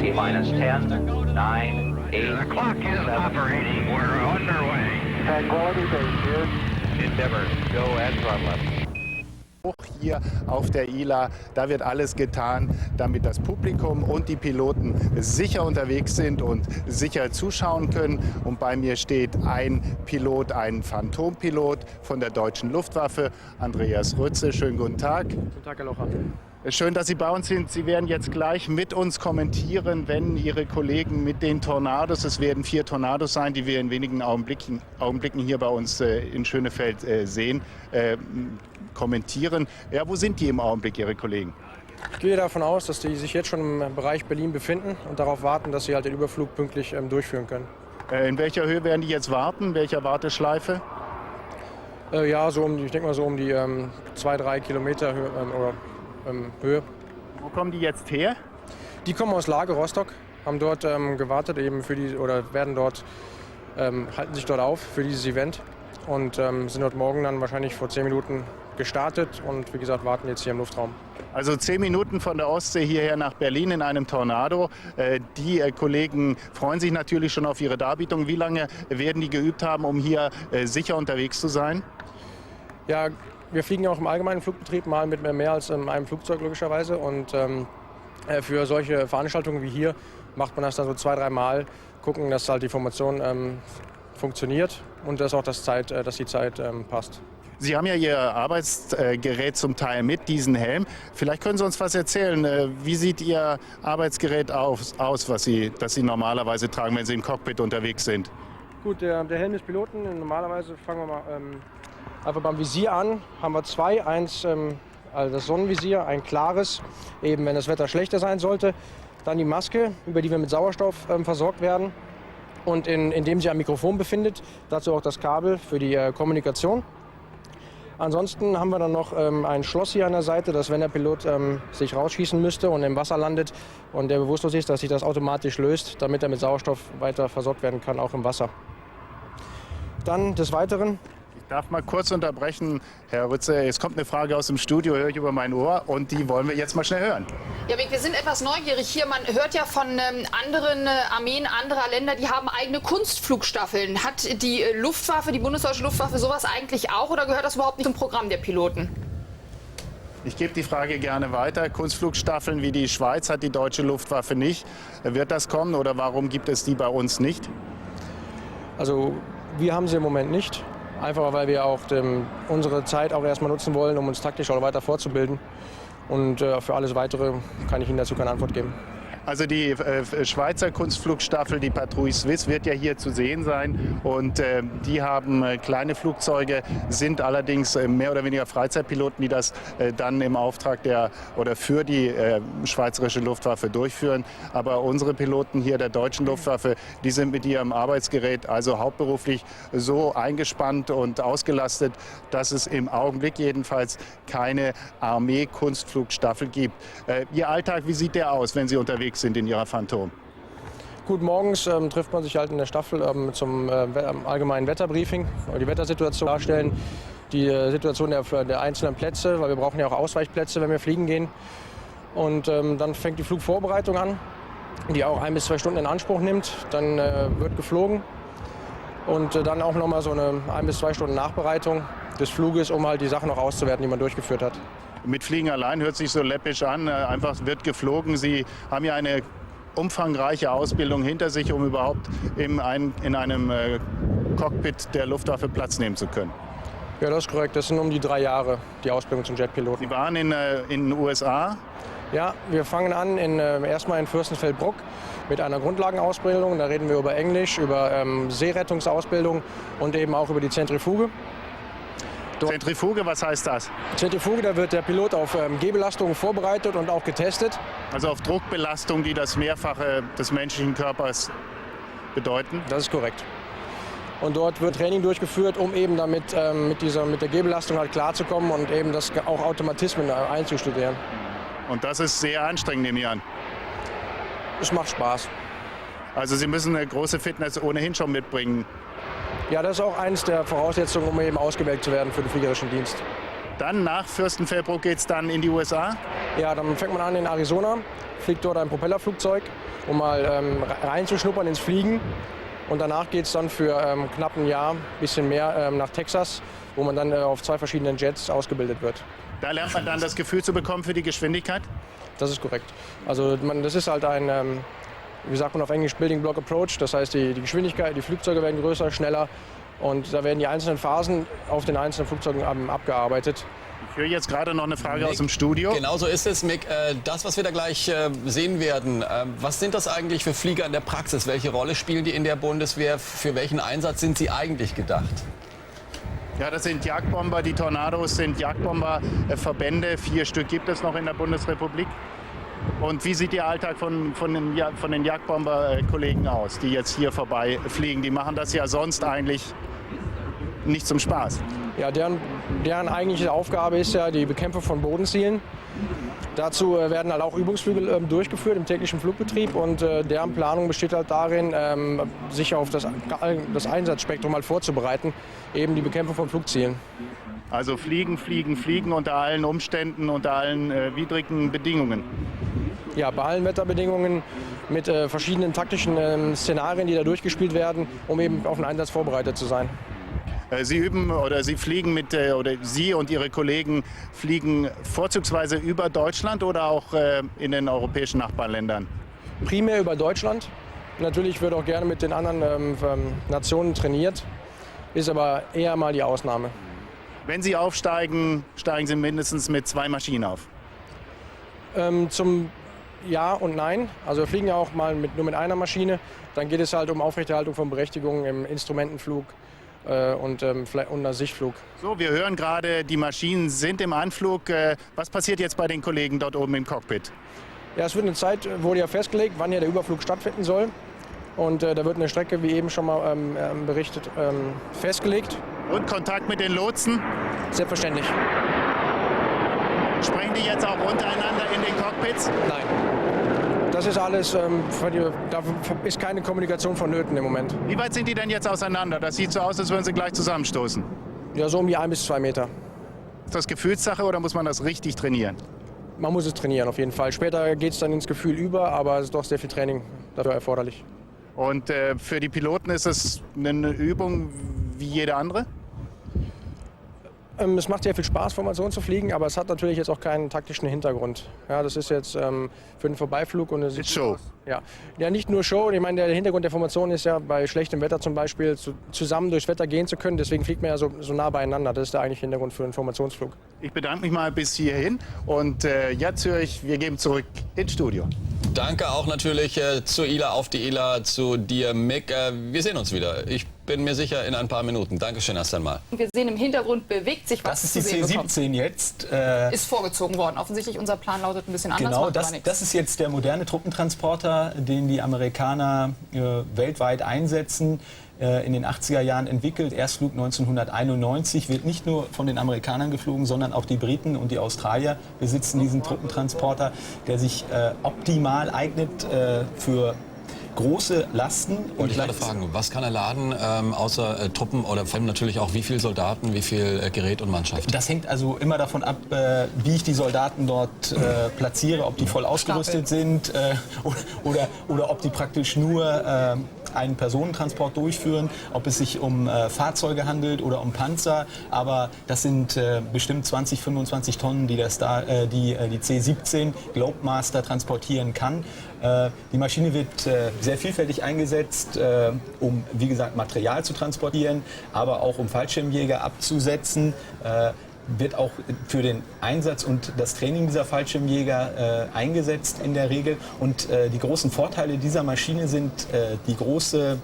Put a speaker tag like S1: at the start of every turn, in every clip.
S1: T-minus 10, 9, 8,
S2: The clock is operating. We're underway.
S3: Tranquility Base here.
S1: Endeavour, go at throttle up.
S4: Hier auf der ILA, da wird alles getan, damit das Publikum und die Piloten sicher unterwegs sind und sicher zuschauen können. Und bei mir steht ein Pilot, ein Phantompilot von der deutschen Luftwaffe, Andreas Rütze. Schönen guten Tag.
S5: Guten Tag, Herr Locher.
S4: Schön, dass Sie bei uns sind. Sie werden jetzt gleich mit uns kommentieren, wenn Ihre Kollegen mit den Tornados, es werden 4 Tornados sein, die wir in wenigen Augenblicken hier bei uns in Schönefeld sehen, kommentieren. Ja, wo sind die im Augenblick, Ihre Kollegen?
S5: Ich gehe davon aus, dass die sich jetzt schon im Bereich Berlin befinden und darauf warten, dass sie halt den Überflug pünktlich durchführen können.
S4: In welcher Höhe werden die jetzt warten? Welcher Warteschleife?
S5: Ja, so ich denke mal so um die 2-3 Kilometer Höhe.
S4: Wo kommen die jetzt her?
S5: Die kommen aus Lage Rostock, haben dort gewartet eben für die halten sich dort auf für dieses Event und sind dort morgen dann wahrscheinlich vor 10 Minuten gestartet und wie gesagt warten jetzt hier im Luftraum.
S4: Also 10 Minuten von der Ostsee hierher nach Berlin in einem Tornado. Die Kollegen freuen sich natürlich schon auf ihre Darbietung. Wie lange werden die geübt haben, um hier sicher unterwegs zu sein?
S5: Ja, wir fliegen ja auch im allgemeinen Flugbetrieb mal mit mehr als einem Flugzeug logischerweise und für solche Veranstaltungen wie hier macht man das dann so 2-3 Mal, gucken, dass halt die Formation funktioniert und dass auch die Zeit passt.
S4: Sie haben ja Ihr Arbeitsgerät zum Teil mit, diesen Helm. Vielleicht können Sie uns was erzählen. Wie sieht Ihr Arbeitsgerät aus, das Sie normalerweise tragen, wenn Sie im Cockpit unterwegs sind?
S5: Gut, der Helm des Piloten, normalerweise fangen wir mal einfach beim Visier an. Haben wir 2, eins also das Sonnenvisier, ein klares, eben wenn das Wetter schlechter sein sollte. Dann die Maske, über die wir mit Sauerstoff versorgt werden und in dem sie ein Mikrofon befindet. Dazu auch das Kabel für die Kommunikation. Ansonsten haben wir dann noch ein Schloss hier an der Seite, dass wenn der Pilot sich rausschießen müsste und im Wasser landet und der bewusstlos ist, dass sich das automatisch löst, damit er mit Sauerstoff weiter versorgt werden kann, auch im Wasser. Dann des Weiteren.
S4: Ich darf mal kurz unterbrechen, Herr Rütze. Es kommt eine Frage aus dem Studio, höre ich über mein Ohr und die wollen wir jetzt mal schnell hören.
S6: Ja, wir sind etwas neugierig hier. Man hört ja von anderen Armeen anderer Länder, die haben eigene Kunstflugstaffeln. Hat die Luftwaffe, die bundesdeutsche Luftwaffe, sowas eigentlich auch oder gehört das überhaupt nicht zum Programm der Piloten?
S4: Ich gebe die Frage gerne weiter. Kunstflugstaffeln wie die Schweiz hat die deutsche Luftwaffe nicht. Wird das kommen oder warum gibt es die bei uns nicht?
S5: Also wir haben sie im Moment nicht. Einfach weil wir auch unsere Zeit auch erstmal nutzen wollen, um uns taktisch auch weiter fortzubilden. Und für alles Weitere kann ich Ihnen dazu keine Antwort geben.
S4: Also die Schweizer Kunstflugstaffel, die Patrouille Suisse, wird ja hier zu sehen sein. Und die haben kleine Flugzeuge, sind allerdings mehr oder weniger Freizeitpiloten, die das dann im Auftrag für die schweizerische Luftwaffe durchführen. Aber unsere Piloten hier der deutschen Luftwaffe, die sind mit ihrem Arbeitsgerät also hauptberuflich so eingespannt und ausgelastet, dass es im Augenblick jedenfalls keine Armee-Kunstflugstaffel gibt. Ihr Alltag, wie sieht der aus, wenn Sie unterwegs sind in Ihrer Phantom?
S5: Gut, morgens trifft man sich halt in der Staffel zum allgemeinen Wetterbriefing, die Wettersituation darstellen, die Situation der einzelnen Plätze, weil wir brauchen ja auch Ausweichplätze, wenn wir fliegen gehen. Und dann fängt die Flugvorbereitung an, die auch 1 bis 2 Stunden in Anspruch nimmt. Dann wird geflogen und dann auch noch mal so eine 1 bis 2 Stunden Nachbereitung des Fluges, um halt die Sachen noch auszuwerten, die man durchgeführt hat.
S4: Mit Fliegen allein hört sich so läppisch an, einfach wird geflogen. Sie haben ja eine umfangreiche Ausbildung hinter sich, um überhaupt in einem Cockpit der Luftwaffe Platz nehmen zu können.
S5: Ja, das ist korrekt. Das sind um die 3 Jahre, die Ausbildung zum Jetpiloten.
S4: Sie waren in den USA?
S5: Ja, wir fangen an erstmal in Fürstenfeldbruck mit einer Grundlagenausbildung. Da reden wir über Englisch, über Seerettungsausbildung und eben auch über die Zentrifuge.
S4: Zentrifuge, was heißt das?
S5: Zentrifuge, da wird der Pilot auf G-Belastungen vorbereitet und auch getestet.
S4: Also auf Druckbelastung, die das Mehrfache des menschlichen Körpers bedeuten?
S5: Das ist korrekt. Und dort wird Training durchgeführt, um eben damit mit der G-Belastung halt klarzukommen und eben das auch Automatismen einzustudieren.
S4: Und das ist sehr anstrengend, nehme ich an.
S5: Es macht Spaß.
S4: Also Sie müssen eine große Fitness ohnehin schon mitbringen.
S5: Ja, das ist auch eines der Voraussetzungen, um eben ausgewählt zu werden für den fliegerischen Dienst.
S4: Dann nach Fürstenfeldbruck geht es dann in die USA?
S5: Ja, dann fängt man an in Arizona, fliegt dort ein Propellerflugzeug, um mal reinzuschnuppern ins Fliegen. Und danach geht es dann für knapp ein Jahr, bisschen mehr, nach Texas, wo man dann auf 2 verschiedenen Jets ausgebildet wird.
S4: Da lernt man dann das Gefühl zu bekommen für die Geschwindigkeit?
S5: Das ist korrekt. Also das ist halt ein, wie sagt man auf Englisch, Building Block Approach. Das heißt, die Geschwindigkeit, die Flugzeuge werden größer, schneller. Und da werden die einzelnen Phasen auf den einzelnen Flugzeugen abgearbeitet.
S4: Ich höre jetzt gerade noch eine Frage aus dem Studio.
S7: Genau so ist es, Mick. Das, was wir da gleich sehen werden, was sind das eigentlich für Flieger in der Praxis? Welche Rolle spielen die in der Bundeswehr? Für welchen Einsatz sind sie eigentlich gedacht?
S4: Ja, das sind Jagdbomber. Die Tornados sind Jagdbomberverbände. 4 Stück gibt es noch in der Bundesrepublik. Und wie sieht der Alltag von den Jagdbomber-Kollegen aus, die jetzt hier vorbei fliegen? Die machen das ja sonst eigentlich nicht zum Spaß.
S5: Ja, deren eigentliche Aufgabe ist ja die Bekämpfung von Bodenzielen. Dazu werden halt auch Übungsflüge durchgeführt im täglichen Flugbetrieb und deren Planung besteht halt darin, sich auf das Einsatzspektrum halt vorzubereiten, eben die Bekämpfung von Flugzielen.
S4: Also fliegen, fliegen, fliegen unter allen Umständen, unter allen widrigen Bedingungen.
S5: Ja, bei allen Wetterbedingungen mit verschiedenen taktischen Szenarien, die da durchgespielt werden, um eben auf den Einsatz vorbereitet zu sein.
S4: Sie üben oder Sie fliegen oder Sie und Ihre Kollegen fliegen vorzugsweise über Deutschland oder auch in den europäischen Nachbarländern?
S5: Primär über Deutschland. Natürlich wird auch gerne mit den anderen Nationen trainiert, ist aber eher mal die Ausnahme.
S4: Wenn Sie aufsteigen, steigen Sie mindestens mit 2 Maschinen auf?
S5: Zum Ja und Nein. Also wir fliegen ja auch mal nur mit einer Maschine. Dann geht es halt um Aufrechterhaltung von Berechtigungen im Instrumentenflug und unter Sichtflug.
S4: So, wir hören gerade, die Maschinen sind im Anflug. Was passiert jetzt bei den Kollegen dort oben im Cockpit?
S5: Ja, es wird eine Zeit, wurde ja festgelegt, wann ja der Überflug stattfinden soll. Und da wird eine Strecke, wie eben schon mal berichtet, festgelegt.
S4: Und Kontakt mit den Lotsen?
S5: Selbstverständlich.
S4: Sprechen die jetzt auch untereinander in den Cockpits?
S5: Nein. Das ist alles, da ist keine Kommunikation vonnöten im Moment.
S4: Wie weit sind die denn jetzt auseinander? Das sieht so aus, als würden sie gleich zusammenstoßen.
S5: Ja, so um die 1 bis 2 Meter.
S4: Ist das Gefühlssache oder muss man das richtig trainieren?
S5: Man muss es trainieren auf jeden Fall. Später geht es dann ins Gefühl über, aber es ist doch sehr viel Training dafür erforderlich.
S4: Und für die Piloten ist es eine Übung wie jede andere?
S5: Es macht sehr viel Spaß, Formation zu fliegen, aber es hat natürlich jetzt auch keinen taktischen Hintergrund. Ja, das ist jetzt für den Vorbeiflug und es
S4: ist Show.
S5: Ja, nicht nur Show. Ich meine, der Hintergrund der Formation ist ja bei schlechtem Wetter zum Beispiel zusammen durchs Wetter gehen zu können. Deswegen fliegt man ja so nah beieinander. Das ist der eigentliche Hintergrund für einen Formationsflug.
S4: Ich bedanke mich mal bis hierhin und jetzt höre ich, wir geben zurück ins Studio.
S7: Danke auch natürlich zu Ila, auf die Ila, zu dir, Mick. Wir sehen uns wieder. Ich bin mir sicher in ein paar Minuten. Dankeschön erst einmal.
S6: Wir sehen im Hintergrund bewegt sich was.
S8: Das ist die C-17 jetzt.
S6: Ist vorgezogen worden. Offensichtlich unser Plan lautet ein bisschen anders.
S8: Genau, das ist jetzt der moderne Truppentransporter, den die Amerikaner weltweit einsetzen. In den 80er Jahren entwickelt. Erstflug 1991, wird nicht nur von den Amerikanern geflogen, sondern auch die Briten und die Australier besitzen diesen Truppentransporter, der sich optimal eignet für große Lasten.
S7: Und ich wollte fragen, was kann er laden, außer Truppen oder vor allem natürlich auch wie viele Soldaten, wie viel Gerät und Mannschaft?
S8: Das hängt also immer davon ab, wie ich die Soldaten dort platziere, ob die voll ausgerüstet sind oder ob die praktisch nur einen Personentransport durchführen, ob es sich um Fahrzeuge handelt oder um Panzer. Aber das sind bestimmt 20, 25 Tonnen, die die C-17 Globemaster transportieren kann. Die Maschine wird sehr vielfältig eingesetzt, um, wie gesagt, Material zu transportieren, aber auch um Fallschirmjäger abzusetzen. Wird auch für den Einsatz und das Training dieser Fallschirmjäger eingesetzt in der Regel. Und die großen Vorteile dieser Maschine sind die große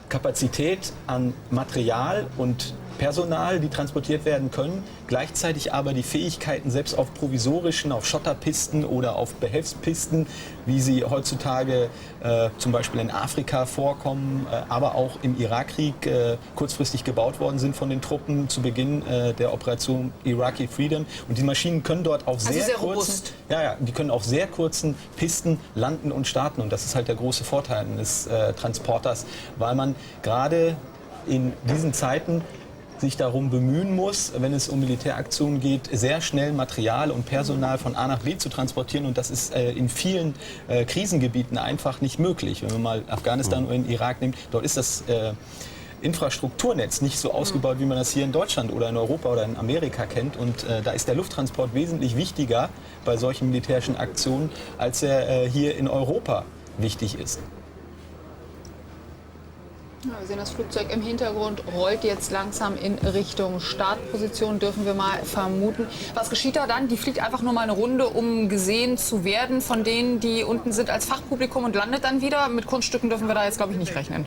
S8: Kapazität an Material und Personal, die transportiert werden können, gleichzeitig aber die Fähigkeiten, selbst auf provisorischen, auf Schotterpisten oder auf Behelfspisten, wie sie heutzutage zum Beispiel in Afrika vorkommen, aber auch im Irakkrieg kurzfristig gebaut worden sind von den Truppen zu Beginn der Operation Iraqi Freedom. Und die Maschinen können dort auf die können auf sehr kurzen Pisten landen und starten. Und das ist halt der große Vorteil des Transporters, weil man gerade in diesen Zeiten sich darum bemühen muss, wenn es um Militäraktionen geht, sehr schnell Material und Personal von A nach B zu transportieren. Und das ist in vielen Krisengebieten einfach nicht möglich. Wenn man mal Afghanistan oder den Irak nimmt, dort ist das Infrastrukturnetz nicht so ausgebaut, wie man das hier in Deutschland oder in Europa oder in Amerika kennt. Und da ist der Lufttransport wesentlich wichtiger bei solchen militärischen Aktionen, als er hier in Europa wichtig ist.
S6: Ja, wir sehen, das Flugzeug im Hintergrund rollt jetzt langsam in Richtung Startposition, dürfen wir mal vermuten. Was geschieht da dann? Die fliegt einfach nur mal eine Runde, um gesehen zu werden von denen, die unten sind als Fachpublikum und landet dann wieder. Mit Kunststücken dürfen wir da jetzt, glaube ich, nicht rechnen.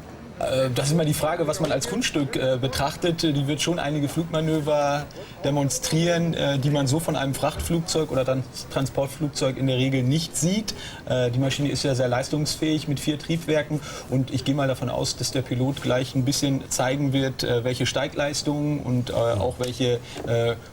S8: Das ist immer die Frage, was man als Kunststück betrachtet. Die wird schon einige Flugmanöver demonstrieren, die man so von einem Frachtflugzeug oder dann Transportflugzeug in der Regel nicht sieht. Die Maschine ist ja sehr leistungsfähig mit 4 Triebwerken und ich gehe mal davon aus, dass der Pilot gleich ein bisschen zeigen wird, welche Steigleistungen und auch welche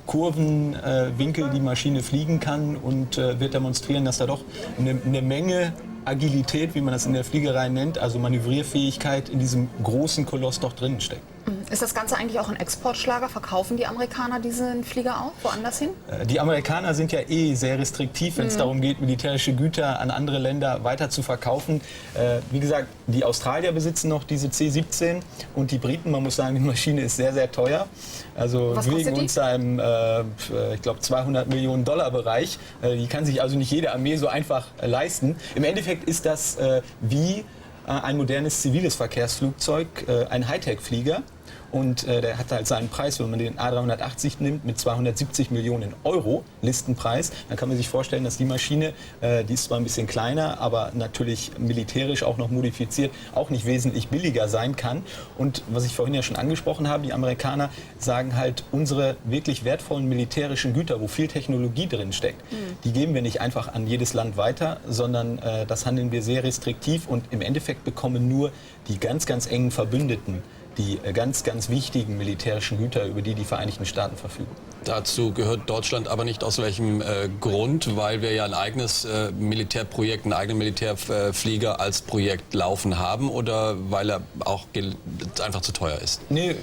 S8: Kurvenwinkel die Maschine fliegen kann und wird demonstrieren, dass da doch eine Menge Agilität, wie man das in der Fliegerei nennt, also Manövrierfähigkeit in diesem großen Koloss doch drinnen steckt.
S6: Ist das Ganze eigentlich auch ein Exportschlager? Verkaufen die Amerikaner diesen Flieger auch woanders hin?
S8: Die Amerikaner sind ja sehr restriktiv, wenn es darum geht, militärische Güter an andere Länder weiter zu verkaufen. Wie gesagt, die Australier besitzen noch diese C-17 und die Briten, man muss sagen, die Maschine ist sehr, sehr teuer. Also wir bewegen uns da im, ich glaube, 200 Millionen Dollar Bereich. Die kann sich also nicht jede Armee so einfach leisten. Im Endeffekt ist das wie ein modernes ziviles Verkehrsflugzeug, ein Hightech-Flieger. Und der hat halt seinen Preis, wenn man den A380 nimmt, mit 270 Millionen Euro Listenpreis. Dann kann man sich vorstellen, dass die Maschine, die ist zwar ein bisschen kleiner, aber natürlich militärisch auch noch modifiziert, auch nicht wesentlich billiger sein kann. Und was ich vorhin ja schon angesprochen habe, die Amerikaner sagen halt, unsere wirklich wertvollen militärischen Güter, wo viel Technologie drin steckt, die geben wir nicht einfach an jedes Land weiter, sondern das handeln wir sehr restriktiv und im Endeffekt bekommen nur die ganz, ganz engen Verbündeten die ganz, ganz wichtigen militärischen Güter, über die die Vereinigten Staaten verfügen.
S7: Dazu gehört Deutschland aber nicht aus welchem Grund, weil wir ja ein eigenes Militärprojekt, einen eigenen Militärflieger als Projekt laufen haben oder weil er auch einfach zu teuer ist?
S8: Nee,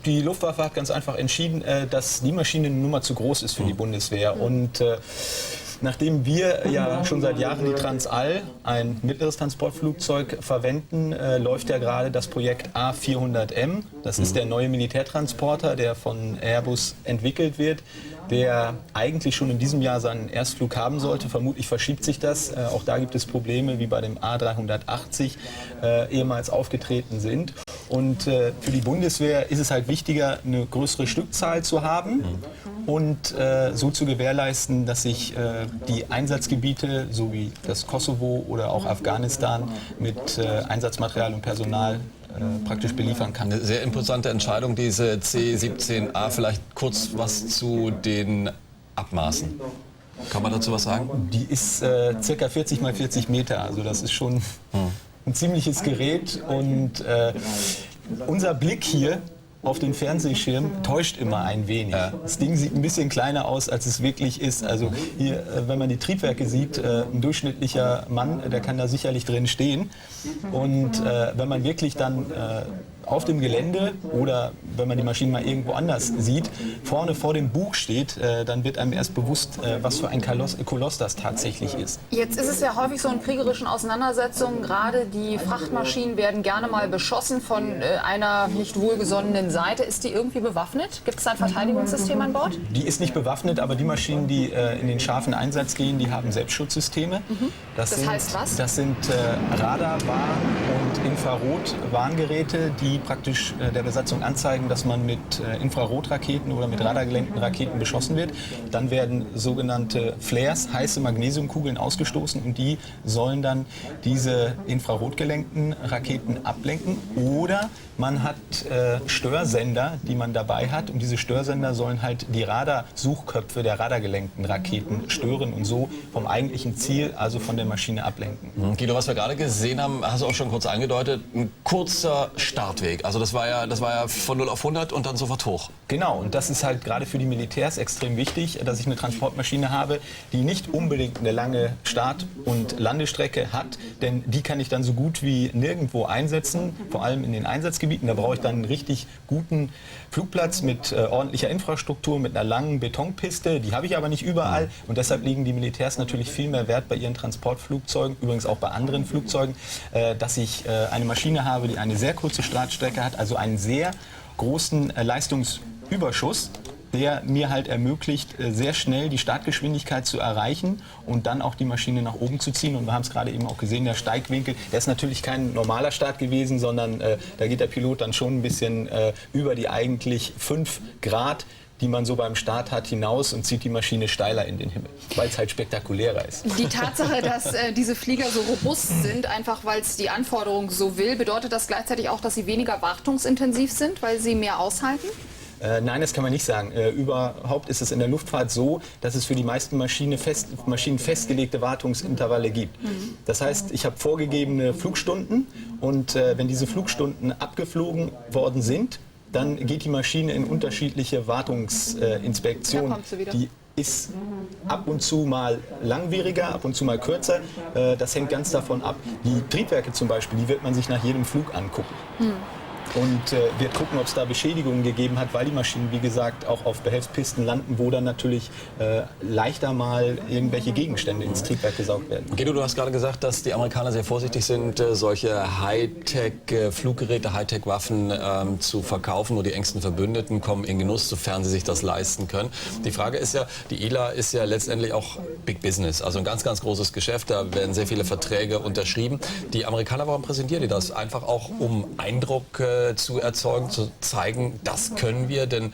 S8: die Luftwaffe hat ganz einfach entschieden, dass die Maschine eine Nummer zu groß ist für die Bundeswehr. Und nachdem wir ja schon seit Jahren die Transall, ein mittleres Transportflugzeug, verwenden, läuft ja gerade das Projekt A400M. Das ist der neue Militärtransporter, der von Airbus entwickelt wird, der eigentlich schon in diesem Jahr seinen Erstflug haben sollte. Vermutlich verschiebt sich das. Auch da gibt es Probleme, wie bei dem A380 ehemals aufgetreten sind. Und für die Bundeswehr ist es halt wichtiger, eine größere Stückzahl zu haben und so zu gewährleisten, dass sich die Einsatzgebiete, so wie das Kosovo oder auch Afghanistan, mit Einsatzmaterial und Personal praktisch beliefern kann.
S7: Eine sehr imposante Entscheidung, diese C-17A. Vielleicht kurz was zu den Abmaßen. Kann man dazu was sagen?
S8: Die ist circa 40 mal 40 Meter, also das ist schon ein ziemliches Gerät und unser Blick hier auf den Fernsehschirm täuscht immer ein wenig. Das Ding sieht ein bisschen kleiner aus, als es wirklich ist. Also hier, wenn man die Triebwerke sieht, ein durchschnittlicher Mann, der kann da sicherlich drin stehen. Und wenn man wirklich dann auf dem Gelände oder wenn man die Maschine mal irgendwo anders sieht, vorne vor dem Bug steht, dann wird einem erst bewusst, was für ein Koloss das tatsächlich ist.
S6: Jetzt ist es ja häufig so in kriegerischen Auseinandersetzungen, gerade die Frachtmaschinen werden gerne mal beschossen von einer nicht wohlgesonnenen Seite. Ist die irgendwie bewaffnet? Gibt es ein Verteidigungssystem an Bord?
S8: Die ist nicht bewaffnet, aber die Maschinen, die in den scharfen Einsatz gehen, die haben Selbstschutzsysteme. Das heißt was? Das sind Radar-, Warn- und Infrarot-Warngeräte, die praktisch der Besatzung anzeigen, dass man mit Infrarotraketen oder mit radargelenkten Raketen beschossen wird. Dann werden sogenannte Flares, heiße Magnesiumkugeln, ausgestoßen und die sollen dann diese infrarotgelenkten Raketen ablenken. Oder man hat Störsender, die man dabei hat und diese Störsender sollen halt die Radarsuchköpfe der radargelenkten Raketen stören und so vom eigentlichen Ziel, also von der Maschine ablenken.
S7: Guido, was wir gerade gesehen haben, hast du auch schon kurz angedeutet, ein kurzer Startweg. Landungsweg. Also das war ja von 0 auf 100 und dann sofort hoch.
S8: Genau, und das ist halt gerade für die Militärs extrem wichtig, dass ich eine Transportmaschine habe, die nicht unbedingt eine lange Start- und Landestrecke hat, denn die kann ich dann so gut wie nirgendwo einsetzen, vor allem in den Einsatzgebieten. Da brauche ich dann einen richtig guten Flugplatz mit ordentlicher Infrastruktur, mit einer langen Betonpiste. Die habe ich aber nicht überall und deshalb legen die Militärs natürlich viel mehr Wert bei ihren Transportflugzeugen, übrigens auch bei anderen Flugzeugen, dass ich eine Maschine habe, die eine sehr kurze Startstrecke hat, also einen sehr großen Leistungsüberschuss, der mir halt ermöglicht, sehr schnell die Startgeschwindigkeit zu erreichen und dann auch die Maschine nach oben zu ziehen. Und wir haben es gerade eben auch gesehen, der Steigwinkel, der ist natürlich kein normaler Start gewesen, sondern da geht der Pilot dann schon ein bisschen über die eigentlich 5 Grad, die man so beim Start hat, hinaus und zieht die Maschine steiler in den Himmel, weil es halt spektakulärer ist.
S6: Die Tatsache, dass diese Flieger so robust sind, einfach weil es die Anforderung so will, bedeutet das gleichzeitig auch, dass sie weniger wartungsintensiv sind, weil sie mehr aushalten?
S8: Nein, das kann man nicht sagen. Überhaupt ist es in der Luftfahrt so, dass es für die meisten Maschinen festgelegte Wartungsintervalle gibt. Das heißt, ich habe vorgegebene Flugstunden und wenn diese Flugstunden abgeflogen worden sind, dann geht die Maschine in unterschiedliche Wartungsinspektionen. Die ist ab und zu mal langwieriger, ab und zu mal kürzer. Das hängt ganz davon ab. Die Triebwerke zum Beispiel, die wird man sich nach jedem Flug angucken. Und wird gucken, ob es da Beschädigungen gegeben hat, weil die Maschinen, wie gesagt, auch auf Behelfspisten landen, wo dann natürlich leichter mal irgendwelche Gegenstände ins Triebwerk gesaugt werden.
S7: Guido, du hast gerade gesagt, dass die Amerikaner sehr vorsichtig sind, solche Hightech-Fluggeräte, Hightech-Waffen zu verkaufen. Nur die engsten Verbündeten kommen in Genuss, sofern sie sich das leisten können. Die Frage ist ja, die ILA ist ja letztendlich auch Big Business, also ein ganz, ganz großes Geschäft. Da werden sehr viele Verträge unterschrieben. Die Amerikaner, warum präsentieren die das? Einfach auch, um Eindruck zu erzeugen, zu zeigen, das können wir, denn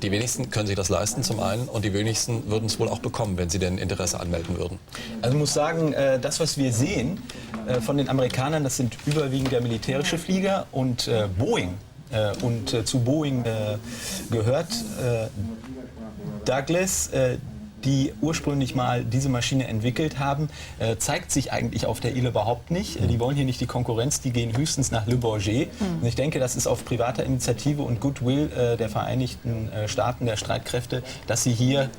S7: die wenigsten können sich das leisten zum einen und die wenigsten würden es wohl auch bekommen, wenn sie denn Interesse anmelden würden.
S8: Also ich muss sagen, das, was wir sehen von den Amerikanern, das sind überwiegend der militärische Flieger und Boeing. Und zu Boeing gehört Douglas, die ursprünglich mal diese Maschine entwickelt haben, zeigt sich eigentlich auf der ILA überhaupt nicht. Die wollen hier nicht die Konkurrenz, die gehen höchstens nach Le Bourget. Und ich denke, das ist auf privater Initiative und Goodwill der Vereinigten Staaten, der Streitkräfte, dass sie hier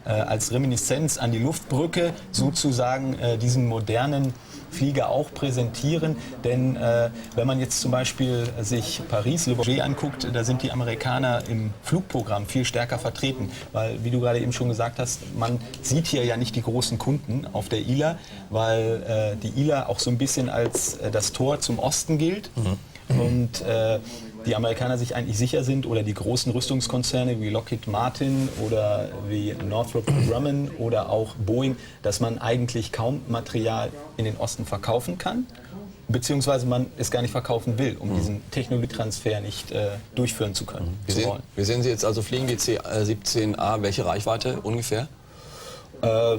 S8: als Reminiszenz an die Luftbrücke sozusagen diesen modernen Flieger auch präsentieren, denn wenn man jetzt zum Beispiel sich Paris, Le Bourget anguckt, da sind die Amerikaner im Flugprogramm viel stärker vertreten, weil, wie du gerade eben schon gesagt hast, man sieht hier ja nicht die großen Kunden auf der ILA, weil die ILA auch so ein bisschen als das Tor zum Osten gilt und die Amerikaner sich eigentlich sicher sind oder die großen Rüstungskonzerne wie Lockheed Martin oder wie Northrop Grumman oder auch Boeing, dass man eigentlich kaum Material in den Osten verkaufen kann, beziehungsweise man es gar nicht verkaufen will, um diesen Technologietransfer nicht durchführen zu können.
S7: Wir sehen Sie jetzt also fliegen, die C-17A, welche Reichweite ungefähr?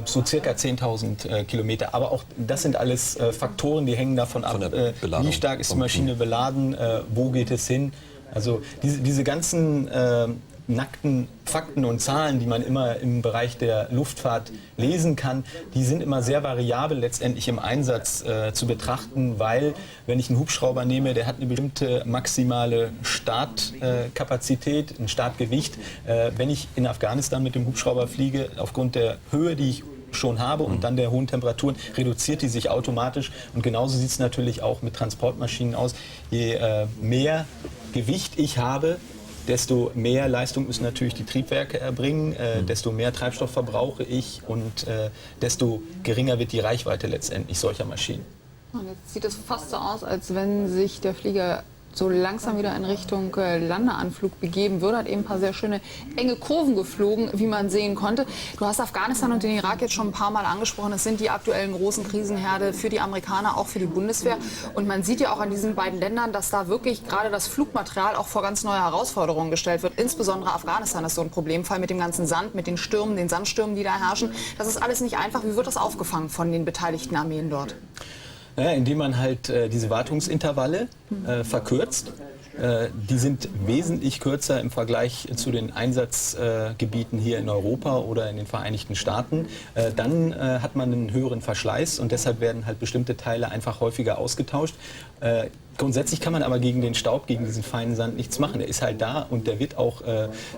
S8: So circa 10.000 Kilometer. Aber auch das sind alles Faktoren, die hängen davon ab, wie stark ist die Maschine beladen, wo geht es hin. Also diese ganzen nackten Fakten und Zahlen, die man immer im Bereich der Luftfahrt lesen kann, die sind immer sehr variabel letztendlich im Einsatz zu betrachten, weil wenn ich einen Hubschrauber nehme, der hat eine bestimmte maximale Startkapazität, ein Startgewicht. Wenn ich in Afghanistan mit dem Hubschrauber fliege, aufgrund der Höhe, die ich schon habe und dann der hohen Temperaturen, reduziert die sich automatisch. Und genauso sieht es natürlich auch mit Transportmaschinen aus. Je mehr Gewicht ich habe, desto mehr Leistung müssen natürlich die Triebwerke erbringen, desto mehr Treibstoff verbrauche ich und desto geringer wird die Reichweite letztendlich solcher Maschinen.
S6: Und jetzt sieht es fast so aus, als wenn sich der Flieger so langsam wieder in Richtung Landeanflug begeben würde. Hat eben ein paar sehr schöne enge Kurven geflogen, wie man sehen konnte. Du hast Afghanistan und den Irak jetzt schon ein paar Mal angesprochen. Das sind die aktuellen großen Krisenherde für die Amerikaner, auch für die Bundeswehr. Und man sieht ja auch an diesen beiden Ländern, dass da wirklich gerade das Flugmaterial auch vor ganz neue Herausforderungen gestellt wird. Insbesondere Afghanistan ist so ein Problemfall mit dem ganzen Sand, mit den Stürmen, den Sandstürmen, die da herrschen. Das ist alles nicht einfach. Wie wird das aufgefangen von den beteiligten Armeen dort?
S8: Ja, indem man halt diese Wartungsintervalle verkürzt. Die sind wesentlich kürzer im Vergleich zu den Einsatzgebieten hier in Europa oder in den Vereinigten Staaten. Dann hat man einen höheren Verschleiß und deshalb werden halt bestimmte Teile einfach häufiger ausgetauscht. Grundsätzlich kann man aber gegen den Staub, gegen diesen feinen Sand nichts machen. Der ist halt da und der wird auch,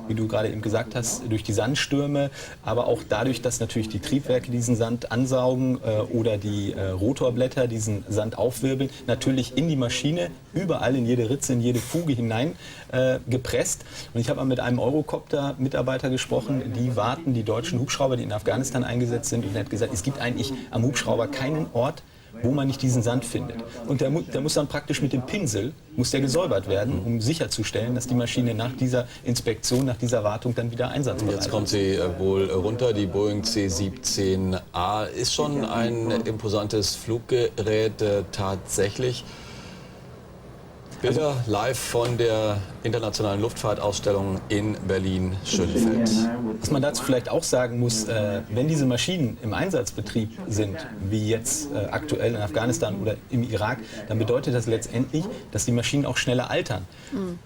S8: wie du gerade eben gesagt hast, durch die Sandstürme, aber auch dadurch, dass natürlich die Triebwerke diesen Sand ansaugen oder die Rotorblätter diesen Sand aufwirbeln, natürlich in die Maschine, überall in jede Ritze, in jede Fuge hinein gepresst. Und ich habe mal mit einem Eurocopter-Mitarbeiter gesprochen, die warten, die deutschen Hubschrauber, die in Afghanistan eingesetzt sind, und er hat gesagt, es gibt eigentlich am Hubschrauber keinen Ort, wo man nicht diesen Sand findet. Und der muss dann praktisch mit dem Pinsel, muss der gesäubert werden, um sicherzustellen, dass die Maschine nach dieser Inspektion, nach dieser Wartung dann wieder einsatzbereit ist.
S7: Jetzt kommt sie wohl runter, die Boeing C-17A. Ist schon ein imposantes Fluggerät tatsächlich. Bilder live von der Internationalen Luftfahrtausstellung in Berlin-Schönefeld.
S8: Was man dazu vielleicht auch sagen muss, wenn diese Maschinen im Einsatzbetrieb sind, wie jetzt aktuell in Afghanistan oder im Irak, dann bedeutet das letztendlich, dass die Maschinen auch schneller altern.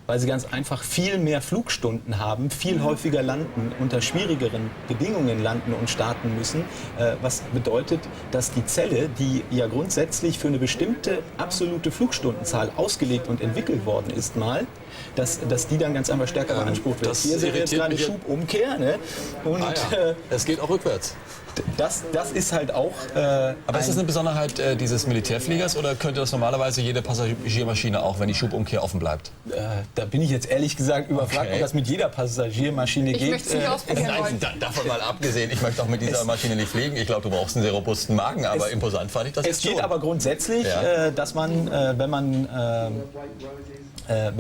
S8: Weil sie ganz einfach viel mehr Flugstunden haben, viel häufiger landen, unter schwierigeren Bedingungen landen und starten müssen. Was bedeutet, dass die Zelle, die ja grundsätzlich für eine bestimmte absolute Flugstundenzahl ausgelegt und entwickelt worden ist, dass die dann ganz einfach stärker beansprucht wird. Hier sehen wir jetzt gerade Schubumkehr. Ne? Und,
S7: es geht auch rückwärts.
S8: Das ist halt auch...
S7: Aber ist das eine Besonderheit dieses Militärfliegers oder könnte das normalerweise jede Passagiermaschine auch, wenn die Schubumkehr offen bleibt?
S8: Da bin ich jetzt ehrlich gesagt überfragt, ob das mit jeder Passagiermaschine geht.
S6: Ich möchte es nicht ausprobieren wollen.
S7: Davon mal abgesehen, ich möchte auch mit dieser Maschine nicht fliegen. Ich glaube, du brauchst einen sehr robusten Magen, aber imposant fand ich das jetzt schon.
S8: Es geht aber grundsätzlich, dass man, wenn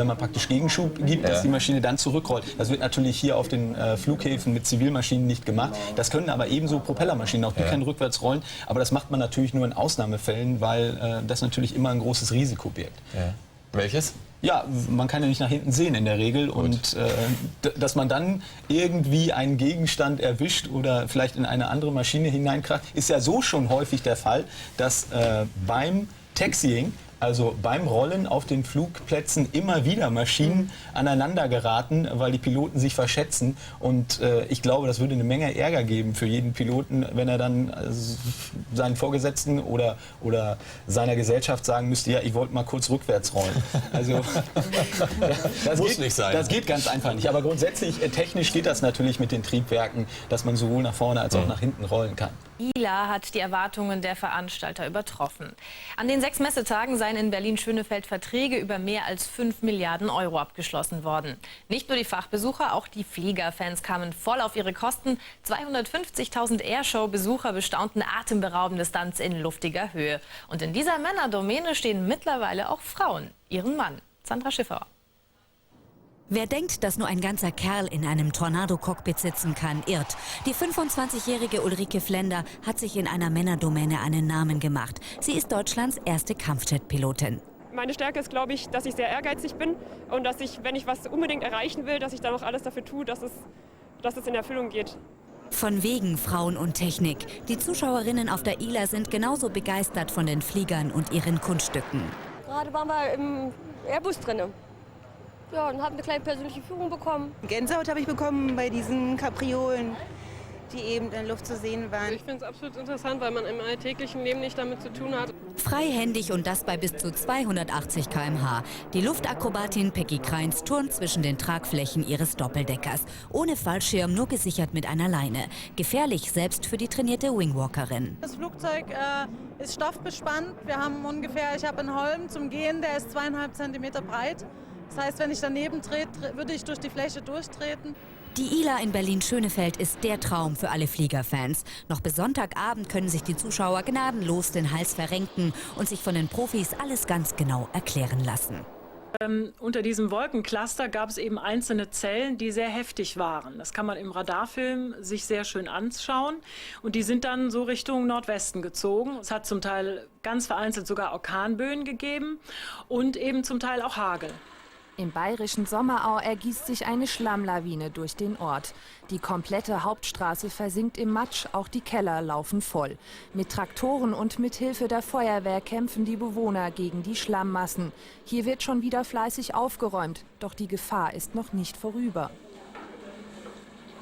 S8: man praktisch Gegenschub gibt, dass die Maschine dann zurückrollt. Das wird natürlich hier auf den Flughäfen mit Zivilmaschinen nicht gemacht. Das können aber ebenso Propellermaschinen, auch die können rückwärts rollen. Aber das macht man natürlich nur in Ausnahmefällen, weil das natürlich immer ein großes Risiko birgt.
S7: Ja. Welches?
S8: Ja, man kann ja nicht nach hinten sehen in der Regel. Gut. Und dass man dann irgendwie einen Gegenstand erwischt oder vielleicht in eine andere Maschine hineinkracht, ist ja so schon häufig der Fall, dass beim Taxiing, also beim Rollen auf den Flugplätzen, immer wieder Maschinen aneinander geraten, weil die Piloten sich verschätzen. Und ich glaube, das würde eine Menge Ärger geben für jeden Piloten, wenn er dann seinen Vorgesetzten oder seiner Gesellschaft sagen müsste, ja, ich wollte mal kurz rückwärts rollen. Also das
S7: muss
S8: geht
S7: nicht sein.
S8: Das geht ganz einfach nicht. Aber grundsätzlich, technisch geht das natürlich mit den Triebwerken, dass man sowohl nach vorne als auch nach hinten rollen kann.
S9: ILA hat die Erwartungen der Veranstalter übertroffen. An den 6 Messetagen seien in Berlin-Schönefeld Verträge über mehr als 5 Milliarden Euro abgeschlossen worden. Nicht nur die Fachbesucher, auch die Fliegerfans kamen voll auf ihre Kosten. 250.000 Airshow-Besucher bestaunten atemberaubende Stunts in luftiger Höhe. Und in dieser Männerdomäne stehen mittlerweile auch Frauen. Ihren Mann, Sandra Schiffer.
S10: Wer denkt, dass nur ein ganzer Kerl in einem Tornado-Cockpit sitzen kann, irrt. Die 25-jährige Ulrike Flender hat sich in einer Männerdomäne einen Namen gemacht. Sie ist Deutschlands erste Kampfjet-Pilotin.
S11: Meine Stärke ist, glaube ich, dass ich sehr ehrgeizig bin und dass ich, wenn ich was unbedingt erreichen will, dass ich dann auch alles dafür tue, dass es in Erfüllung geht.
S10: Von wegen Frauen und Technik. Die Zuschauerinnen auf der ILA sind genauso begeistert von den Fliegern und ihren Kunststücken.
S12: Gerade waren wir im Airbus drin. Ja, und haben eine kleine persönliche Führung bekommen.
S13: Gänsehaut habe ich bekommen bei diesen Kapriolen, die eben in der Luft zu sehen waren.
S11: Ich finde es absolut interessant, weil man im alltäglichen Leben nicht damit zu tun hat.
S10: Freihändig und das bei bis zu 280 km/h. Die Luftakrobatin Peggy Kreins turnt zwischen den Tragflächen ihres Doppeldeckers. Ohne Fallschirm, nur gesichert mit einer Leine. Gefährlich selbst für die trainierte Wingwalkerin.
S13: Das Flugzeug ist stoffbespannt. Wir haben ich habe einen Holm zum Gehen, der ist 2,5 Zentimeter breit. Das heißt, wenn ich daneben trete, würde ich durch die Fläche durchtreten.
S10: Die ILA in Berlin-Schönefeld ist der Traum für alle Fliegerfans. Noch bis Sonntagabend können sich die Zuschauer gnadenlos den Hals verrenken und sich von den Profis alles ganz genau erklären lassen.
S14: Unter diesem Wolkencluster gab es eben einzelne Zellen, die sehr heftig waren. Das kann man im Radarfilm sich sehr schön anschauen. Und die sind dann so Richtung Nordwesten gezogen. Es hat zum Teil ganz vereinzelt sogar Orkanböen gegeben und eben zum Teil auch Hagel.
S15: Im bayerischen Sommerau ergießt sich eine Schlammlawine durch den Ort. Die komplette Hauptstraße versinkt im Matsch, auch die Keller laufen voll. Mit Traktoren und mit Hilfe der Feuerwehr kämpfen die Bewohner gegen die Schlammmassen. Hier wird schon wieder fleißig aufgeräumt, doch die Gefahr ist noch nicht vorüber.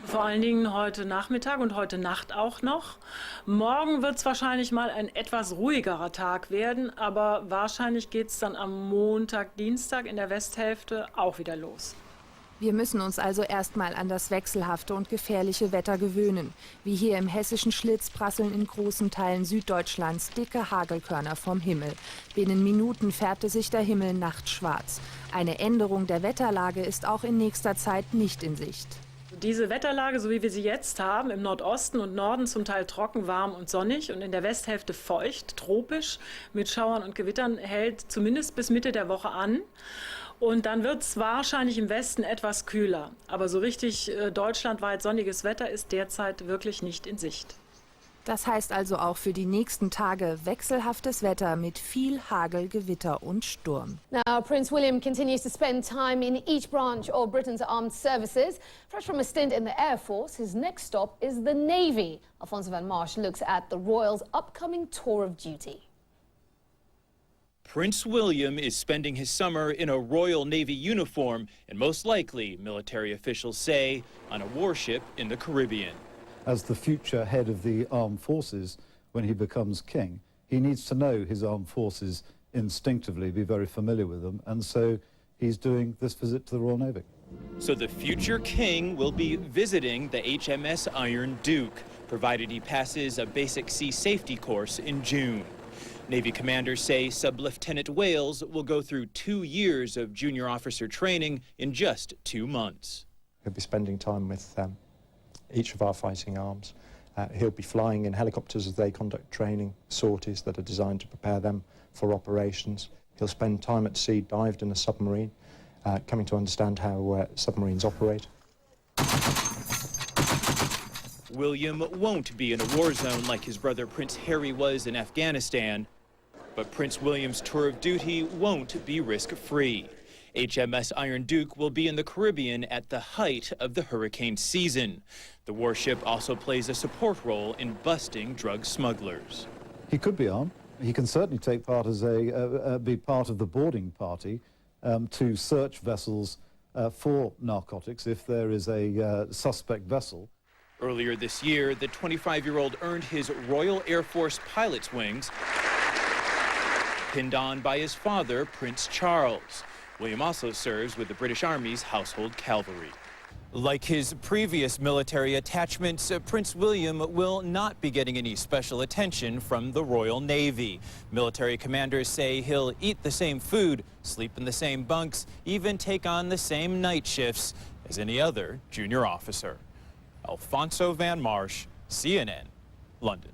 S14: Vor allen Dingen heute Nachmittag und heute Nacht auch noch. Morgen wird es wahrscheinlich mal ein etwas ruhigerer Tag werden, aber wahrscheinlich geht es dann am Montag, Dienstag in der Westhälfte auch wieder los.
S15: Wir müssen uns also erstmal an das wechselhafte und gefährliche Wetter gewöhnen. Wie hier im hessischen Schlitz prasseln in großen Teilen Süddeutschlands dicke Hagelkörner vom Himmel. Binnen Minuten färbte sich der Himmel nachtschwarz. Eine Änderung der Wetterlage ist auch in nächster Zeit nicht in Sicht.
S14: Diese Wetterlage, so wie wir sie jetzt haben, im Nordosten und Norden zum Teil trocken, warm und sonnig und in der Westhälfte feucht, tropisch, mit Schauern und Gewittern, hält zumindest bis Mitte der Woche an. Und dann wird es wahrscheinlich im Westen etwas kühler. Aber so richtig deutschlandweit sonniges Wetter ist derzeit wirklich nicht in Sicht.
S15: Das heißt also auch für die nächsten Tage wechselhaftes Wetter mit viel Hagel, Gewitter und Sturm.
S16: Now, Prince William continues to spend time in each branch of Britain's armed services. Fresh from a stint in the Air Force, his next stop is the Navy. Alfonso Van Marsh looks at the Royals' upcoming tour of duty.
S17: Prince William is spending his summer in a Royal Navy uniform and most likely, military officials say, on a warship in the Caribbean.
S18: As the future head of the armed forces, when he becomes king, he needs to know his armed forces instinctively, be very familiar with them, and so he's doing this visit to the Royal Navy.
S17: So the future king will be visiting the HMS Iron Duke, provided he passes a basic sea safety course in June. Navy commanders say Sub-Lieutenant Wales will go through 2 years of junior officer training in just 2 months.
S19: He'll be spending time with each of our fighting arms. He'll be flying in helicopters as they conduct training sorties that are designed to prepare them for operations. He'll spend time at sea dived in a submarine, coming to understand how submarines operate.
S17: William won't be in a war zone like his brother Prince Harry was in Afghanistan, but Prince William's tour of duty won't be risk-free. HMS Iron Duke will be in the Caribbean at the height of the hurricane season. The warship also plays a support role in busting drug smugglers.
S18: He could be armed. He can certainly take part as be part of the boarding party to search vessels for narcotics if there is a suspect vessel.
S17: Earlier this year, the 25-year-old earned his Royal Air Force pilot's wings, pinned on by his father, Prince Charles. William also serves with the British Army's Household Cavalry. Like his previous military attachments, Prince William will not be getting any special attention from the Royal Navy. Military commanders say he'll eat the same food, sleep in the same bunks, even take on the same night shifts as any other junior officer. Alfonso Van Marsh, CNN, London.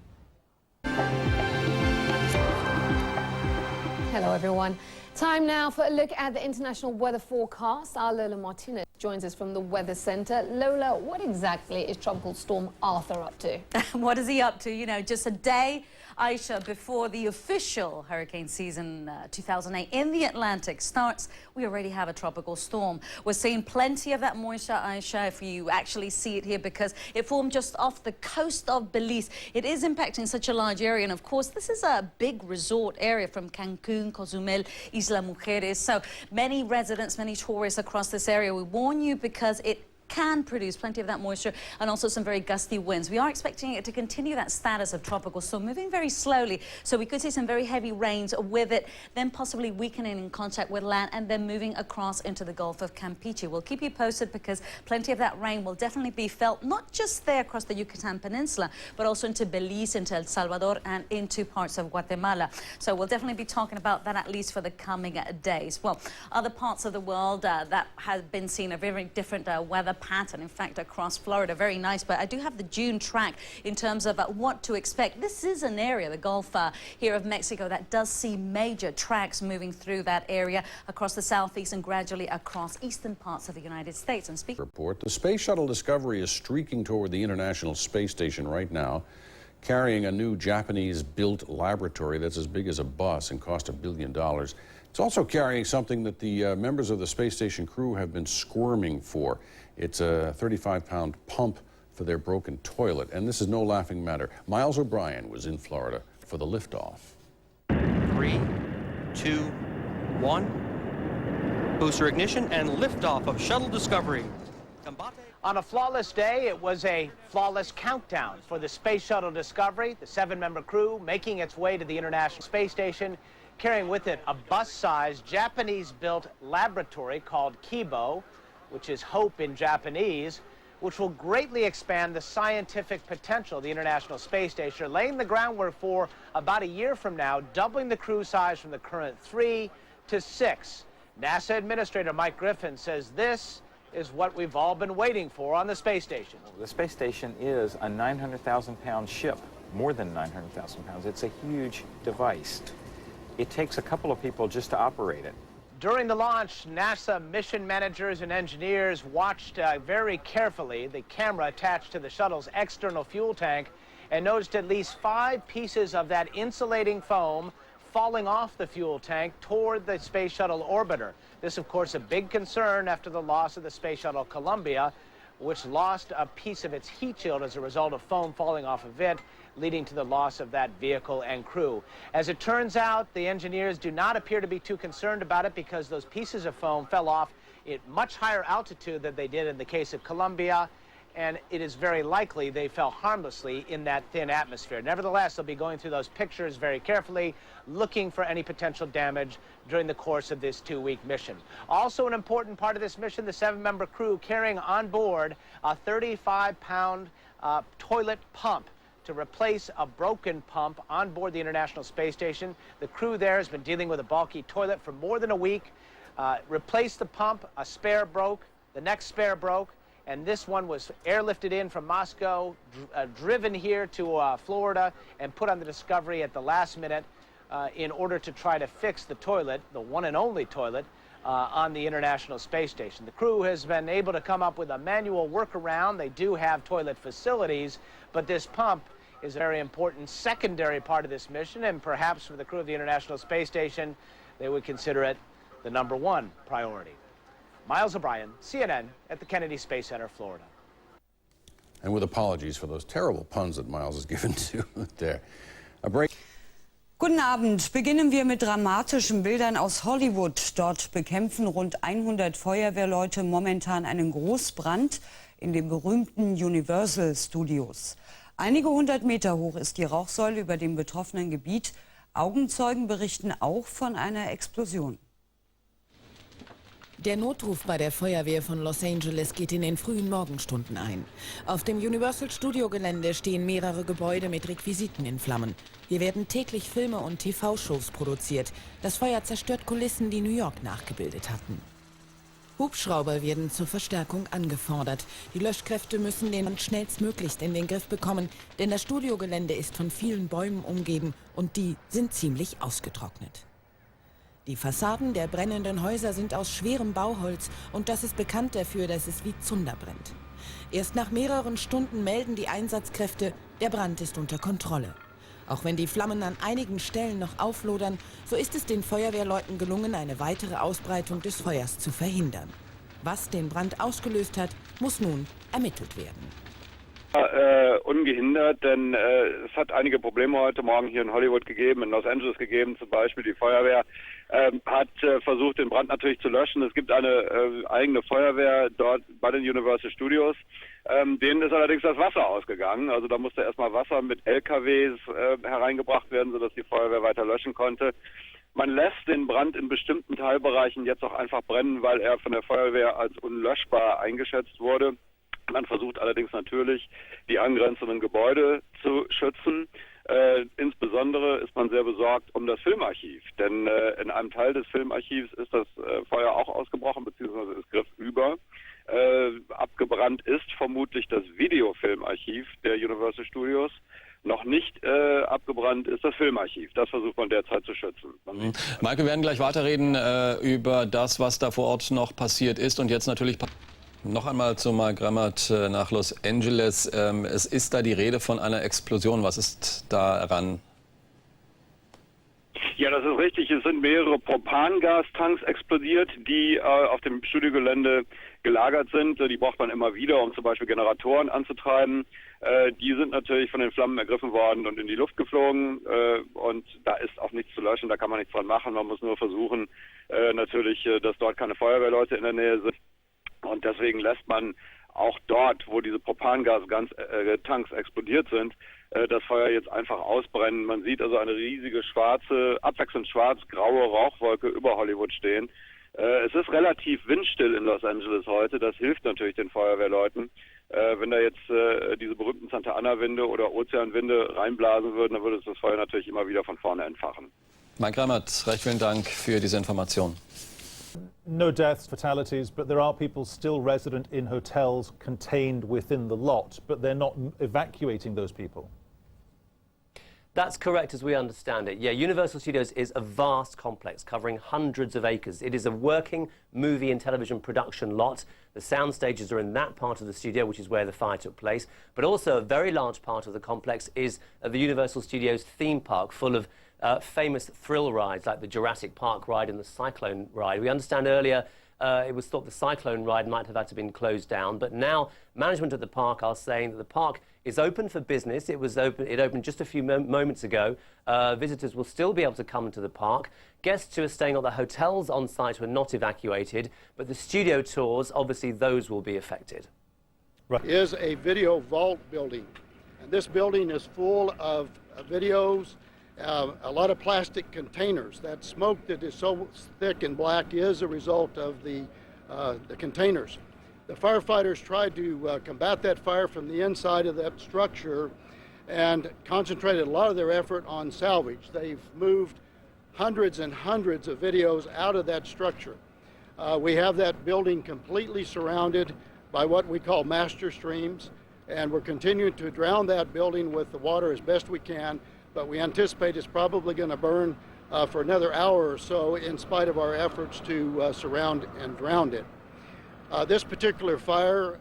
S16: Hello, everyone. Time now for a look at the international weather forecast. Our Lola Martinez joins us from the Weather Centre. Lola, what exactly is Tropical Storm Arthur up to?
S20: What is he up to? You know, just a day, Aisha, before the official hurricane season 2008 in the Atlantic starts, we already have a tropical storm. We're seeing plenty of that moisture, Aisha, if you actually see it here, because it formed just off the coast of Belize. It is impacting such a large area, and of course, this is a big resort area from Cancun, Cozumel, Isla Mujeres. So many residents, many tourists across this area. We warn you because it can produce plenty of that moisture and also some very gusty winds. We are expecting it to continue that status of tropical storm, moving very slowly. So we could see some very heavy rains with it, then possibly weakening in contact with land and then moving across into the Gulf of Campeche. We'll keep you posted because plenty of that rain will definitely be felt, not just there across the Yucatan Peninsula, but also into Belize, into El Salvador and into parts of Guatemala. So we'll definitely be talking about that at least for the coming days. Well, other parts of the world that have been seeing a very different weather pattern, in fact, across Florida. Very nice, but I do have the June track in terms of what to expect. This is an area, the Gulf here of Mexico, that does see major tracks moving through that area across the southeast and gradually across eastern parts of the United States. And speaking
S21: report, the Space Shuttle Discovery is streaking toward the International Space Station right now. carrying a new Japanese-built laboratory that's as big as a bus and cost $1 billion. It's also carrying something that the members of the space station crew have been squirming for. It's a 35-pound pump for their broken toilet, and this is no laughing matter. Miles O'Brien was in Florida for the liftoff.
S22: 3, 2, 1. Booster ignition and liftoff of Shuttle Discovery.
S23: On a flawless day, it was a flawless countdown for the Space Shuttle Discovery, the 7-member crew making its way to the International Space Station, carrying with it a bus-sized Japanese-built laboratory called Kibo, which is hope in Japanese, which will greatly expand the scientific potential of the International Space Station, laying the groundwork for about a year from now, doubling the crew size from the current 3 to 6. NASA Administrator Mike Griffin says this is what we've all been waiting for on the space station.
S24: The space station is a 900,000-pound ship, more than 900,000 pounds. It's a huge device. It takes a couple of people just to operate it.
S23: During the launch, NASA mission managers and engineers watched very carefully the camera attached to the shuttle's external fuel tank and noticed at least 5 pieces of that insulating foam falling off the fuel tank toward the Space Shuttle orbiter. This, of course, a big concern after the loss of the Space Shuttle Columbia, which lost a piece of its heat shield as a result of foam falling off of it, leading to the loss of that vehicle and crew. As it turns out, the engineers do not appear to be too concerned about it because those pieces of foam fell off at much higher altitude than they did in the case of Columbia, and it is very likely they fell harmlessly in that thin atmosphere. Nevertheless, they'll be going through those pictures very carefully, looking for any potential damage during the course of this 2-week mission. Also an important part of this mission, the 7-member crew carrying on board a 35-pound toilet pump to replace a broken pump on board the International Space Station. The crew there has been dealing with a bulky toilet for more than a week. Replaced the pump, a spare broke, the next spare broke, and this one was airlifted in from Moscow, driven here to Florida, and put on the Discovery at the last minute in order to try to fix the toilet, the one and only toilet, on the International Space Station. The crew has been able to come up with a manual workaround. They do have toilet facilities, but this pump is a very important secondary part of this mission, and perhaps for the crew of the International Space Station, they would consider it the #1 priority. Miles O'Brien, CNN, at the Kennedy Space Center, Florida.
S21: And with apologies for those terrible puns that Miles has given to there. A break.
S25: Guten Abend. Beginnen wir mit dramatischen Bildern aus Hollywood. Dort bekämpfen rund 100 Feuerwehrleute momentan einen Großbrand in den berühmten Universal Studios. Einige 100 Meter hoch ist die Rauchsäule über dem betroffenen Gebiet. Augenzeugen berichten auch von einer Explosion.
S26: Der Notruf bei der Feuerwehr von Los Angeles geht in den frühen Morgenstunden ein. Auf dem Universal Studio Gelände stehen mehrere Gebäude mit Requisiten in Flammen. Hier werden täglich Filme und TV-Shows produziert. Das Feuer zerstört Kulissen, die New York nachgebildet hatten. Hubschrauber werden zur Verstärkung angefordert. Die Löschkräfte müssen den Brand schnellstmöglichst in den Griff bekommen, denn das Studiogelände ist von vielen Bäumen umgeben und die sind ziemlich ausgetrocknet. Die Fassaden der brennenden Häuser sind aus schwerem Bauholz und das ist bekannt dafür, dass es wie Zunder brennt. Erst nach mehreren Stunden melden die Einsatzkräfte, der Brand ist unter Kontrolle. Auch wenn die Flammen an einigen Stellen noch auflodern, so ist es den Feuerwehrleuten gelungen, eine weitere Ausbreitung des Feuers zu verhindern. Was den Brand ausgelöst hat, muss nun ermittelt werden.
S27: Ungehindert, denn es hat einige Probleme heute Morgen hier in Hollywood gegeben, in Los Angeles gegeben, zum Beispiel die Feuerwehr hat versucht, den Brand natürlich zu löschen. Es gibt eine eigene Feuerwehr dort bei den Universal Studios. Denen ist allerdings das Wasser ausgegangen. Also da musste erstmal Wasser mit LKWs hereingebracht werden, sodass die Feuerwehr weiter löschen konnte. Man lässt den Brand in bestimmten Teilbereichen jetzt auch einfach brennen, weil er von der Feuerwehr als unlöschbar eingeschätzt wurde. Man versucht allerdings natürlich, die angrenzenden Gebäude zu schützen. Insbesondere ist man sehr besorgt um das Filmarchiv, denn in einem Teil des Filmarchivs ist das Feuer auch ausgebrochen, beziehungsweise es griff über. Abgebrannt ist vermutlich das Videofilmarchiv der Universal Studios. Noch nicht abgebrannt ist das Filmarchiv. Das versucht man derzeit zu schützen.
S7: Maike, wir werden gleich weiterreden über das, was da vor Ort noch passiert ist und jetzt natürlich... Noch einmal zu Meyer nach Los Angeles. Es ist da die Rede von einer Explosion. Was ist daran?
S27: Ja, das ist richtig. Es sind mehrere Propangastanks explodiert, die auf dem Studiogelände gelagert sind. Die braucht man immer wieder, um zum Beispiel Generatoren anzutreiben. Die sind natürlich von den Flammen ergriffen worden und in die Luft geflogen. Und da ist auch nichts zu löschen, da kann man nichts dran machen. Man muss nur versuchen, natürlich, dass dort keine Feuerwehrleute in der Nähe sind. Und deswegen lässt man auch dort, wo diese Propangas-Tanks explodiert sind, das Feuer jetzt einfach ausbrennen. Man sieht also eine riesige schwarze, abwechselnd schwarz-graue Rauchwolke über Hollywood stehen. Es ist relativ windstill in Los Angeles heute. Das hilft natürlich den Feuerwehrleuten. Wenn da jetzt diese berühmten Santa Ana-Winde oder Ozeanwinde reinblasen würden, dann würde es das Feuer natürlich immer wieder von vorne entfachen.
S7: Mike Grammert, recht vielen Dank für diese Information.
S1: No deaths, fatalities, but there are people still resident in hotels contained within the lot, but they're not evacuating those people.
S2: That's correct as we understand it. Yeah, Universal Studios is a vast complex covering hundreds of acres. It is a working movie and television production lot. The sound stages are in that part of the studio, which is where the fire took place. But also a very large part of the complex is the Universal Studios theme park, full of famous thrill rides like the Jurassic Park ride and the Cyclone ride. We understand earlier it was thought the Cyclone ride might have had to been closed down, but now management at the park are saying that the park is open for business. It opened just a few moments ago. Visitors will still be able to come to the park. Guests who are staying at the hotels on site were not evacuated, but the studio tours, obviously those will be affected.
S3: Is a video vault building, and this building is full of videos, a lot of plastic containers. That smoke that is so thick and black is a result of the containers. The firefighters tried to combat that fire from the inside of that structure and concentrated a lot of their effort on salvage. They've moved hundreds and hundreds of videos out of that structure. We have that building completely surrounded by what we call master streams, and we're continuing to drown that building with the water as best we can, but we anticipate it's probably going to burn for another hour or so in spite of our efforts to surround and drown it. This particular fire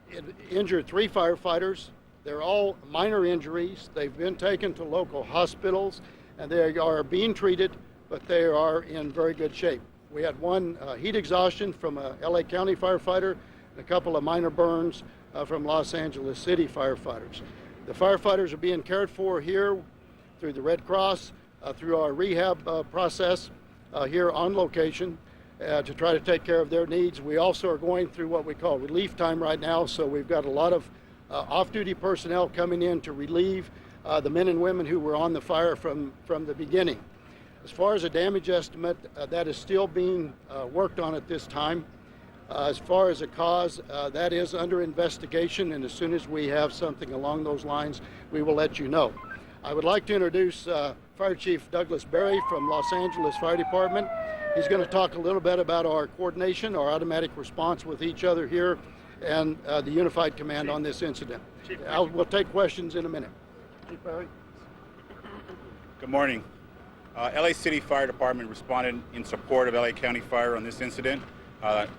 S3: it injured 3 firefighters. They're all minor injuries. They've been taken to local hospitals and they are being treated, but they are in very good shape. We had one heat exhaustion from a LA County firefighter and a couple of minor burns from Los Angeles City firefighters. The firefighters are being cared for here through the Red Cross, through our rehab process here on location to try to take care of their needs. We also are going through what we call relief time right now, so we've got a lot of off-duty personnel coming in to relieve the men and women who were on the fire from the beginning. As far as a damage estimate, that is still being worked on at this time. As far as a cause, that is under investigation, and as soon as we have something along those lines, we will let you know. I would like to introduce Fire Chief Douglas Berry from Los Angeles Fire Department. He's going to talk a little bit about our coordination, our automatic response with each other here, and the unified command on this incident. We'll take questions in a minute. Chief Berry.
S4: Good morning. LA City Fire Department responded in support of LA County Fire on this incident.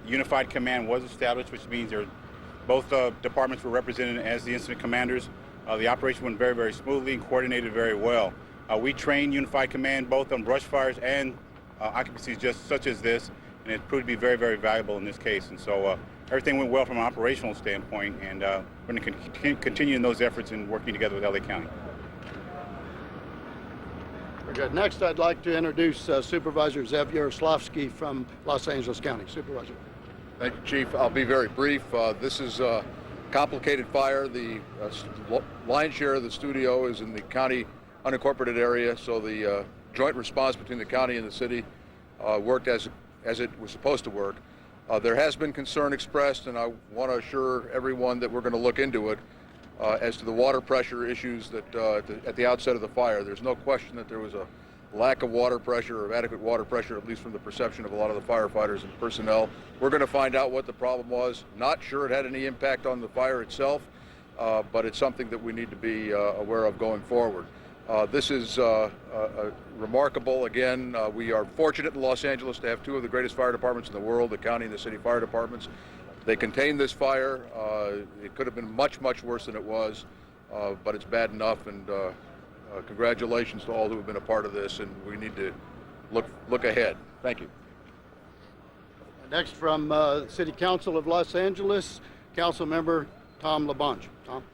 S4: Unified command was established, which means both departments were represented as the incident commanders. The operation went very, very smoothly and coordinated very well. We trained unified command both on brush fires and occupancies just such as this, and it proved to be very, very valuable in this case. And so everything went well from an operational standpoint, and we're going to continue in those efforts and working together with LA County.
S3: Very good. Next, I'd like to introduce Supervisor Zev Yaroslavsky from Los Angeles County. Supervisor.
S5: Thank you, Chief. I'll be very brief. This is a complicated fire. The lion's share of the studio is in the county unincorporated area, so the joint response between the county and the city worked as it was supposed to work. There has been concern expressed, and I want to assure everyone that we're going to look into it as to the water pressure issues that at the outset of the fire. There's no question that there was a lack of water pressure or adequate water pressure, at least from the perception of a lot of the firefighters and personnel. We're going to find out what the problem was. Not sure it had any impact on the fire itself, but it's something that we need to be aware of going forward. This is remarkable. Again, we are fortunate in Los Angeles to have two of the greatest fire departments in the world, the county and the city fire departments. They contained this fire. It could have been much, much worse than it was, but it's bad enough, and congratulations to all who have been a part of this, and we need to look ahead. Thank you.
S3: Next from the City Council of Los Angeles, Council Member Tom LaBonge. Tom?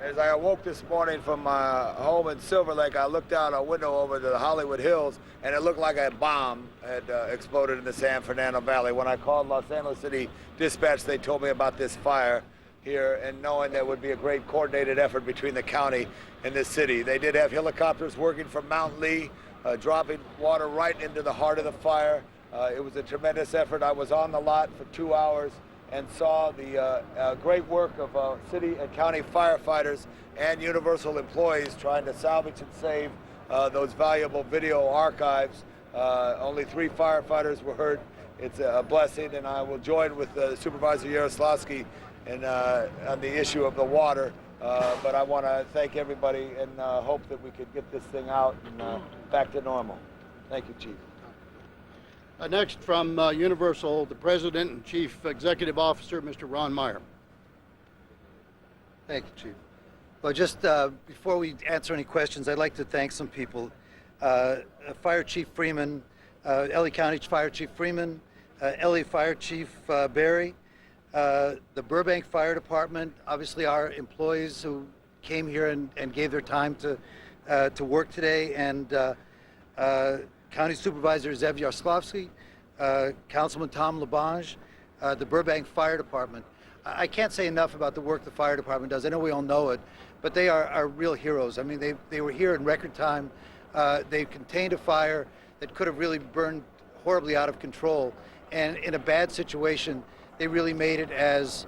S6: As I awoke this morning from my home in Silver Lake, I looked out a window over the Hollywood Hills, and it looked like a bomb had exploded in the San Fernando Valley. When I called Los Angeles City Dispatch, they told me about this fire here, and knowing there would be a great coordinated effort between the county and the city. They did have helicopters working from Mount Lee, dropping water right into the heart of the fire. It was a tremendous effort. I was on the lot for 2 hours and saw the great work of city and county firefighters and Universal employees trying to salvage and save those valuable video archives. Only 3 firefighters were hurt. It's a blessing, and I will join with Supervisor Yaroslavsky on the issue of the water. But I want to thank everybody and hope that we could get this thing out and back to normal. Thank you, Chief.
S3: Next from Universal, the President and Chief Executive Officer, Mr. Ron Meyer.
S8: Thank you, Chief. Well, just before we answer any questions, I'd like to thank some people. Fire Chief Freeman, LA County Fire Chief Freeman, LA Fire Chief Barry, the Burbank Fire Department, obviously our employees who came here and gave their time to work today, and County Supervisor Zev Yaroslavsky, Councilman Tom LaBonge, the Burbank Fire Department. I can't say enough about the work the fire department does. I know we all know it, but they are real heroes. I mean, they were here in record time. They contained a fire that could have really burned horribly out of control. And in a bad situation, they really made it as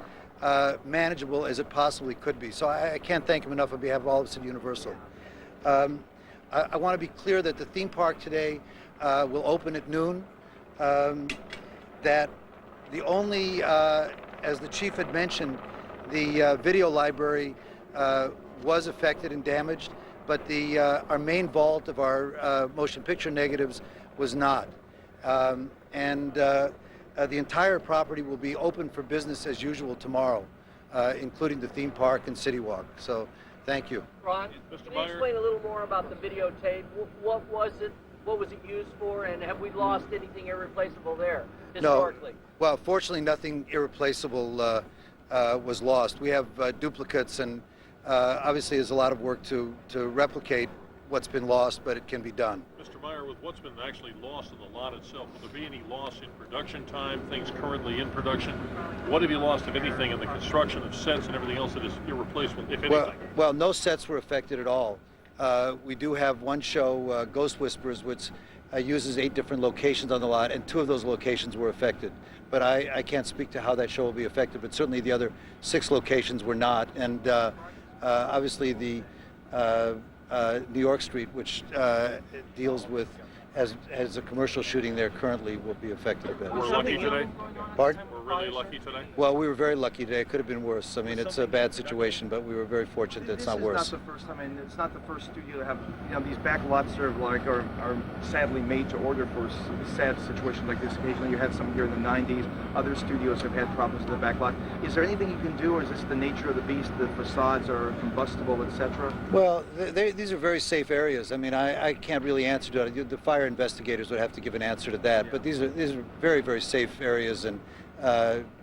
S8: manageable as it possibly could be. So I can't thank them enough on behalf of all of us at Universal. I want to be clear that the theme park today will open at noon. That the only, as the chief had mentioned, the video library was affected and damaged, but our main vault of our motion picture negatives was not. The entire property will be open for business as usual tomorrow, including the theme park and City Walk. So, thank you.
S9: Ron, can you explain a little more about the videotape? What was it? What was it used for? And have we lost anything irreplaceable there historically?
S8: No. Well, fortunately, nothing irreplaceable was lost. We have duplicates, and obviously there's a lot of work to replicate what's been lost, but it can be done.
S10: Mr. Meyer, with what's been actually lost in the lot itself, will there be any loss in production time, things currently in production? What have you lost, if anything, in the construction of sets and everything else that is irreplaceable, if anything?
S8: Well, no sets were affected at all. We do have one show, Ghost Whisperers, which uses 8 different locations on the lot, and 2 of those locations were affected. But I can't speak to how that show will be affected, but certainly the other 6 locations were not. And obviously the New York Street, which deals with, has a commercial shooting there currently, will be affected a bit.
S10: We're lucky today?
S8: Pardon?
S10: We're really lucky today?
S8: Well, we were very lucky today. It could have been worse. I mean, it's a bad situation, but we were very fortunate that it's not worse.
S11: This is not the first time, and it's not the first studio to have, these back lots are sadly made to order for sad situations like this. Occasionally you had some here in the 90s. Other studios have had problems with the back lot. Is there anything you can do, or is this the nature of the beast? The facades are combustible, etc.?
S8: Well, these are very safe areas. I mean, I can't really answer to it. The fire investigators would have to give an answer to that. But these are very, very safe areas and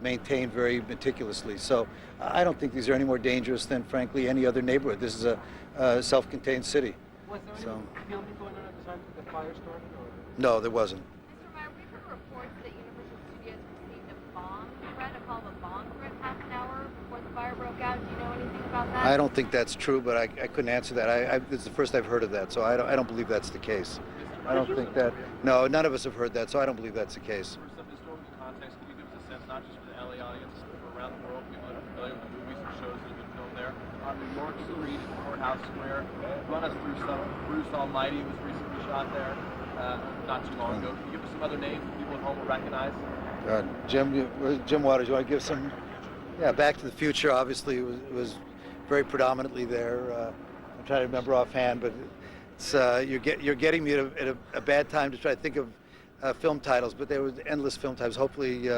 S8: maintained very meticulously. So I don't think these are any more dangerous than, frankly, any other neighborhood. This is a self-contained city.
S9: Was there any filming going on at the time that the fire started?
S8: No, there wasn't.
S12: Mr. Meyer, we've heard reports that Universal Studios received a bomb threat, a call of a bomb threat half an hour before the fire broke out. Do you know anything about that?
S8: I don't think that's true, but I couldn't answer that. It's the first I've heard of that, so I don't believe that's the case. I don't think that. No, none of us have heard that, so I don't believe that's the case.
S11: For some historical context, can you give us a sense, not just for the LA audience, but for around the world, people that are familiar with the movies and shows that have been filmed there? On New York Street and Courthouse Square, run us through some. Bruce Almighty was recently shot there not too long ago. Can you give us some other names that people at home will recognize?
S8: Jim Waters, you want to give some? Yeah, Back to the Future, obviously, was very predominantly there. I'm trying to remember offhand, but it's, you're getting me at a bad time to try to think of film titles, but there were endless film titles. Hopefully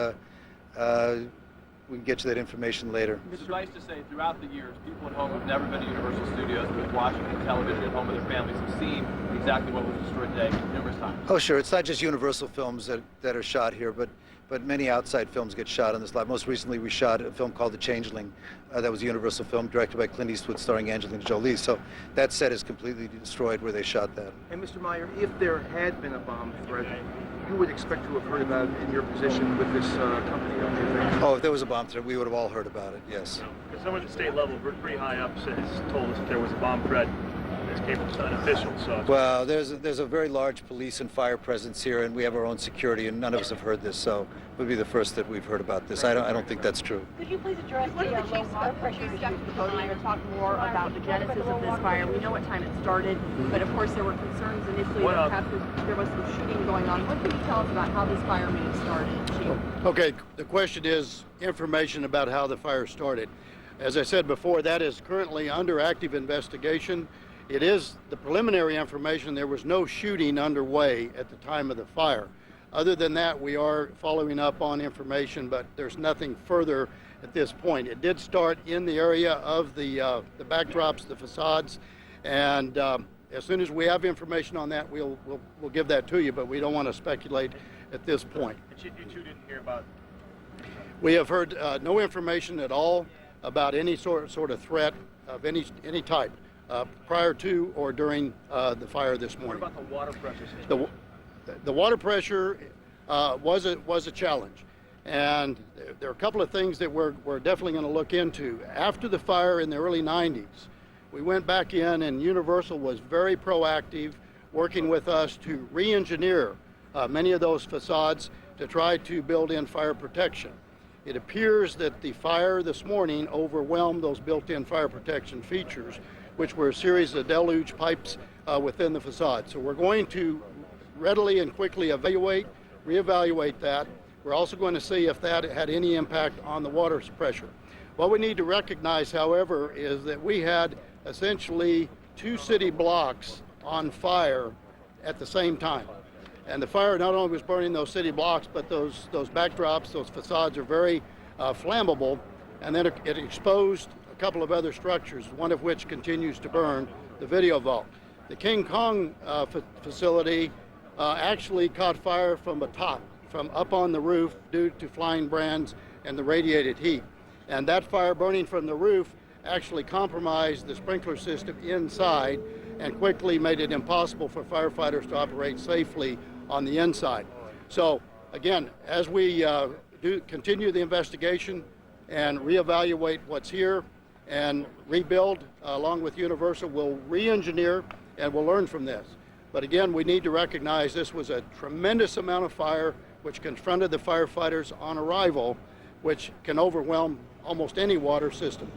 S8: we can get you that information later.
S13: It's nice to say throughout the years, people at home who've never been to Universal Studios, who've been watching television at home with their families, have seen exactly what was destroyed today numerous times.
S8: Oh, sure. It's not just Universal films that are shot here, but many outside films get shot on this lot. Most recently, we shot a film called The Changeling. That was a Universal film directed by Clint Eastwood, starring Angelina Jolie. So that set is completely destroyed where they shot that.
S11: And Mr. Meyer, if there had been a bomb threat, you would expect to have heard about it in your position with this company, don't you think?
S8: Oh, if there was a bomb threat, we would have all heard about it, yes.
S14: Because someone at the state level, pretty high up, has told us that there was a bomb threat. This came from an official, so...
S8: Well, there's a very large police and fire presence here, and we have our own security, and none of us have heard this, so it would be the first that we've heard about this. I don't think that's true.
S15: Could you please address the low water pressure issue at the podium and talk more about the genesis of this fire? We know what time it started, but of course there were concerns initially that perhaps there was some shooting going on. What can you tell us about how this fire may have started, Chief?
S3: Okay, the question is information about how the fire started. As I said before, that is currently under active investigation. It is the preliminary information. There was no shooting underway at the time of the fire. Other than that, we are following up on information, but there's nothing further at this point. It did start in the area of the backdrops, the facades, and as soon as we have information on that, we'll give that to you, but we don't want to speculate at this point.
S14: You two didn't hear about...
S3: We have heard no information at all about any sort of threat of any type. Prior to or during the fire this morning.
S13: What about the water pressure?
S3: The water pressure was a challenge, and there are a couple of things that we're definitely going to look into. After the fire in the early 90s, we went back in, and Universal was very proactive, working with us to re-engineer many of those facades to try to build in fire protection. It appears that the fire this morning overwhelmed those built-in fire protection features, which were a series of deluge pipes within the facade. So we're going to readily and quickly reevaluate that. We're also going to see if that had any impact on the water pressure. What we need to recognize, however, is that we had essentially 2 city blocks on fire at the same time. And the fire not only was burning those city blocks, but those backdrops, those facades are very flammable, and then it exposed a couple of other structures, one of which continues to burn, the video vault. The King Kong facility actually caught fire from up on the roof due to flying brands and the radiated heat. And that fire burning from the roof actually compromised the sprinkler system inside and quickly made it impossible for firefighters to operate safely on the inside. So again, as we continue the investigation and reevaluate what's here and rebuild along with Universal, we'll re-engineer and we'll learn from this. But again, we need to recognize this was a tremendous amount of fire which confronted the firefighters on arrival, which can overwhelm almost any water system.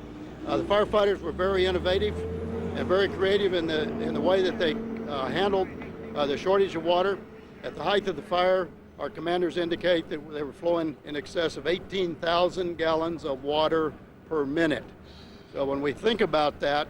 S3: The firefighters were very innovative and very creative in the way that they handled the shortage of water. At the height of the fire, our commanders indicate that they were flowing in excess of 18,000 gallons of water per minute. So when we think about that,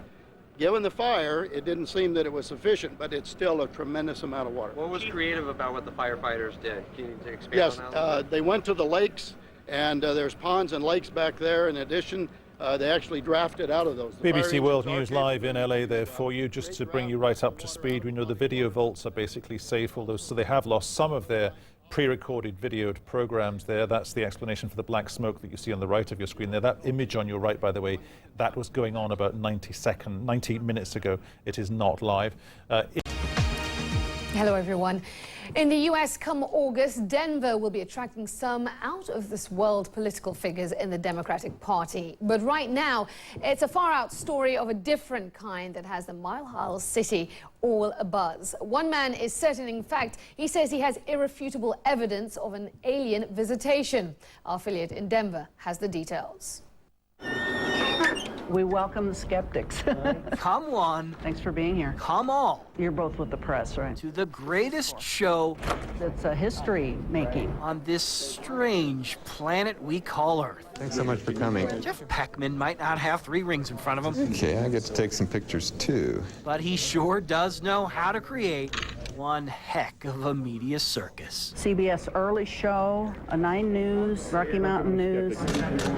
S3: given the fire, it didn't seem that it was sufficient, but it's still a tremendous amount of water.
S13: What was creative about what the firefighters did? Can you expand
S3: yes,
S13: on that?
S3: they went to the lakes, and there's ponds and lakes back there. In addition, they actually drafted out of those.
S1: BBC World News Live in LA there for you, just to bring you right up to speed. We know the video vaults are basically safe, although so they have lost some of their pre-recorded videoed programs there. That's the explanation for the black smoke that you see on the right of your screen there. That image on your right, by the way, that was going on about 90 minutes ago. It is not live.
S16: Hello, everyone. In the U.S., come August, Denver will be attracting some out-of-this-world political figures in the Democratic Party. But right now, it's a far-out story of a different kind that has the Mile High City all abuzz. One man is certain, in fact, he says he has irrefutable evidence of an alien visitation. Our affiliate in Denver has the details.
S17: We welcome the skeptics.
S18: Come one.
S17: Thanks for being here.
S18: Come all.
S17: You're both with the press, right?
S18: To the greatest show
S17: that's a history making
S18: on this strange planet we call Earth.
S19: Thanks so much for coming.
S18: Jeff Peckman might not have 3 rings in front of him.
S19: Okay, I get to take some pictures too.
S18: But he sure does know how to create one heck of a media circus.
S17: CBS Early Show, a 9 News, Rocky Mountain News.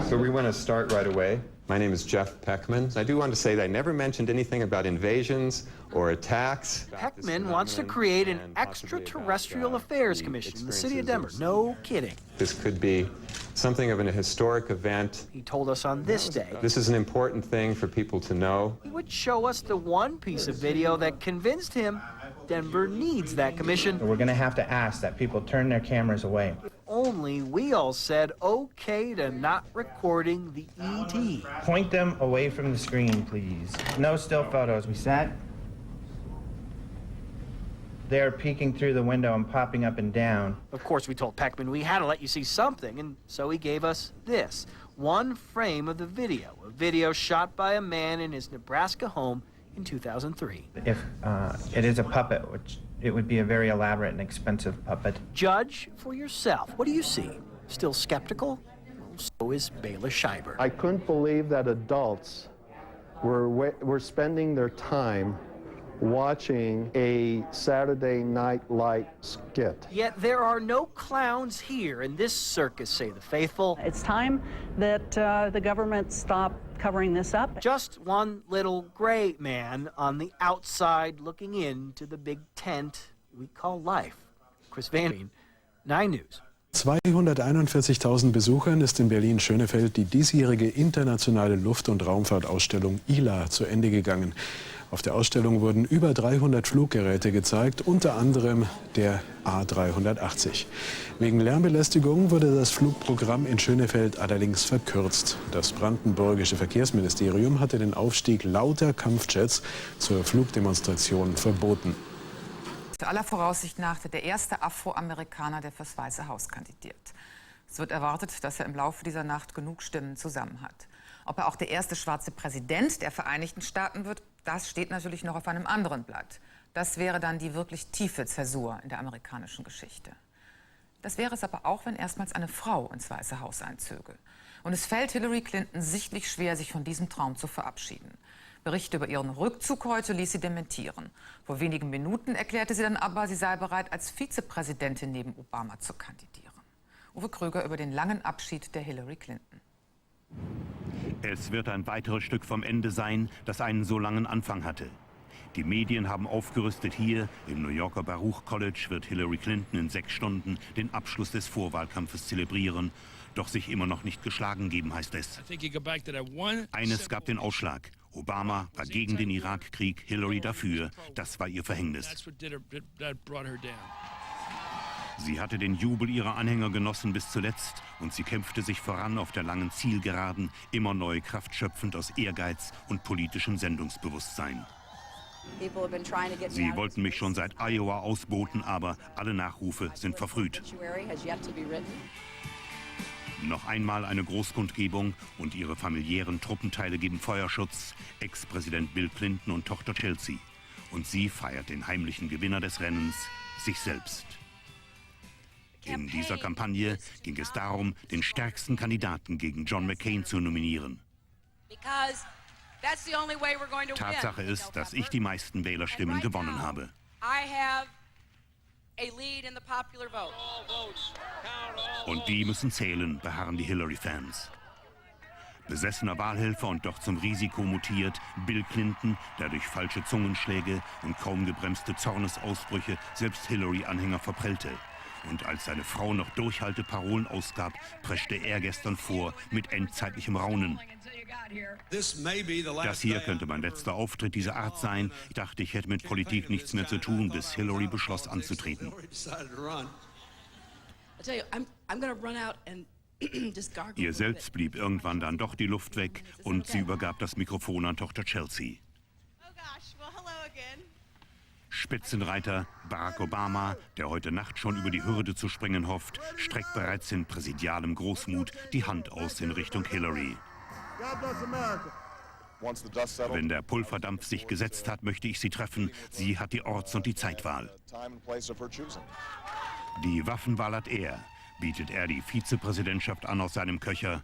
S19: So we want to start right away. My name is Jeff Peckman. I do want to say that I never mentioned anything about invasions or attacks.
S18: Peckman wants to create an extraterrestrial affairs commission in the city of Denver. No kidding.
S19: This could be something of an historic event.
S18: He told us on this day.
S19: This is an important thing for people to know.
S18: He would show us the one piece of video that convinced him Denver needs that commission.
S20: We're going to have to ask that people turn their cameras away.
S18: If only we all said okay to not recording the ET.
S20: Point them away from the screen, please. No still photos. We set. They're peeking through the window and popping up and down.
S18: Of course, we told Peckman we had to let you see something, and so he gave us this. One frame of the video, a video shot by a man in his Nebraska home in 2003.
S20: If it is a puppet, which it would be a very elaborate and expensive puppet.
S18: Judge for yourself. What do you see? Still skeptical? So is Baylor Schreiber.
S22: I couldn't believe that adults were spending their time watching a Saturday Night Light skit.
S18: Yet there are no clowns here in this circus, say the faithful.
S17: It's time that the government stop covering this up.
S18: Just one little gray man on the outside looking into the big tent we call life. Chris Van Veen, 9 News.
S23: 241.000 Besuchern ist in Berlin-Schönefeld die diesjährige internationale Luft- und Raumfahrtausstellung ILA zu Ende gegangen. Auf der Ausstellung wurden über 300 Fluggeräte gezeigt, unter anderem der A380. Wegen Lärmbelästigung wurde das Flugprogramm in Schönefeld allerdings verkürzt. Das brandenburgische Verkehrsministerium hatte den Aufstieg lauter Kampfjets zur Flugdemonstration verboten.
S24: Aller Voraussicht nach der erste Afroamerikaner, der fürs Weiße Haus kandidiert. Es wird erwartet, dass er im Laufe dieser Nacht genug Stimmen zusammen hat. Ob er auch der erste schwarze Präsident der Vereinigten Staaten wird, das steht natürlich noch auf einem anderen Blatt. Das wäre dann die wirklich tiefe Zäsur in der amerikanischen Geschichte. Das wäre es aber auch, wenn erstmals eine Frau ins Weiße Haus einzöge. Und es fällt Hillary Clinton sichtlich schwer, sich von diesem Traum zu verabschieden. Berichte über ihren Rückzug heute ließ sie dementieren. Vor wenigen Minuten erklärte sie dann aber, sie sei bereit, als Vizepräsidentin neben Obama zu kandidieren. Uwe Kröger über den langen Abschied der Hillary Clinton.
S28: Es wird ein weiteres Stück vom Ende sein, das einen so langen Anfang hatte. Die Medien haben aufgerüstet. Hier im New Yorker Baruch College wird Hillary Clinton in 6 Stunden den Abschluss des Vorwahlkampfes zelebrieren. Doch sich immer noch nicht geschlagen geben, heißt es. Eines gab den Ausschlag. Obama war gegen den Irakkrieg, Hillary dafür. Das war ihr Verhängnis. Sie hatte den Jubel ihrer Anhänger genossen bis zuletzt und sie kämpfte sich voran auf der langen Zielgeraden, immer neue Kraft schöpfend aus Ehrgeiz und politischem Sendungsbewusstsein. Sie wollten mich schon seit Iowa ausboten, aber alle Nachrufe sind verfrüht. Noch einmal eine Großkundgebung und ihre familiären Truppenteile geben Feuerschutz, Ex-Präsident Bill Clinton und Tochter Chelsea. Und sie feiert den heimlichen Gewinner des Rennens, sich selbst. In dieser Kampagne ging es darum, den stärksten Kandidaten gegen John McCain zu nominieren. Tatsache ist, dass ich die meisten Wählerstimmen gewonnen habe. Und die müssen zählen, beharren die Hillary-Fans. Besessener Wahlhelfer und doch zum Risiko mutiert, Bill Clinton, der durch falsche Zungenschläge und kaum gebremste Zornesausbrüche selbst Hillary-Anhänger verprellte. Und als seine Frau noch Durchhalteparolen ausgab, preschte er gestern vor mit endzeitlichem Raunen. Das hier könnte mein letzter Auftritt dieser Art sein. Ich dachte, ich hätte mit Politik nichts mehr zu tun, bis Hillary beschloss anzutreten. Ihr selbst blieb irgendwann dann doch die Luft weg und sie übergab das Mikrofon an Tochter Chelsea. Spitzenreiter Barack Obama, der heute Nacht schon über die Hürde zu springen hofft, streckt bereits in präsidialem Großmut die Hand aus in Richtung Hillary. Wenn der Pulverdampf sich gesetzt hat, möchte ich sie treffen. Sie hat die Orts- und die Zeitwahl. Die Waffenwahl hat er. Bietet er die Vizepräsidentschaft an aus seinem Köcher?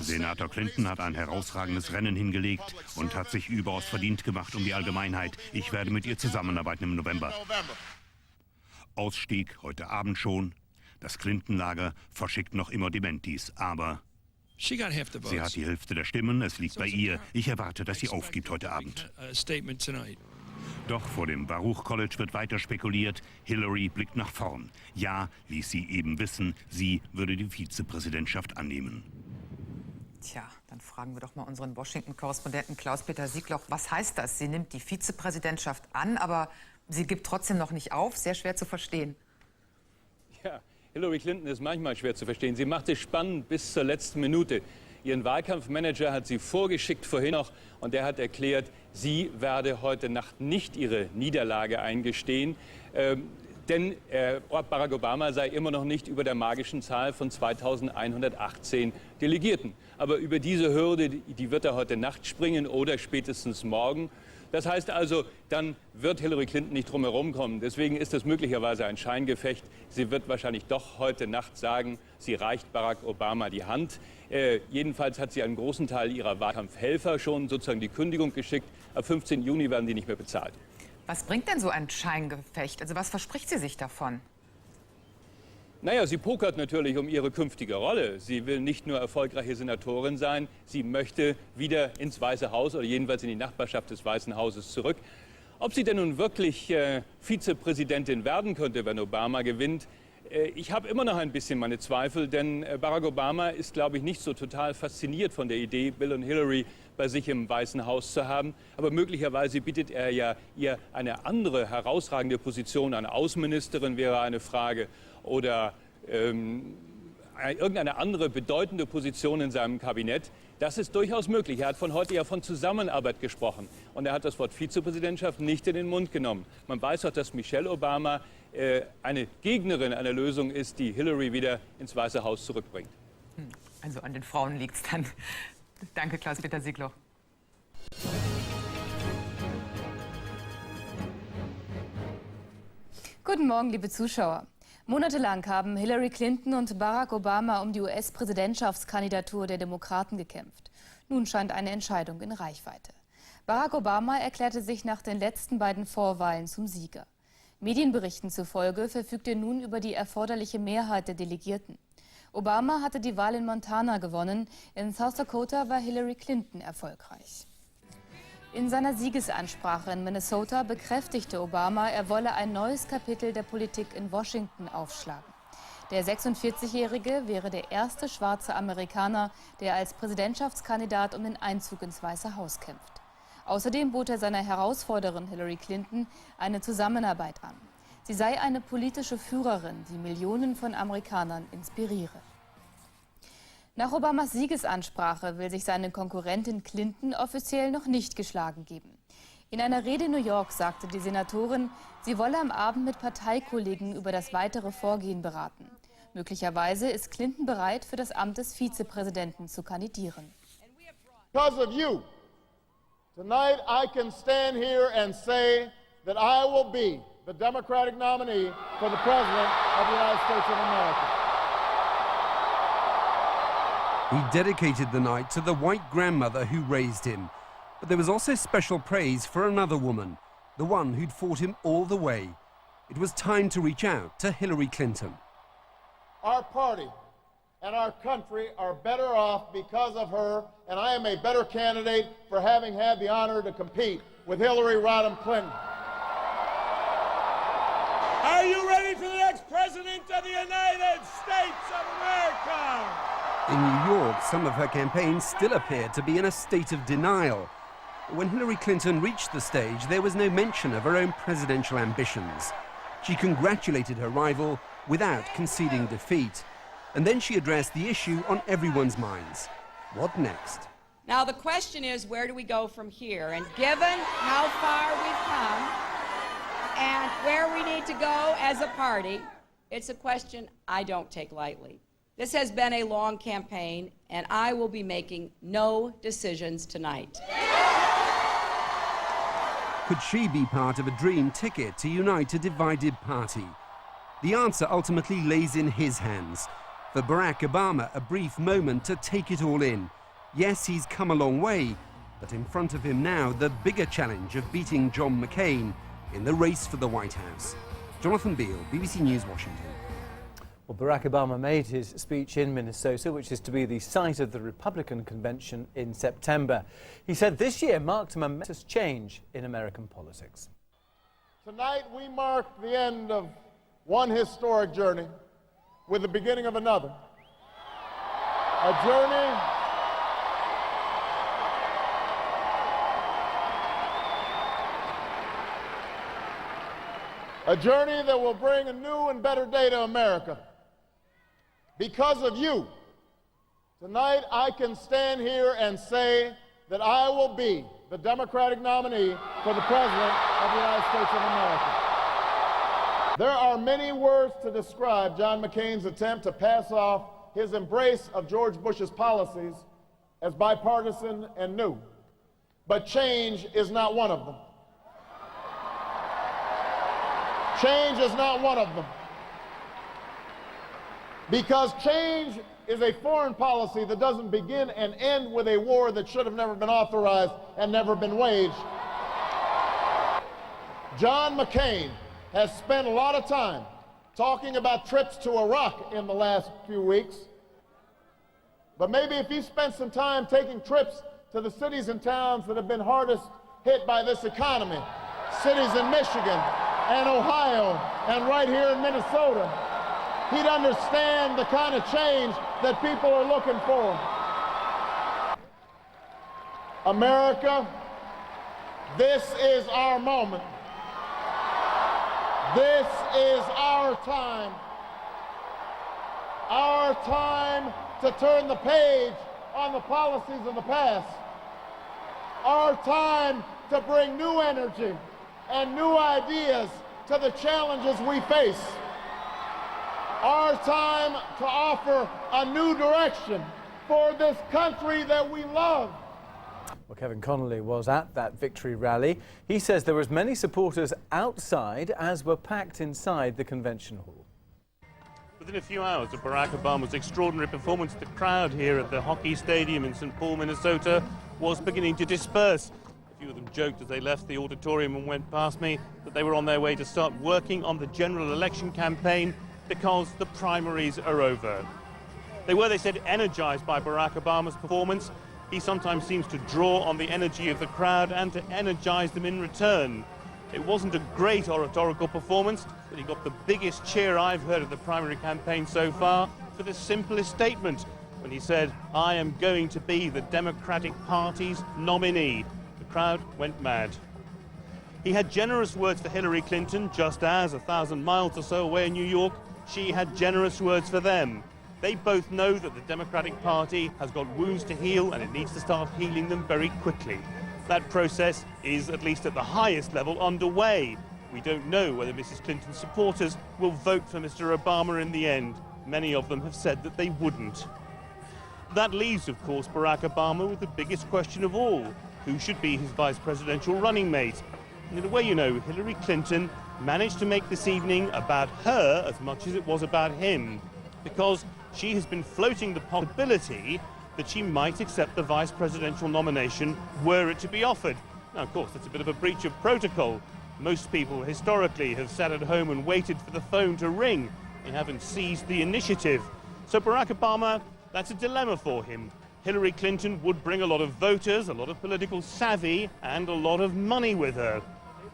S28: Senator Clinton hat ein herausragendes Rennen hingelegt und hat sich überaus verdient gemacht um die Allgemeinheit. Ich werde mit ihr zusammenarbeiten im November. Ausstieg heute Abend schon. Das Clinton-Lager verschickt noch immer Dementis, aber sie hat die Hälfte der Stimmen, es liegt bei ihr. Ich erwarte, dass sie aufgibt heute Abend. Doch vor dem Baruch College wird weiter spekuliert. Hillary blickt nach vorn. Ja, ließ sie eben wissen, sie würde die Vizepräsidentschaft annehmen.
S24: Tja, dann fragen wir doch mal unseren Washington-Korrespondenten Klaus-Peter Siegloch. Was heißt das? Sie nimmt die Vizepräsidentschaft an, aber sie gibt trotzdem noch nicht auf? Sehr schwer zu verstehen.
S2: Ja, Hillary Clinton ist manchmal schwer zu verstehen. Sie macht es spannend bis zur letzten Minute. Ihren Wahlkampfmanager hat sie vorgeschickt vorhin noch und der hat erklärt, sie werde heute Nacht nicht ihre Niederlage eingestehen, denn Barack Obama sei immer noch nicht über der magischen Zahl von 2118 Delegierten. Aber über diese Hürde, die wird er heute Nacht springen oder spätestens morgen. Das heißt also, dann wird Hillary Clinton nicht drum herum kommen. Deswegen ist das möglicherweise ein Scheingefecht. Sie wird wahrscheinlich doch heute Nacht sagen, sie reicht Barack Obama die Hand. Jedenfalls hat sie einen großen Teil ihrer Wahlkampfhelfer schon sozusagen die Kündigung geschickt. Ab 15. Juni werden die nicht mehr bezahlt.
S24: Was bringt denn so ein Scheingefecht? Also was verspricht sie sich davon?
S2: Naja, sie pokert natürlich um ihre künftige Rolle. Sie will nicht nur erfolgreiche Senatorin sein, sie möchte wieder ins Weiße Haus oder jedenfalls in die Nachbarschaft des Weißen Hauses zurück. Ob sie denn nun wirklich Vizepräsidentin werden könnte, wenn Obama gewinnt, ich habe immer noch ein bisschen meine Zweifel, denn Barack Obama ist, glaube ich, nicht so total fasziniert von der Idee, Bill und Hillary bei sich im Weißen Haus zu haben. Aber möglicherweise bietet er ja ihr eine andere herausragende Position an. Außenministerin wäre eine Frage oder irgendeine andere bedeutende Position in seinem Kabinett. Das ist durchaus möglich. Er hat von heute ja von Zusammenarbeit gesprochen. Und er hat das Wort Vizepräsidentschaft nicht in den Mund genommen. Man weiß auch, dass Michelle Obama eine Gegnerin einer Lösung ist, die Hillary wieder ins Weiße Haus zurückbringt.
S24: Also an den Frauen liegt es dann. Danke, Klaus-Peter Siegloch.
S4: Guten Morgen, liebe Zuschauer. Monatelang haben Hillary Clinton und Barack Obama um die US-Präsidentschaftskandidatur der Demokraten gekämpft. Nun scheint eine Entscheidung in Reichweite. Barack Obama erklärte sich nach den letzten beiden Vorwahlen zum Sieger. Medienberichten zufolge verfügt er nun über die erforderliche Mehrheit der Delegierten. Obama hatte die Wahl in Montana gewonnen, in South Dakota war Hillary Clinton erfolgreich. In seiner Siegesansprache in Minnesota bekräftigte Obama, er wolle ein neues Kapitel der Politik in Washington aufschlagen. Der 46-Jährige wäre der erste schwarze Amerikaner, der als Präsidentschaftskandidat um den Einzug ins Weiße Haus kämpft. Außerdem bot er seiner Herausforderin Hillary Clinton eine Zusammenarbeit an. Sie sei eine politische Führerin, die Millionen von Amerikanern inspiriere. Nach Obamas Siegesansprache will sich seine Konkurrentin Clinton offiziell noch nicht geschlagen geben. In einer Rede in New York sagte die Senatorin, sie wolle am Abend mit Parteikollegen über das weitere Vorgehen beraten. Möglicherweise ist Clinton bereit, für das Amt des Vizepräsidenten zu kandidieren.
S5: Because of you, tonight I can stand here and say that I will be the Democratic nominee for the President of the United States of America.
S7: He dedicated the night to the white grandmother who raised him. But there was also special praise for another woman, the one who'd fought him all the way. It was time to reach out to Hillary Clinton.
S5: Our party and our country are better off because of her, and I am a better candidate for having had the honor to compete with Hillary Rodham Clinton.
S21: Are you ready for the next President of the United States of America?
S7: In New York, some of her campaign still appeared to be in a state of denial. When Hillary Clinton reached the stage, there was no mention of her own presidential ambitions. She congratulated her rival without conceding defeat. And then she addressed the issue on everyone's minds. What next?
S25: Now the question is, where do we go from here? And given how far we've come and where we need to go as a party, it's a question I don't take lightly. This has been a long campaign, and I will be making no decisions tonight.
S7: Could she be part of a dream ticket to unite a divided party? The answer ultimately lays in his hands. For Barack Obama, a brief moment to take it all in. Yes, he's come a long way, but in front of him now, the bigger challenge of beating John McCain in the race for the White House. Jonathan Beale, BBC News, Washington.
S6: Well, Barack Obama made his speech in Minnesota, which is to be the site of the Republican convention in September. He said this year marked a momentous change in American politics.
S5: Tonight we mark the end of one historic journey with the beginning of another. A journey that will bring a new and better day to America. Because of you, tonight I can stand here and say that I will be the Democratic nominee for the President of the United States of America. There are many words to describe John McCain's attempt to pass off his embrace of George Bush's policies as bipartisan and new, but change is not one of them. Change is not one of them. Because change is a foreign policy that doesn't begin and end with a war that should have never been authorized and never been waged. John McCain has spent a lot of time talking about trips to Iraq in the last few weeks. But maybe if he spent some time taking trips to the cities and towns that have been hardest hit by this economy, cities in Michigan and Ohio and right here in Minnesota, he'd understand the kind of change that people are looking for. America, this is our moment. This is our time. Our time to turn the page on the policies of the past. Our time to bring new energy and new ideas to the challenges we face. Our time to offer a new direction for this country that we love.
S6: Well, Kevin Connolly was at that victory rally. He says there were as many supporters outside as were packed inside the convention hall.
S8: Within a few hours of Barack Obama's extraordinary performance, the crowd here at the hockey stadium in St. Paul, Minnesota, was beginning to disperse. A few of them joked as they left the auditorium and went past me that they were on their way to start working on the general election campaign because the primaries are over. They were, they said, energized by Barack Obama's performance. He sometimes seems to draw on the energy of the crowd and to energize them in return. It wasn't a great oratorical performance, but he got the biggest cheer I've heard of the primary campaign so far for the simplest statement when he said, "I am going to be the Democratic Party's nominee." The crowd went mad. He had generous words for Hillary Clinton, just as 1,000 miles or so away in New York, she had generous words for them. They both know that the Democratic Party has got wounds to heal and it needs to start healing them very quickly. That process is, at least at the highest level, underway. We don't know whether Mrs. Clinton's supporters will vote for Mr. Obama in the end. Many of them have said that they wouldn't. That leaves, of course, Barack Obama with the biggest question of all. Who should be his vice presidential running mate? And in a way, you know, Hillary Clinton managed to make this evening about her as much as it was about him, because she has been floating the possibility that she might accept the vice presidential nomination were it to be offered. Now, of course, that's a bit of a breach of protocol. Most people historically have sat at home and waited for the phone to ring. They haven't seized the initiative. So Barack Obama, that's a dilemma for him. Hillary Clinton would bring a lot of voters, a lot of political savvy, and a lot of money with her.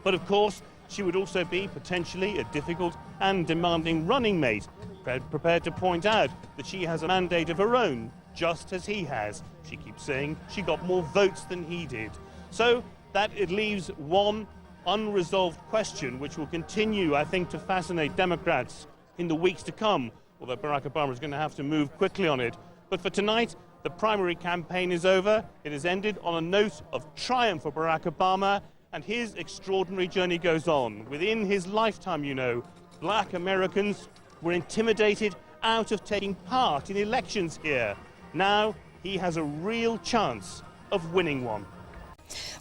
S8: But of course, she would also be potentially a difficult and demanding running mate, prepared to point out that she has a mandate of her own, just as he has. She keeps saying she got more votes than he did. So that it leaves one unresolved question which will continue, I think, to fascinate Democrats in the weeks to come, although Barack Obama is going to have to move quickly on it. But for tonight, the primary campaign is over. It has ended on a note of triumph for Barack Obama, and his extraordinary journey goes on. Within his lifetime, you know, black Americans were intimidated out of taking part in elections here. Now he has a real chance of winning one.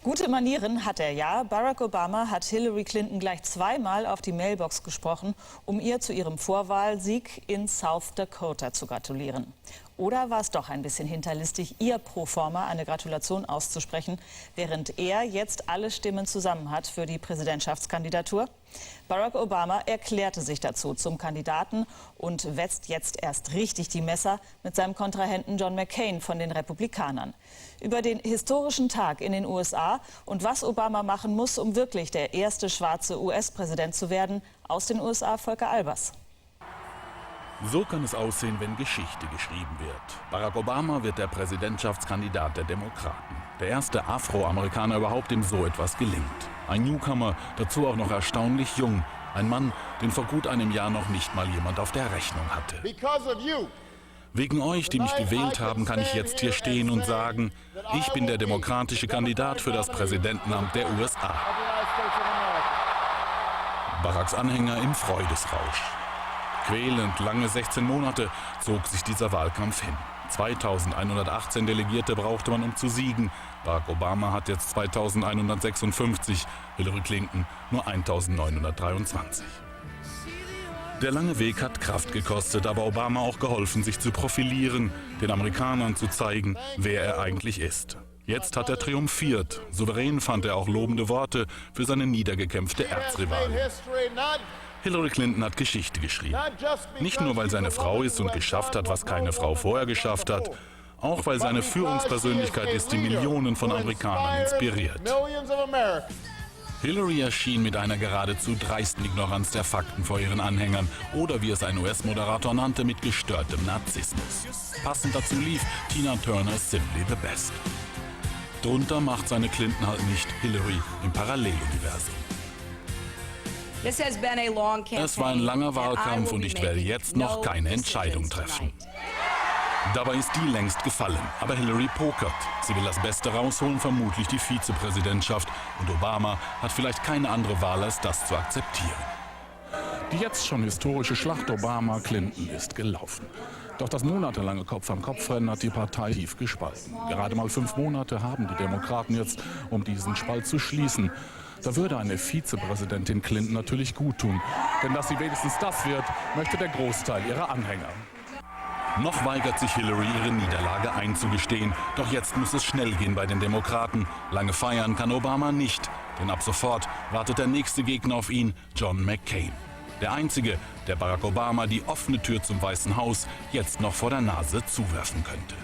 S9: Gute Manieren hat er ja. Barack Obama hat Hillary Clinton gleich zweimal auf die Mailbox gesprochen, um ihr zu ihrem Vorwahlsieg in South Dakota zu gratulieren. Oder war es doch ein bisschen hinterlistig, ihr pro forma eine Gratulation auszusprechen, während er jetzt alle Stimmen zusammen hat für die Präsidentschaftskandidatur? Barack Obama erklärte sich dazu zum Kandidaten und wetzt jetzt erst richtig die Messer mit seinem Kontrahenten John McCain von den Republikanern. Über den historischen Tag in den USA und was Obama machen muss, um wirklich der erste schwarze US-Präsident zu werden, aus den USA Volker Albers.
S10: So kann es aussehen, wenn Geschichte geschrieben wird. Barack Obama wird der Präsidentschaftskandidat der Demokraten. Der erste Afroamerikaner überhaupt, dem so etwas gelingt. Ein Newcomer, dazu auch noch erstaunlich jung. Ein Mann, den vor gut einem Jahr noch nicht mal jemand auf der Rechnung hatte. Wegen euch, die mich gewählt haben, kann ich jetzt hier stehen und sagen, ich bin der demokratische Kandidat für das Präsidentenamt der USA. Baracks Anhänger im Freudesrausch. Quälend lange 16 Monate zog sich dieser Wahlkampf hin. 2118 Delegierte brauchte man, um zu siegen. Barack Obama hat jetzt 2156, Hillary Clinton nur 1923. Der lange Weg hat Kraft gekostet, aber Obama auch geholfen, sich zu profilieren, den Amerikanern zu zeigen, wer er eigentlich ist. Jetzt hat er triumphiert. Souverän fand er auch lobende Worte für seine niedergekämpfte Erzrivalin. Hillary Clinton hat Geschichte geschrieben. Nicht nur, weil seine Frau ist und geschafft hat, was keine Frau vorher geschafft hat, auch weil seine Führungspersönlichkeit ist, die Millionen von Amerikanern inspiriert. Hillary erschien mit einer geradezu dreisten Ignoranz der Fakten vor ihren Anhängern oder, wie es ein US-Moderator nannte, mit gestörtem Narzissmus. Passend dazu lief Tina Turner's Simply the Best. Drunter macht seine Clinton halt nicht Hillary im Paralleluniversum. Es war ein langer Wahlkampf und ich werde jetzt noch keine Entscheidung treffen. Dabei ist die längst gefallen, aber Hillary pokert. Sie will das Beste rausholen, vermutlich die Vizepräsidentschaft. Und Obama hat vielleicht keine andere Wahl, als das zu akzeptieren.
S11: Die jetzt schon historische Schlacht Obama-Clinton ist gelaufen. Doch das monatelange Kopf-an-Kopf-Rennen hat die Partei tief gespalten. Gerade mal 5 Monate haben die Demokraten jetzt, um diesen Spalt zu schließen. Da würde eine Vizepräsidentin Clinton natürlich gut tun. Denn dass sie wenigstens das wird, möchte der Großteil ihrer Anhänger.
S10: Noch weigert sich Hillary, ihre Niederlage einzugestehen. Doch jetzt muss es schnell gehen bei den Demokraten. Lange feiern kann Obama nicht. Denn ab sofort wartet der nächste Gegner auf ihn, John McCain. Der einzige, der Barack Obama die offene Tür zum Weißen Haus jetzt noch vor der Nase zuwerfen könnte.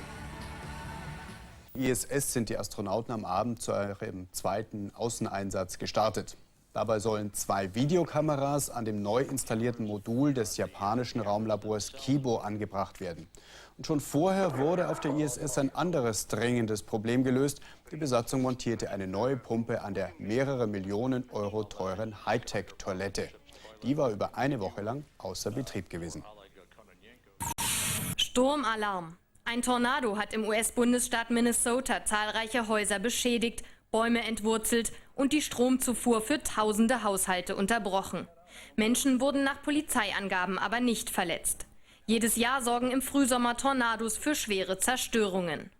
S12: ISS sind die Astronauten am Abend zu ihrem zweiten Außeneinsatz gestartet. Dabei sollen 2 Videokameras an dem neu installierten Modul des japanischen Raumlabors Kibo angebracht werden. Und schon vorher wurde auf der ISS ein anderes drängendes Problem gelöst. Die Besatzung montierte eine neue Pumpe an der mehrere Millionen Euro teuren Hightech-Toilette. Die war über eine Woche lang außer Betrieb gewesen.
S14: Sturmalarm. Ein Tornado hat im US-Bundesstaat Minnesota zahlreiche Häuser beschädigt, Bäume entwurzelt und die Stromzufuhr für tausende Haushalte unterbrochen. Menschen wurden nach Polizeiangaben aber nicht verletzt. Jedes Jahr sorgen im Frühsommer Tornados für schwere Zerstörungen.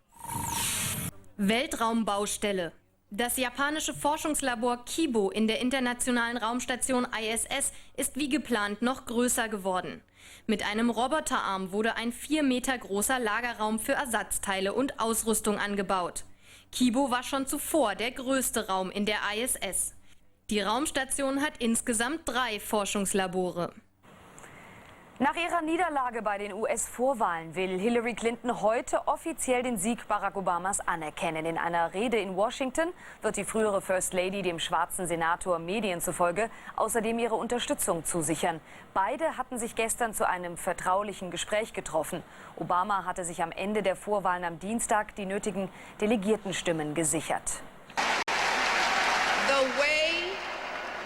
S14: Weltraumbaustelle. Das japanische Forschungslabor Kibo in der internationalen Raumstation ISS ist wie geplant noch größer geworden. Mit einem Roboterarm wurde ein 4 Meter großer Lagerraum für Ersatzteile und Ausrüstung angebaut. Kibo war schon zuvor der größte Raum in der ISS. Die Raumstation hat insgesamt 3 Forschungslabore.
S15: Nach ihrer Niederlage bei den US-Vorwahlen will Hillary Clinton heute offiziell den Sieg Barack Obamas anerkennen. In einer Rede in Washington wird die frühere First Lady dem schwarzen Senator Medien zufolge außerdem ihre Unterstützung zusichern. Beide hatten sich gestern zu einem vertraulichen Gespräch getroffen. Obama hatte sich am Ende der Vorwahlen am Dienstag die nötigen Delegiertenstimmen gesichert.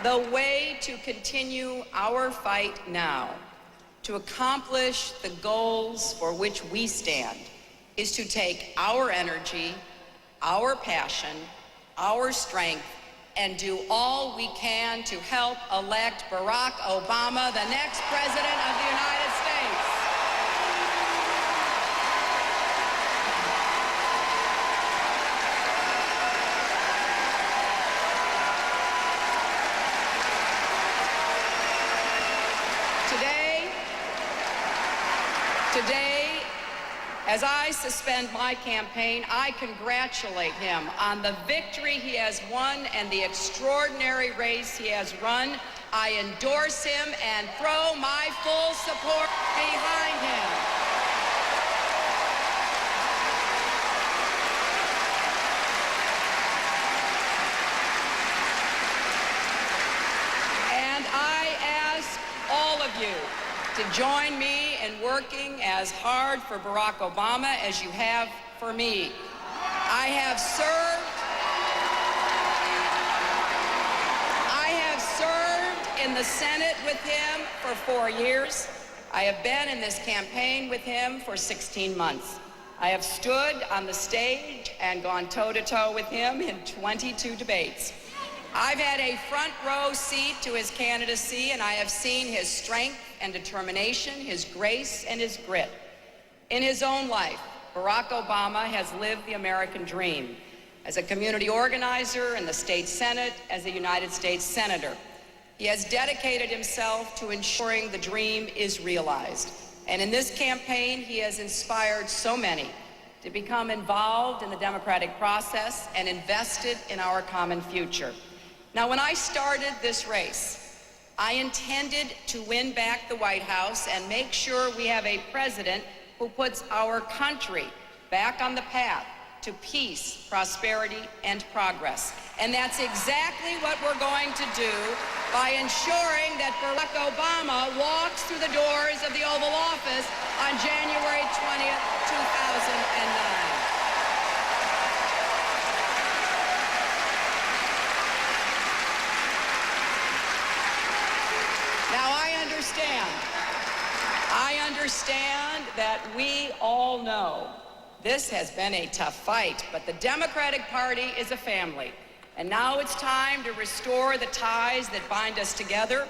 S25: The way to continue our fight now, to accomplish the goals for which we stand, is to take our energy, our passion, our strength, and do all we can to help elect Barack Obama the next President of the United States. Today, as I suspend my campaign, I congratulate him on the victory he has won and the extraordinary race he has run. I endorse him and throw my full support behind him. And I ask all of you to join me in working as hard for Barack Obama as you have for me. I have served in the Senate with him for 4 years. I have been in this campaign with him for 16 months. I have stood on the stage and gone toe-to-toe with him in 22 debates. I've had a front row seat to his candidacy, and I have seen his strength and determination, his grace and his grit. In his own life, Barack Obama has lived the American dream as a community organizer in the state Senate, as a United States Senator. He has dedicated himself to ensuring the dream is realized. And in this campaign, he has inspired so many to become involved in the democratic process and invested in our common future. Now, when I started this race, I intended to win back the White House and make sure we have a president who puts our country back on the path to peace, prosperity, and progress. And that's exactly what we're going to do by ensuring that Barack Obama walks through the doors of the Oval Office on January 20th, 2009. Now, I understand that we all know this has been a tough fight, but the Democratic Party is a family. And now it's time to restore the ties that bind us together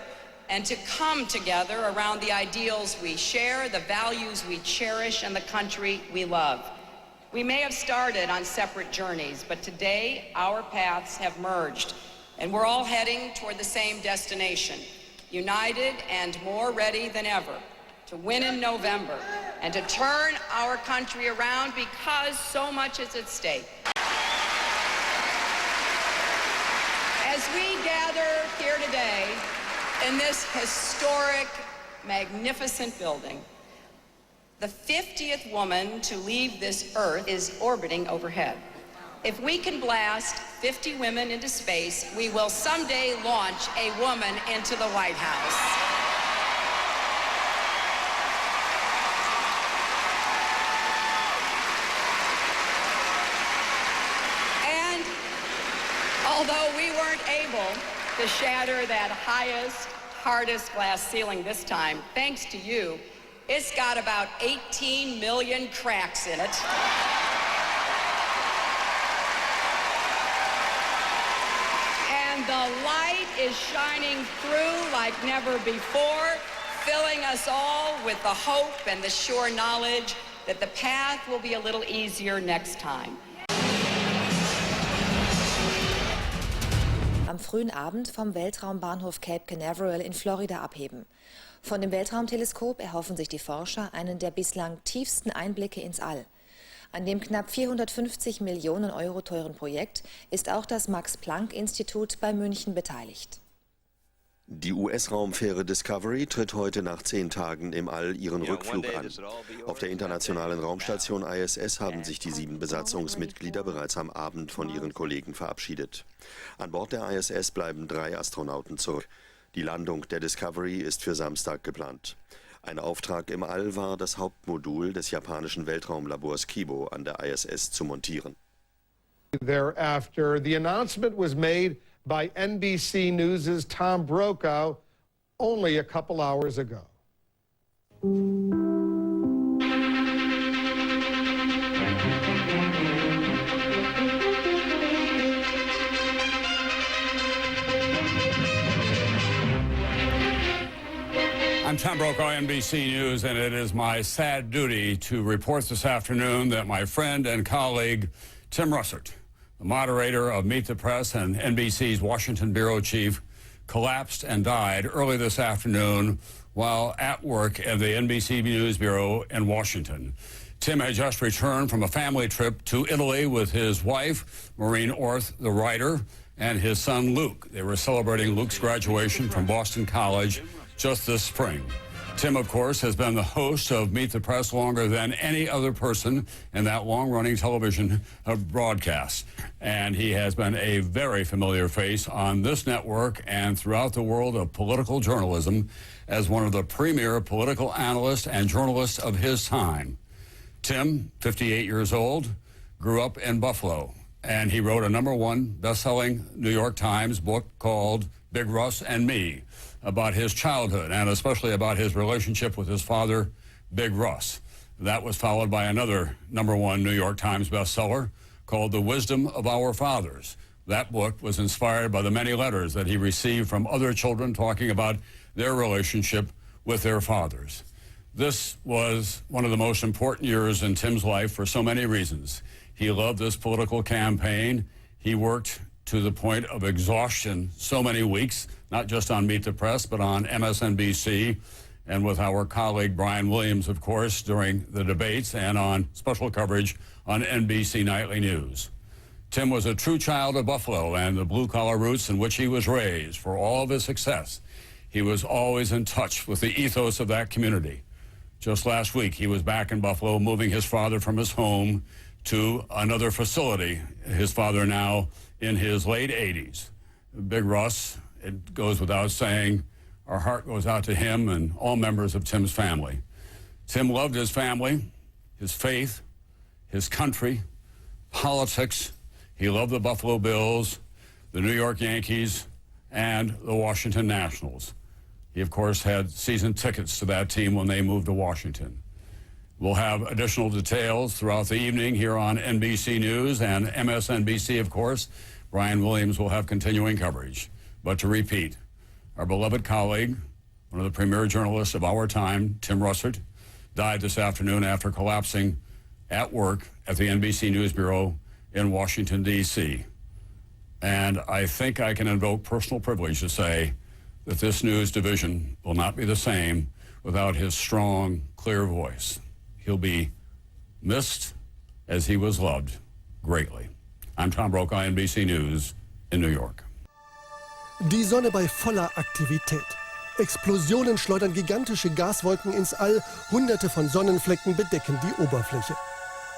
S25: and to come together around the ideals we share, the values we cherish, and the country we love. We may have started on separate journeys, but today our paths have merged, and we're all heading toward the same destination, united and more ready than ever to win in November and to turn our country around, because so much is at stake. As we gather here today in this historic, magnificent building, the 50th woman to leave this earth is orbiting overhead. If we can blast 50 women into space, we will someday launch a woman into the White House. Although we weren't able to shatter that highest, hardest glass ceiling this time, thanks to you, it's got about 18 million cracks in it. And the light is shining through like never before, filling us all with the hope and the sure knowledge that the path will be a little easier next time.
S1: Am frühen Abend vom Weltraumbahnhof Cape Canaveral in Florida abheben. Von dem Weltraumteleskop erhoffen sich die Forscher einen der bislang tiefsten Einblicke ins All. An dem knapp 450 Millionen Euro teuren Projekt ist auch das Max-Planck-Institut bei München beteiligt.
S3: Die US-Raumfähre Discovery tritt heute nach 10 Tagen im All ihren Rückflug an. Auf der internationalen Raumstation ISS haben sich die 7 Besatzungsmitglieder bereits am Abend von ihren Kollegen verabschiedet. An Bord der ISS bleiben 3 Astronauten zurück. Die Landung der Discovery ist für Samstag geplant. Ein Auftrag im All war, das Hauptmodul des japanischen Weltraumlabors Kibo an der ISS zu montieren.
S13: Thereafter, the announcement was made by NBC News' Tom Brokaw only a couple hours ago.
S16: I'm Tom Brokaw, NBC News, and it is my sad duty to report this afternoon that my friend and colleague, Tim Russert, the moderator of Meet the Press and NBC's Washington bureau chief, collapsed and died early this afternoon while at work at the NBC News Bureau in Washington. Tim had just returned from a family trip to Italy with his wife, Maureen Orth, the writer, and his son, Luke. They were celebrating Luke's graduation from Boston College just this spring. Tim, of course, has been the host of Meet the Press longer than any other person in that long-running television broadcast. And he has been a very familiar face on this network and throughout the world of political journalism as one of the premier political analysts and journalists of his time. Tim, 58 years old, grew up in Buffalo, and he wrote a #1 best-selling New York Times book called Big Russ and Me, about his childhood and especially about his relationship with his father, Big Russ. That was followed by another #1 New York Times bestseller called The Wisdom of Our Fathers. That book was inspired by the many letters that he received from other children talking about their relationship with their fathers. This was one of the most important years in Tim's life for so many reasons. He loved this political campaign. He worked to the point of exhaustion so many weeks, not just on Meet the Press, but on MSNBC, and with our colleague Brian Williams, of course, during the debates and on special coverage on NBC Nightly News. Tim was a true child of Buffalo and the blue-collar roots in which he was raised. For all of his success, he was always in touch with the ethos of that community. Just last week, he was back in Buffalo, moving his father from his home to another facility. His father now in his late 80s. Big Russ, it goes without saying, our heart goes out to him and all members of Tim's family. Tim loved his family, his faith, his country, politics. He loved the Buffalo Bills, the New York Yankees, and the Washington Nationals. He, of course, had season tickets to that team when they moved to Washington. We'll have additional details throughout the evening here on NBC News and MSNBC, of course. Brian Williams will have continuing coverage. But to repeat, our beloved colleague, one of the premier journalists of our time, Tim Russert, died this afternoon after collapsing at work at the NBC News Bureau in Washington, D.C. And I think I can invoke personal privilege to say that this news division will not be the same without his strong, clear voice. He'll be missed as he was loved greatly. I'm Tom Brokaw, NBC News in New York.
S17: Die Sonne bei voller Aktivität. Explosionen schleudern gigantische Gaswolken ins All, Hunderte von Sonnenflecken bedecken die Oberfläche.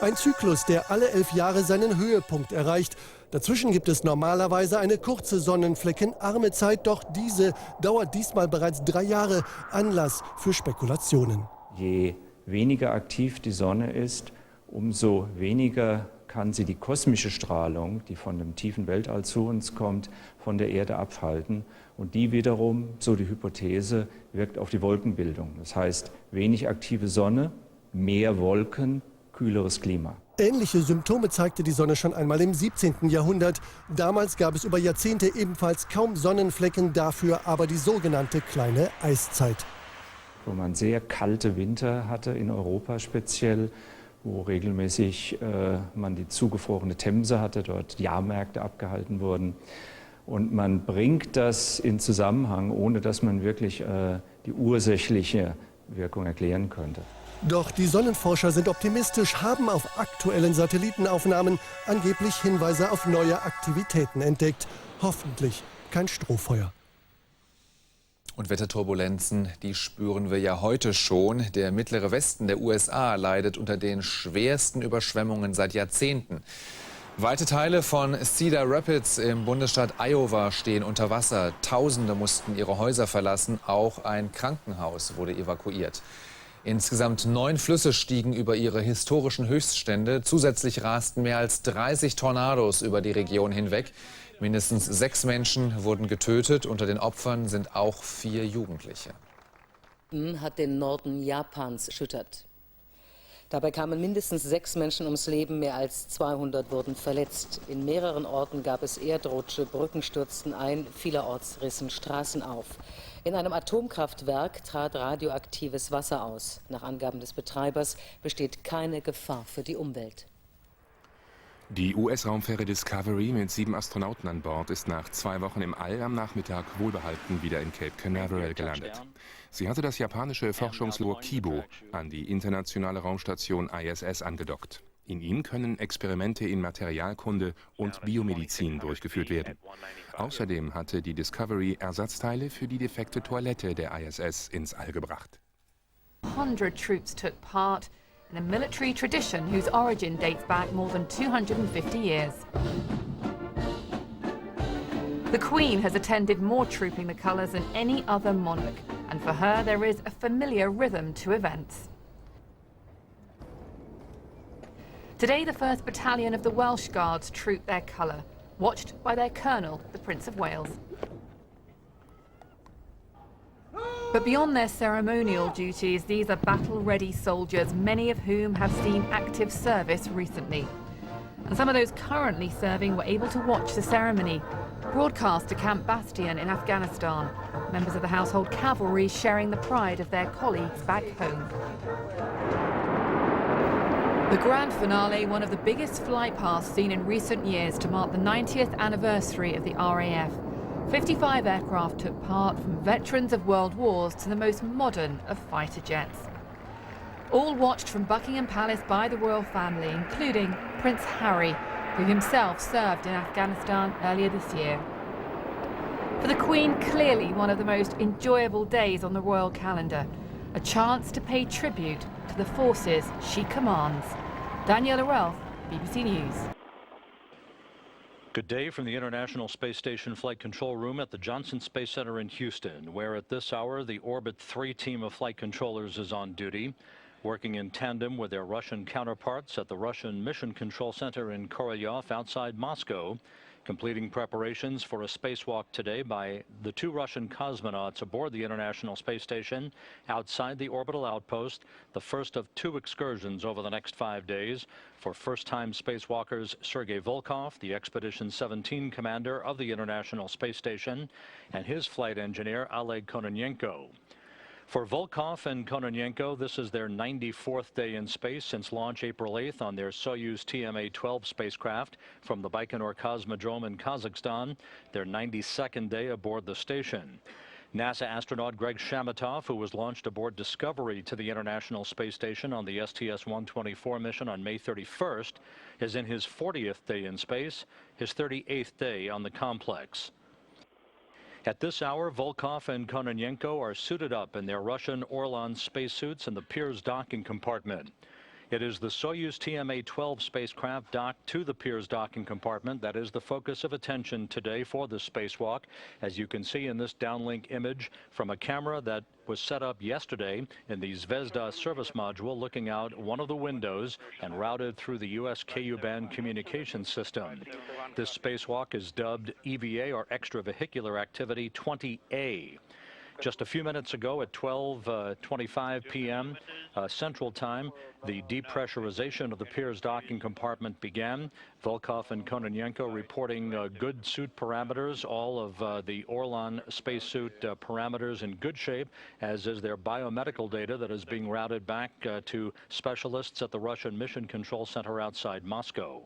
S17: Ein Zyklus, der alle 11 Jahre seinen Höhepunkt erreicht. Dazwischen gibt es normalerweise eine kurze sonnenfleckenarme Zeit, doch diese dauert diesmal bereits 3 Jahre. Anlass für Spekulationen.
S18: Je weniger aktiv die Sonne ist, umso weniger kann sie die kosmische Strahlung, die von dem tiefen Weltall zu uns kommt, von der Erde abhalten. Und die wiederum, so die Hypothese, wirkt auf die Wolkenbildung. Das heißt, wenig aktive Sonne, mehr Wolken, kühleres Klima.
S17: Ähnliche Symptome zeigte die Sonne schon einmal im 17. Jahrhundert. Damals gab es über Jahrzehnte ebenfalls kaum Sonnenflecken, dafür aber die sogenannte kleine Eiszeit.
S18: Wo man sehr kalte Winter hatte, in Europa speziell, wo regelmäßig man die zugefrorene Themse hatte, dort Jahrmärkte abgehalten wurden. Und man bringt das in Zusammenhang, ohne dass man wirklich die ursächliche Wirkung erklären könnte.
S17: Doch die Sonnenforscher sind optimistisch, haben auf aktuellen Satellitenaufnahmen angeblich Hinweise auf neue Aktivitäten entdeckt. Hoffentlich kein Strohfeuer.
S19: Und Wetterturbulenzen, die spüren wir ja heute schon. Der mittlere Westen der USA leidet unter den schwersten Überschwemmungen seit Jahrzehnten. Weite Teile von Cedar Rapids im Bundesstaat Iowa stehen unter Wasser. Tausende mussten ihre Häuser verlassen. Auch ein Krankenhaus wurde evakuiert. Insgesamt 9 Flüsse stiegen über ihre historischen Höchststände. Zusätzlich rasten mehr als 30 Tornados über die Region hinweg. Mindestens 6 Menschen wurden getötet. Unter den Opfern sind auch 4 Jugendliche.
S20: Hat den Norden Japans erschüttert. Dabei kamen mindestens 6 Menschen ums Leben, mehr als 200 wurden verletzt. In mehreren Orten gab es Erdrutsche, Brücken stürzten ein, vielerorts rissen Straßen auf. In einem Atomkraftwerk trat radioaktives Wasser aus. Nach Angaben des Betreibers besteht keine Gefahr für die Umwelt.
S2: Die US-Raumfähre Discovery mit 7 Astronauten an Bord ist nach 2 Wochen im All am Nachmittag wohlbehalten wieder in Cape Canaveral gelandet. Sie hatte das japanische Forschungslabor Kibo an die internationale Raumstation ISS angedockt. In ihm können Experimente in Materialkunde und Biomedizin durchgeführt werden. Außerdem hatte die Discovery Ersatzteile für die defekte Toilette der ISS ins All gebracht.
S4: 100 troops took part in a military tradition whose origin dates back more than 250 years. The Queen has attended more Trooping the Colours than any other monarch, and for her there is a familiar rhythm to events. Today the 1st Battalion of the Welsh Guards troop their colour, watched by their colonel, the Prince of Wales. But beyond their ceremonial duties, these are battle-ready soldiers, many of whom have seen active service recently. And some of those currently serving were able to watch the ceremony, broadcast to Camp Bastion in Afghanistan, members of the Household Cavalry sharing the pride of their colleagues back home. The grand finale, one of the biggest flypasts seen in recent years to mark the 90th anniversary of the RAF. 55 aircraft took part, from veterans of world wars to the most modern of fighter jets. All watched from Buckingham Palace by the royal family, including Prince Harry, who himself served in Afghanistan earlier this year. For the Queen, clearly one of the most enjoyable days on the royal calendar, a chance to pay tribute to the forces she commands. Daniela Ralph, BBC News.
S22: Good day from the International Space Station Flight Control Room at the Johnson Space Center in Houston, where at this hour the Orbit 3 team of flight controllers is on duty, working in tandem with their Russian counterparts at the Russian Mission Control Center in Korolyov outside Moscow, completing preparations for a spacewalk today by the 2 Russian cosmonauts aboard the International Space Station outside the orbital outpost, the first of 2 excursions over the next 5 days for first-time spacewalkers Sergei Volkov, the Expedition 17 commander of the International Space Station, and his flight engineer Oleg Kononenko. For Volkov and Kononenko, this is their 94th day in space since launch April 8th on their Soyuz TMA-12 spacecraft from the Baikonur Cosmodrome in Kazakhstan, their 92nd day aboard the station. NASA astronaut Greg Shamatov, who was launched aboard Discovery to the International Space Station on the STS-124 mission on May 31st, is in his 40th day in space, his 38th day on the complex. At this hour, Volkov and Kononenko are suited up in their Russian Orlan spacesuits in the Pirs docking compartment. It is the Soyuz TMA-12 spacecraft docked to the Pirs docking compartment that is the focus of attention today for the spacewalk, as you can see in this downlink image from a camera that was set up yesterday in the Zvezda service module looking out one of the windows and routed through the U.S. Ku-band communication system. This spacewalk is dubbed EVA, or Extravehicular Activity 20A. Just a few minutes ago at 12:25 p.m. Central Time, the depressurization of the Pirs docking compartment began. Volkov and Kononenko reporting good suit parameters, all of the Orlan spacesuit parameters in good shape, as is their biomedical data that is being routed back to specialists at the Russian Mission Control Center outside Moscow.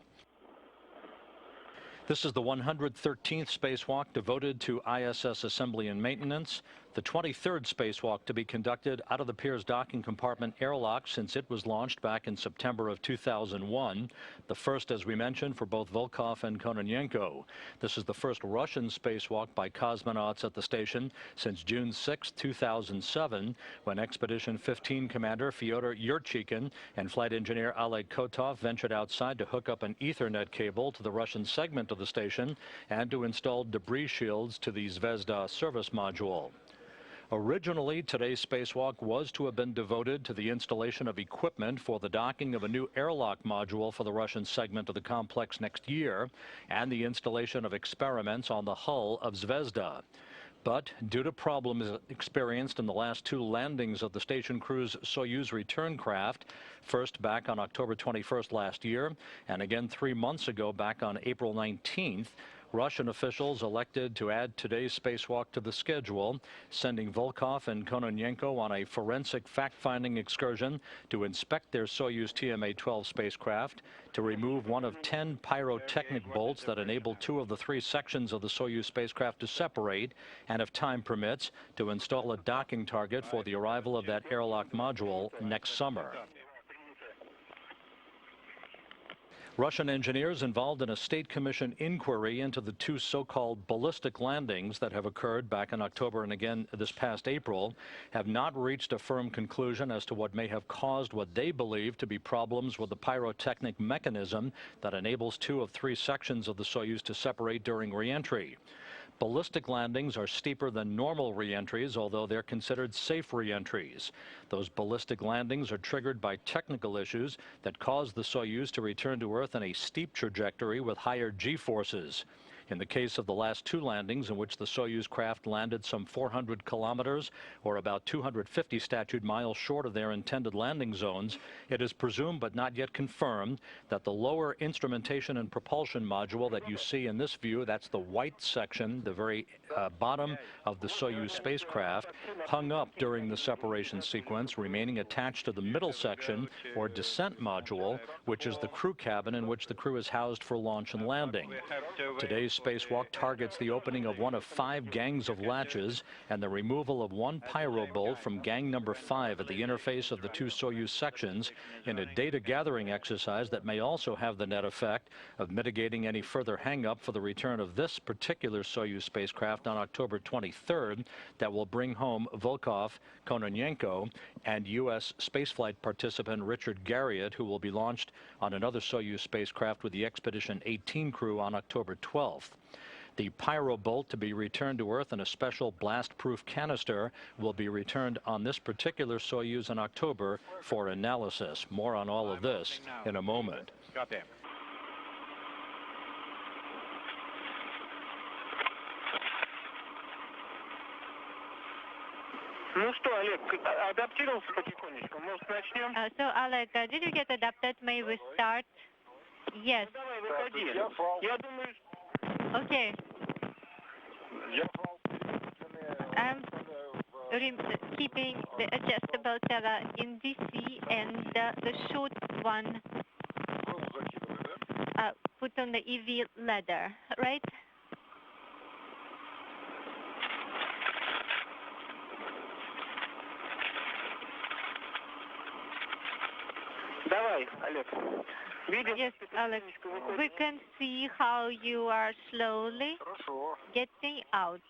S22: This is the 113th spacewalk devoted to ISS assembly and maintenance, the 23rd spacewalk to be conducted out of the Pirs docking compartment airlock since it was launched back in September of 2001, the first, as we mentioned, for both Volkov and Kononenko. This is the first Russian spacewalk by cosmonauts at the station since June 6, 2007, when Expedition 15 commander Fyodor Yurchikhin and flight engineer Oleg Kotov ventured outside to hook up an Ethernet cable to the Russian segment of the station and to install debris shields to the Zvezda service module. Originally, today's spacewalk was to have been devoted to the installation of equipment for the docking of a new airlock module for the Russian segment of the complex next year and the installation of experiments on the hull of Zvezda. But due to problems experienced in the last 2 landings of the station crew's Soyuz return craft, first back on October 21st last year, and again 3 months ago back on April 19th, Russian officials elected to add today's spacewalk to the schedule, sending Volkov and Kononenko on a forensic fact-finding excursion to inspect their Soyuz TMA-12 spacecraft, to remove one of 10 pyrotechnic bolts that enable 2 of the 3 sections of the Soyuz spacecraft to separate, and if time permits, to install a docking target for the arrival of that airlock module next summer. Russian engineers involved in a state commission inquiry into the 2 so-called ballistic landings that have occurred back in October and again this past April have not reached a firm conclusion as to what may have caused what they believe to be problems with the pyrotechnic mechanism that enables 2 of 3 sections of the Soyuz to separate during re-entry. Ballistic landings are steeper than normal re-entries, although they're considered safe re-entries. Those ballistic landings are triggered by technical issues that cause the Soyuz to return to Earth in a steep trajectory with higher G-forces. In the case of the last 2 landings, in which the Soyuz craft landed some 400 kilometers, or about 250 statute miles short of their intended landing zones, it is presumed but not yet confirmed that the lower instrumentation and propulsion module that you see in this view, that's the white section, the very bottom of the Soyuz spacecraft, hung up during the separation sequence, remaining attached to the middle section, or descent module, which is the crew cabin in which the crew is housed for launch and landing. Today's spacewalk targets the opening of one of 5 gangs of latches and the removal of 1 pyro bolt from gang number 5 at the interface of the 2 Soyuz sections in a data gathering exercise that may also have the net effect of mitigating any further hang-up for the return of this particular Soyuz spacecraft on October 23rd that will bring home Volkov, Kononenko, and U.S. spaceflight participant Richard Garriott, who will be launched on another Soyuz spacecraft with the Expedition 18 crew on October 12th. The pyro bolt to be returned to Earth in a special blast-proof canister will be returned on this particular Soyuz in October for analysis. More on all of this in a moment.
S5: So, Alec, did you get adapted? May we start? Yes. Okay. I'm keeping the adjustable tiller in DC and the short one put on the EV ladder, right? Yes, Alex, we can see how you are slowly getting out.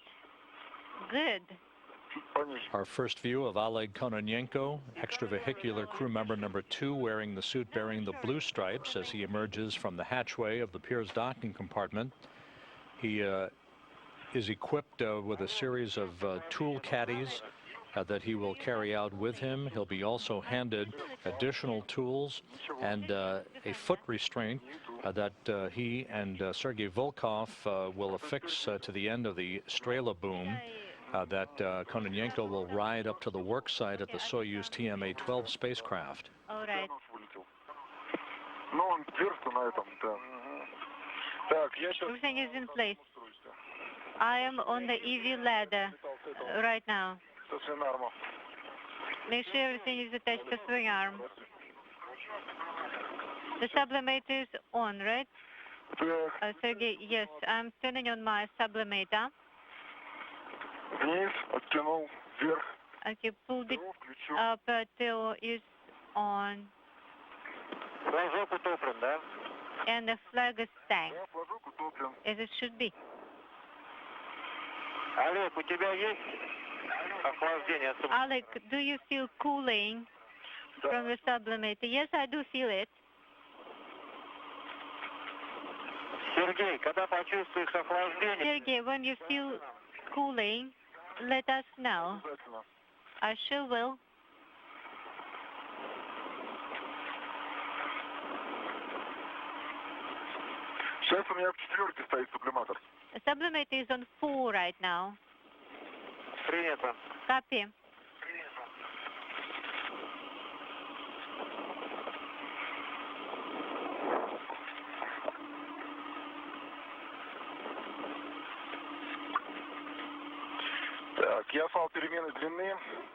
S5: Good.
S22: Our first view of Oleg Kononenko, extravehicular crew member number 2, wearing the suit bearing the blue stripes as he emerges from the hatchway of the Piers docking compartment. He is equipped with a series of tool caddies that he will carry out with him. He'll be also handed additional tools and a foot restraint that he and Sergei Volkov will affix to the end of the Strela boom that Kononenko will ride up to the work site at the Soyuz TMA-12 spacecraft.
S5: All right. Everything is in place. I am on the EV ladder right now. Make sure everything is attached to swing arm. The sublimator is on, right? Sergey, yes, I'm turning on my sublimator. Okay, pulled it up till it's on. And the flag is tanked, as it should be. Alec, do you feel cooling from the sublimator? Yes, I do feel it. Sergey, when you feel cooling, let us know. I sure will. The sublimator is on 4 right now. Copy.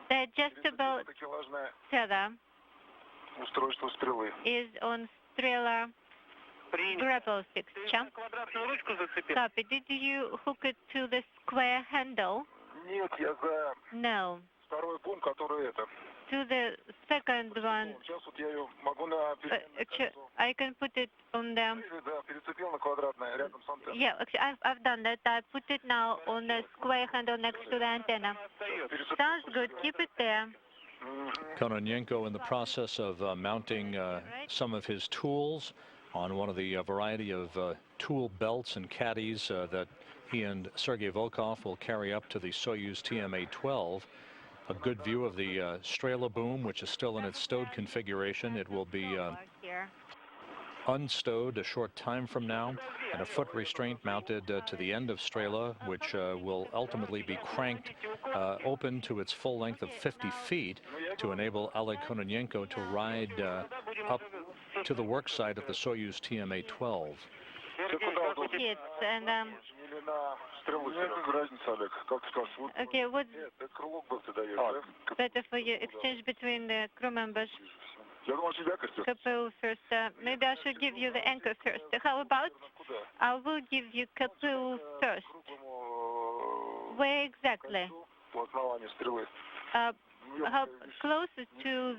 S5: The adjustable tether is on Strela grapple fixture. Copy. Did you hook it to the square handle? No. To the second one. Actually, I can put it on the... Yeah, actually, I've done that. I put it now on the square handle next to the antenna. Sounds good. Keep it there.
S22: Kononenko in the process of mounting some of his tools on one of the variety of tool belts and caddies that he and Sergei Volkov will carry up to the Soyuz TMA-12. A good view of the Strela boom, which is still in its stowed configuration. It will be unstowed a short time from now, and a foot restraint mounted to the end of Strela, which will ultimately be cranked open to its full length of 50 feet to enable Oleg Kononenko to ride up to the work site at the Soyuz TMA-12.
S5: Yes, and okay, what's better for you? Exchange between the crew members. KPU first. Maybe I should give you the anchor first. How about I will give you KPU first? Where exactly? How closer to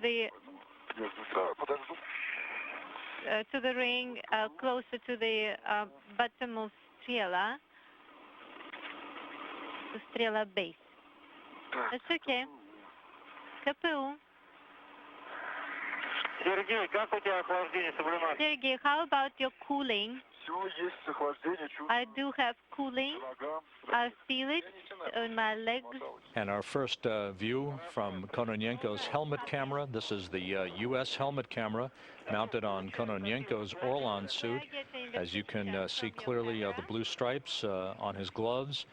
S5: the ring, closer to the bottom of Strela, to Strela base. That's okay. KPU. Sergey, how about your cooling? I do have cooling. I feel it on my legs.
S22: And our first view from Kononenko's helmet camera. This is the U.S. helmet camera mounted on Kononenko's Orlan suit. As you can see clearly the blue stripes on his gloves.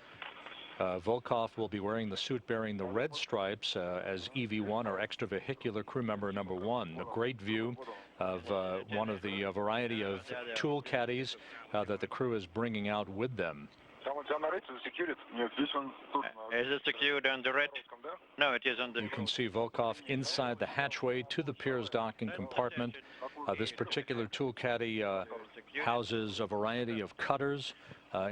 S22: Volkov will be wearing the suit bearing the red stripes as EV1 or extravehicular crew member number 1. A great view of one of the variety of tool caddies that the crew is bringing out with them.
S6: Is it secured on the red? No, it is on the...
S22: You can see Volkov inside the hatchway to the Piers docking compartment. This particular tool caddy houses a variety of cutters,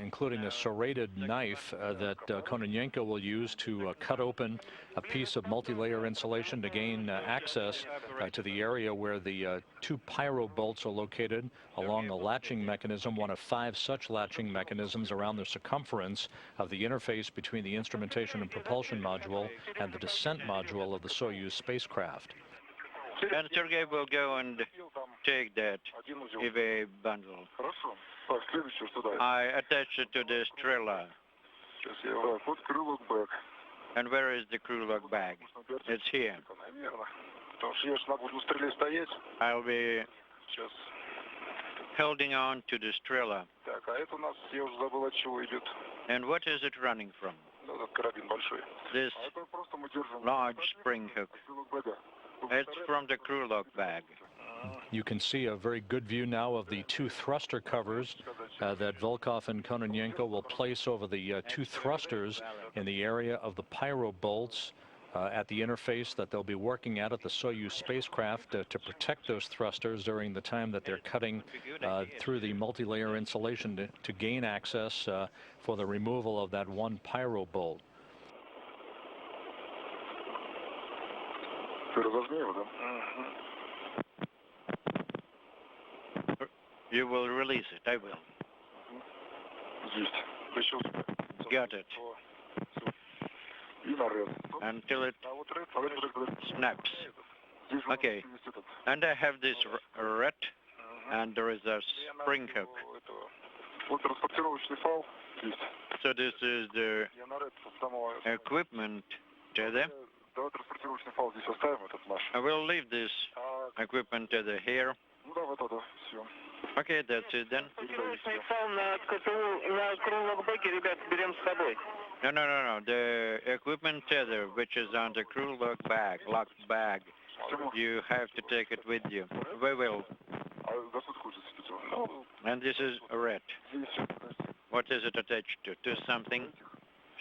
S22: including a serrated knife that Kononenko will use to cut open a piece of multi-layer insulation to gain access to the area where the 2 pyro bolts are located along a latching mechanism, one of 5 such latching mechanisms around the circumference of the interface between the instrumentation and propulsion module and the descent module of the Soyuz spacecraft.
S6: And Sergei will go and take that EVA bundle. I attach it to the Strela. And where is the crew log bag? It's here. I'll be holding on to the Strela. And what is it running from? This large spring hook. It's from the crew log bag.
S22: You can see a very good view now of the 2 thruster covers that Volkov and Kononenko will place over the 2 thrusters in the area of the pyro bolts at the interface that they'll be working at the Soyuz spacecraft to protect those thrusters during the time that they're cutting through the multi-layer insulation to gain access for the removal of that 1 pyro bolt.
S6: You will release it, I will. Got it. Until it snaps. Okay. And I have this red, and there is a spring hook. So this is the equipment tether. I will leave this equipment tether here. Okay, that's it then. No. The equipment tether, which is on the crew locked bag, you have to take it with you. We will. And this is red. What is it attached to? To something?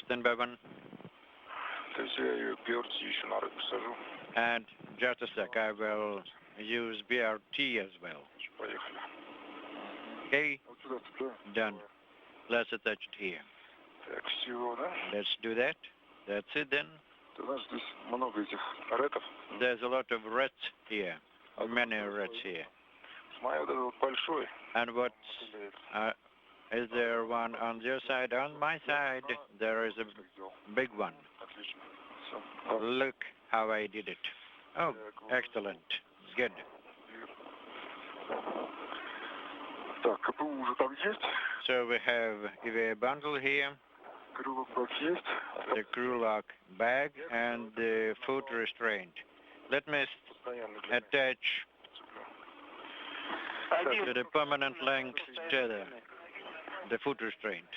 S6: Stand by 1. And just a sec, I will use BRT as well. Okay, done. Let's attach it here. Let's do that. That's it then. There's a lot of reds here, many reds here. And what is there one on your side? On my side, there is a big one. Look how I did it. Oh, excellent. Good. So we have EVA bundle here, the crew lock bag, and the foot restraint. Let me attach to the permanent length tether, the foot restraint.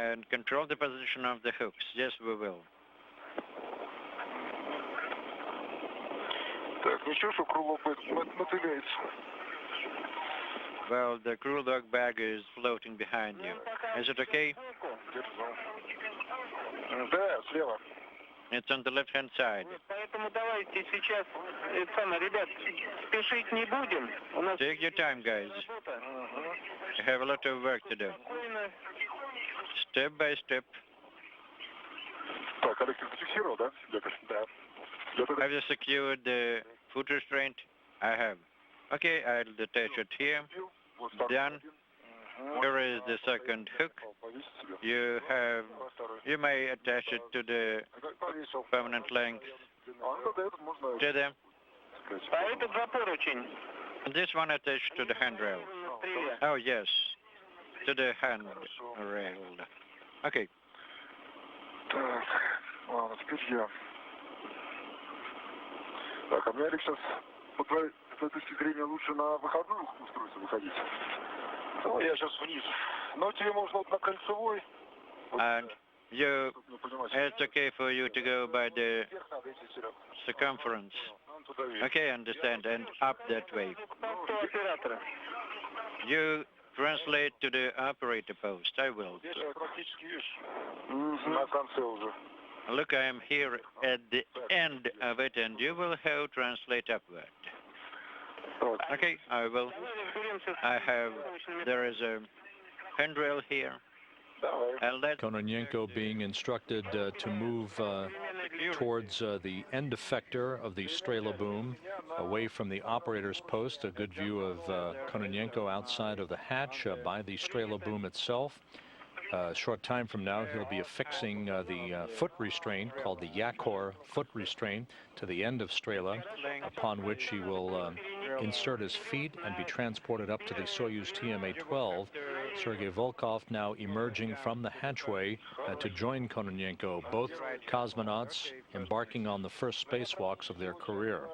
S6: And control the position of the hooks. Yes, we will. Well, the crew lock bag is floating behind you. Is it okay? It's on the left-hand side. Take your time, guys. You have a lot of work to do. Step by step. Have you secured the foot restraint? I have. Okay, I'll detach it here. Done. Here is the second hook. You may attach it to the permanent length tether. This one attached to the handrail. Oh yes, to the handrail. Okay.
S7: Так, а мне, Олег, сейчас по твоей точки зрения лучше на выходную устройство выходить. Ну, я сейчас вниз. Но тебе можно вот на кольцевой.
S6: And it's okay for you to go by the circumference. Okay, understand, and up that way. You translate to the operator post. I will. Look, I am here at the end of it, and you will have translate upward. Okay, I will. There is a handrail here.
S22: Kononenko being instructed to move towards the end effector of the Strela boom, away from the operator's post. A good view of Kononenko outside of the hatch by the Strela boom itself. A short time from now, he'll be affixing the foot restraint called the Yakor foot restraint to the end of Strela, upon which he will insert his feet and be transported up to the Soyuz TMA-12. Sergei Volkov now emerging from the hatchway to join Kononenko, both cosmonauts embarking on the first spacewalks of their career.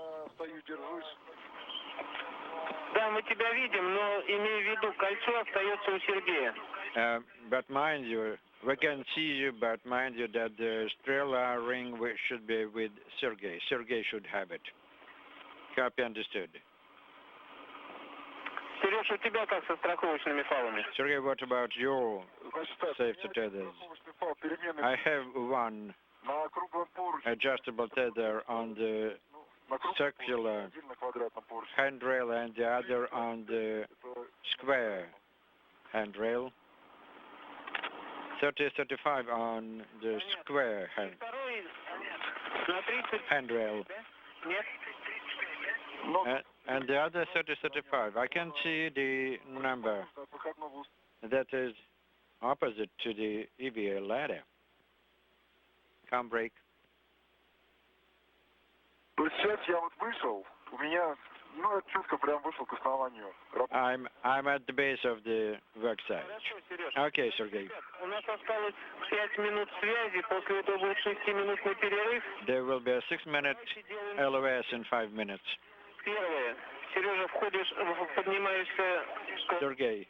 S6: But mind you, we can see you, but mind you that the Strela ring should be with Sergei. Sergei should have it. Copy, understood. Sergei, what about your safety tethers? I have one adjustable tether on the circular handrail and the other on the square handrail. 30-35 on the square handrail. And the other 30-35. I can see the number that is opposite to the EVA ladder. Come break. I'm at the base of the work site. Okay, Sergei. There will be a 6-minute LOS in 5 minutes. Sergei,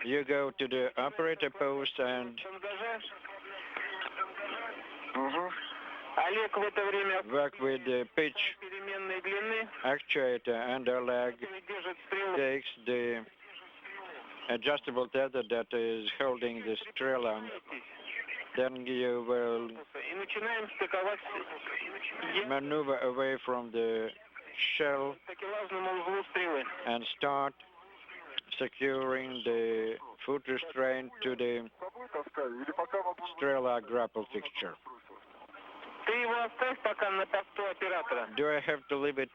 S6: you go to the operator post and work with the pitch actuator, and our leg takes the adjustable tether that is holding the Strela. Then you will maneuver away from the shell and start securing the foot restraint to the Strela grapple fixture. Do I have to leave it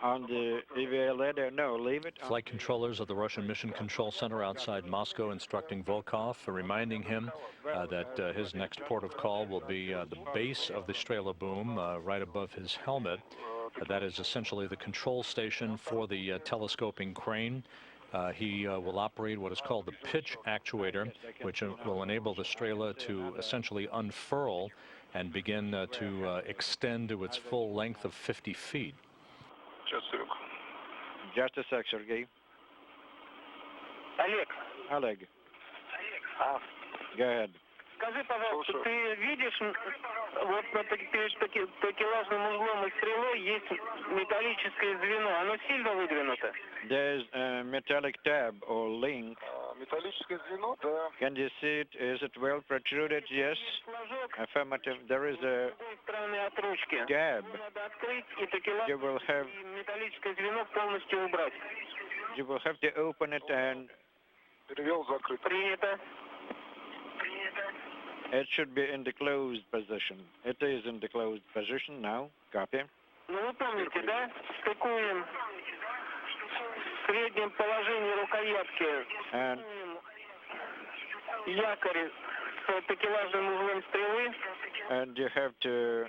S6: on the EVA ladder? No, leave it.
S22: Flight controllers of the Russian Mission Control Center outside Moscow instructing Volkov, reminding him that his next port of call will be the base of the Strela boom right above his helmet. That is essentially the control station for the telescoping crane. He will operate what is called the pitch actuator, which will enable the Strela to essentially unfurl and begin to extend to its full length of 50 feet.
S6: Just a sec, Sergey. Oleg. Go ahead.
S7: Скажи, пожалуйста, ты видишь, вот перед такелажным углом и стрелой есть металлическое звено. Оно сильно выдвинуто?
S6: There's a metallic tab or link.
S7: Металлическое звено? Да.
S6: Can you see it? Is it well protruded? Yes. Affirmative. There is a tab. You will have.
S7: Металлическое звено полностью убрать.
S6: You will have to open it and.
S7: Перевел закрыто. Принято.
S6: It should be in the closed position. It is in the closed position now. Copy.
S7: Ну, вы помните, да? Стыкуем в среднем положении рукоятки. Якорь с такелажным углом стрелы.
S6: And you have to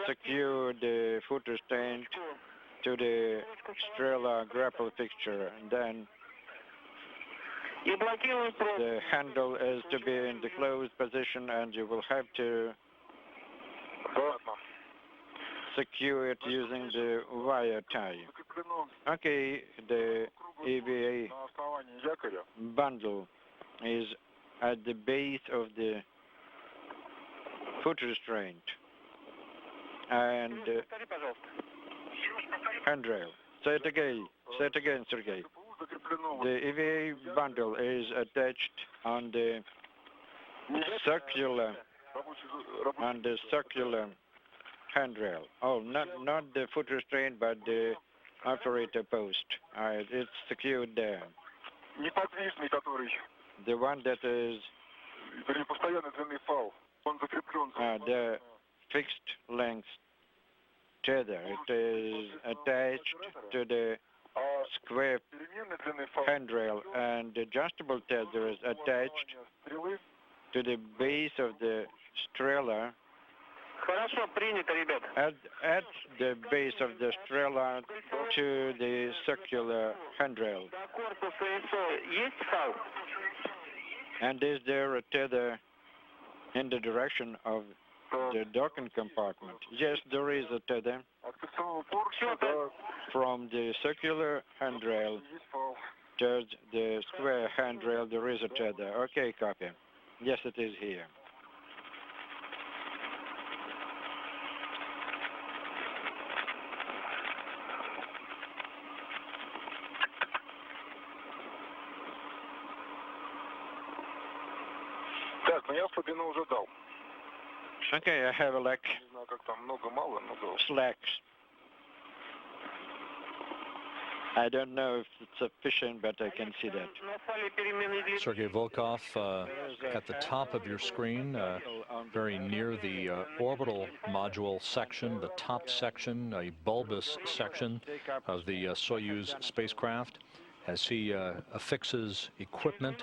S6: secure the foot restraint to the Strela grapple fixture, and then the handle is to be in the closed position, and you will have to secure it using the wire tie. Okay, the EVA bundle is at the base of the foot restraint and handrail. Say it again, Sergey. The EVA bundle is attached on the circular handrail. Oh, not the foot restraint, but the operator post. It's secured there. The one that is the fixed length tether. It is attached to the square handrail, and the adjustable tether is attached to the base of the Strela. At the base of the Strela to the circular handrail. And is there a tether in the direction of the docking compartment? Yes, there is a tether. From the circular handrail to the square handrail, there is a tether. Okay, copy. Yes, it is here.
S7: Так, ну я слабину уже дал.
S6: Okay, I have a lack.
S7: Не знаю, как там, много-мало, но дал.
S6: Slacks. I don't know if it's sufficient, but I can see that.
S22: Sergei Volkov, at the top of your screen, very near the orbital module section, the top section, a bulbous section of the Soyuz spacecraft, as he affixes equipment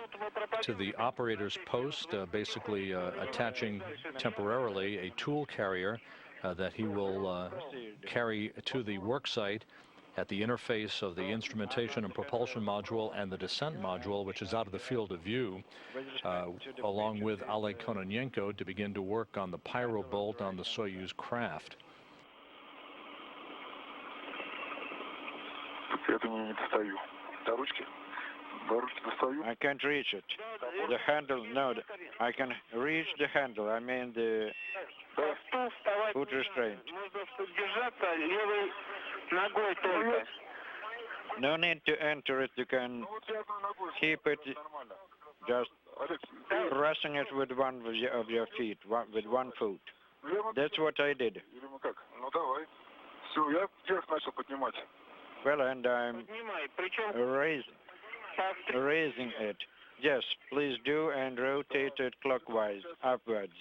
S22: to the operator's post, basically attaching temporarily a tool carrier that he will carry to the work site at the interface of the instrumentation and propulsion module and the descent module, which is out of the field of view, along with Oleg Kononenko, to begin to work on the pyro bolt on the Soyuz craft.
S6: I can't reach it. The handle, no, I can reach the handle. I mean the foot restraint. No need to enter it. You can keep it just resting it with one of your feet, with one foot. That's what I did. Well, and I'm raising it. Yes, please do, and rotate it clockwise, upwards.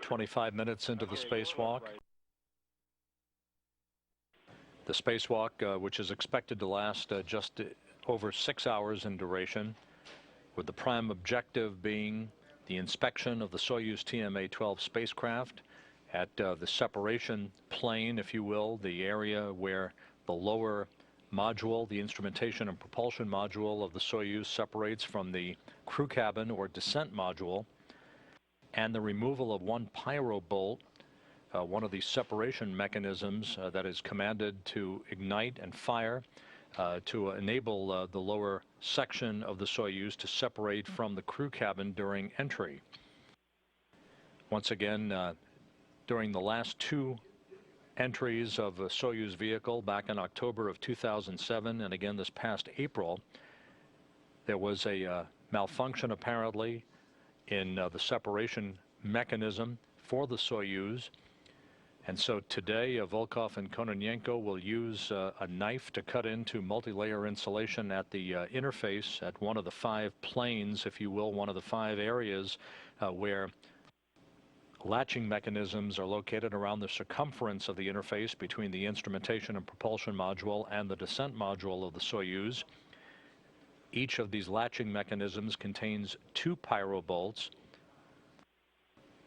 S22: 25 minutes into the spacewalk. The spacewalk, which is expected to last just over 6 hours in duration, with the prime objective being the inspection of the Soyuz TMA-12 spacecraft at the separation plane, if you will, the area where the lower module, the instrumentation and propulsion module of the Soyuz separates from the crew cabin or descent module, and the removal of one pyro bolt, one of the separation mechanisms that is commanded to ignite and fire to enable the lower section of the Soyuz to separate from the crew cabin during entry. Once again, during the last two entries of a Soyuz vehicle back in October of 2007 and again this past April, there was a malfunction apparently in the separation mechanism for the Soyuz. And so today, Volkov and Kononenko will use a knife to cut into multi-layer insulation at the interface at one of the 5 planes, if you will, one of the 5 areas where latching mechanisms are located around the circumference of the interface between the instrumentation and propulsion module and the descent module of the Soyuz. Each of these latching mechanisms contains 2 pyro bolts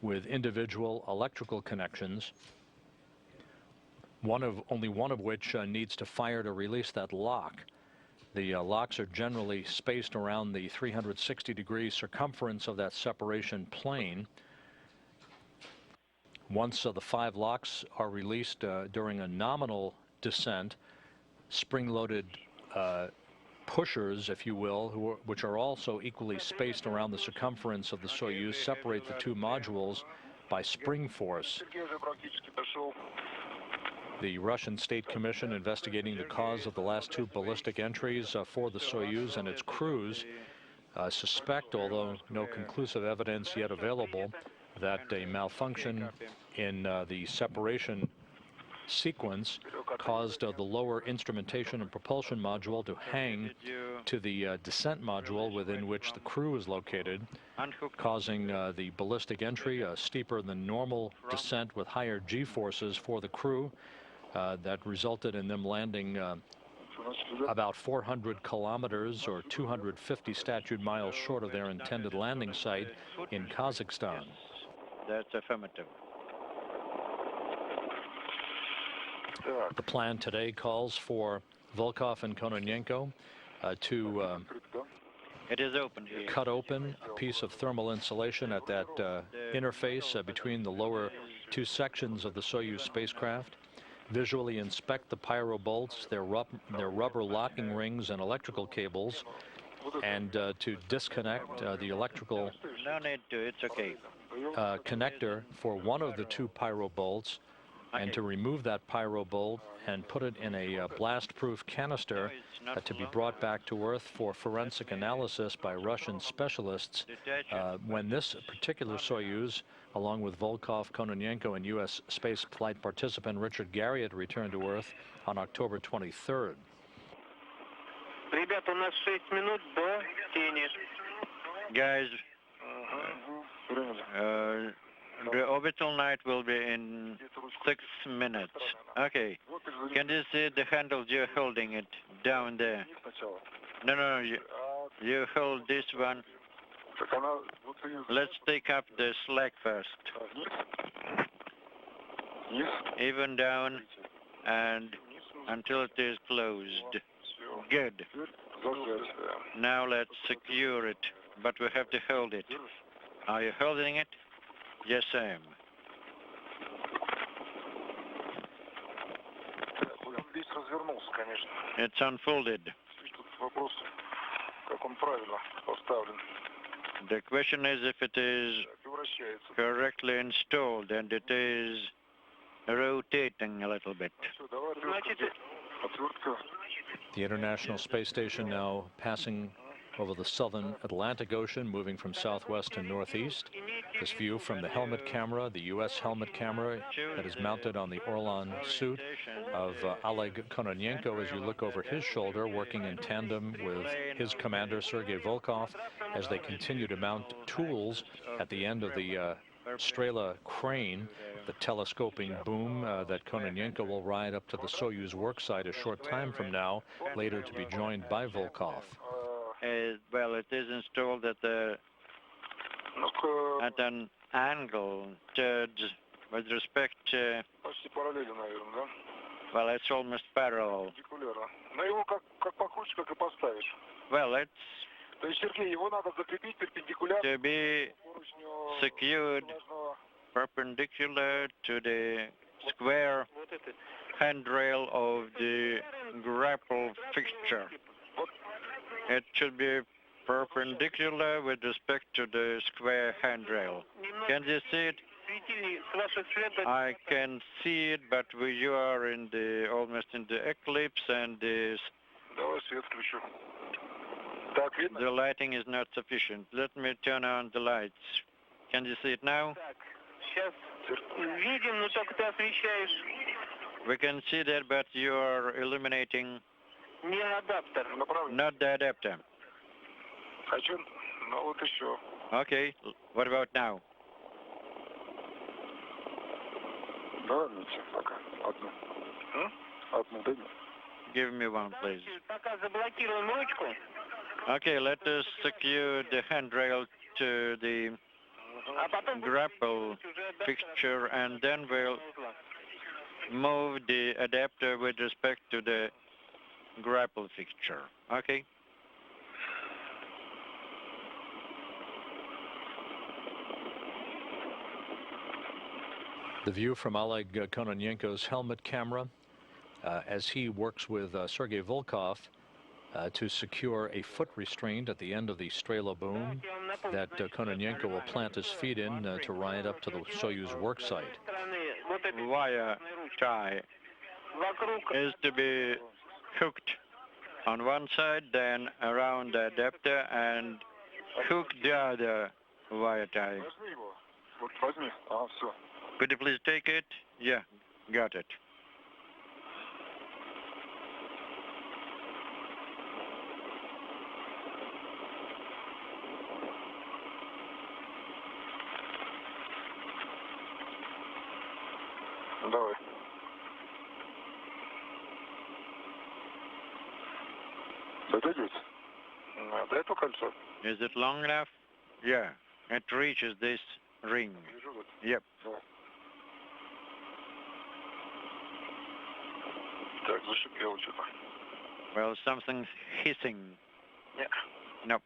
S22: with individual electrical connections, only one of which needs to fire to release that lock. The locks are generally spaced around the 360-degree circumference of that separation plane. Once the 5 locks are released during a nominal descent, spring-loaded pushers, if you will, which are also equally spaced around the circumference of the Soyuz, separate the 2 modules by spring force. The Russian State Commission investigating the cause of the last 2 ballistic entries for the Soyuz and its crews suspect, although no conclusive evidence yet available, that a malfunction in the separation sequence caused the lower instrumentation and propulsion module to hang to the descent module within which the crew is located, causing the ballistic entry, a steeper than normal descent with higher G-forces for the crew that resulted in them landing about 400 kilometers or 250 statute miles short of their intended landing site in Kazakhstan.
S6: That's affirmative.
S22: The plan today calls for Volkov and Kononenko to
S6: it is open here.
S22: Cut open a piece of thermal insulation at that interface between the lower 2 sections of the Soyuz spacecraft, visually inspect the pyro bolts, their rubber locking rings and electrical cables, and to disconnect the electrical
S6: No need to, it's okay.
S22: Connector for one of the 2 pyro bolts, and to remove that pyro bolt and put it in a blast-proof canister to be brought back to Earth for forensic analysis by Russian specialists when this particular Soyuz, along with Volkov, Kononenko, and U.S. space flight participant Richard Garriott, returned to Earth on October 23rd.
S6: Guys, the orbital night will be in 6 minutes. Okay. Can you see the handles you're holding it down there? No, you hold this one. Let's take up the slack first. Even down and until it is closed. Good. Now let's secure it, but we have to hold it. Are you holding it? Yes, I am. It's unfolded. The question is if it is correctly installed, and it is rotating a little bit.
S22: The International Space Station now passing over the southern Atlantic Ocean, moving from southwest to northeast. This view from the helmet camera, the U.S. helmet camera that is mounted on the Orlan suit of Oleg Kononenko as you look over his shoulder, working in tandem with his commander, Sergei Volkov, as they continue to mount tools at the end of the Strela crane, the telescoping boom that Kononenko will ride up to the Soyuz worksite a short time from now, later to be joined by Volkov.
S6: Well, it is installed at an angle with respect to, well, it's almost parallel. Well, it's to be secured perpendicular to the square handrail of the grapple fixture. It should be perpendicular with respect to the square handrail. Can you see it? I can see it, but you are in the almost in the eclipse, and the lighting is not sufficient. Let me turn on the lights. Can you see it now? We can see that, but you are illuminating not the adapter. Okay, what about now? Give me one, please. Okay, let us secure the handrail to the grapple fixture, and then we'll move the adapter with respect to the grapple fixture. Okay?
S22: The view from Oleg Kononenko's helmet camera as he works with Sergei Volkov to secure a foot restraint at the end of the Strela boom that Kononenko will plant his feet in to ride up to the Soyuz worksite.
S6: Wire tie is to be hooked on one side, then around the adapter, and hook the other wire tie. Could you please take it? Yeah, got it.
S7: Давай. Дотягивается? До этого кольцо.
S6: Is it long enough? Yeah, it reaches this ring. Yep.
S7: Так, зашипело что-то.
S6: Well, something's hissing.
S7: Нет.
S6: Nope.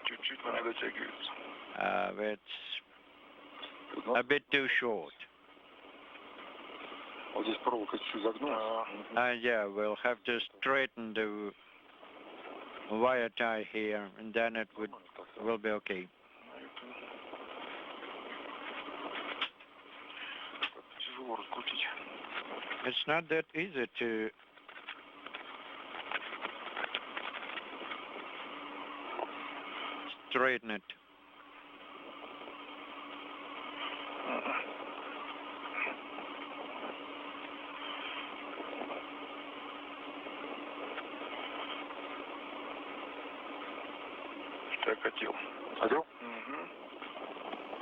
S7: Чуть-чуть, но не дотягивается.
S6: It's a bit too short.
S7: Вот здесь проволока чуть загнулась.
S6: Yeah, we'll have to straighten the wire tie here, and then it will be okay.
S7: Тяжело раскрутить.
S6: It's not that easy to straighten it.
S7: Так, хотел. Хотел?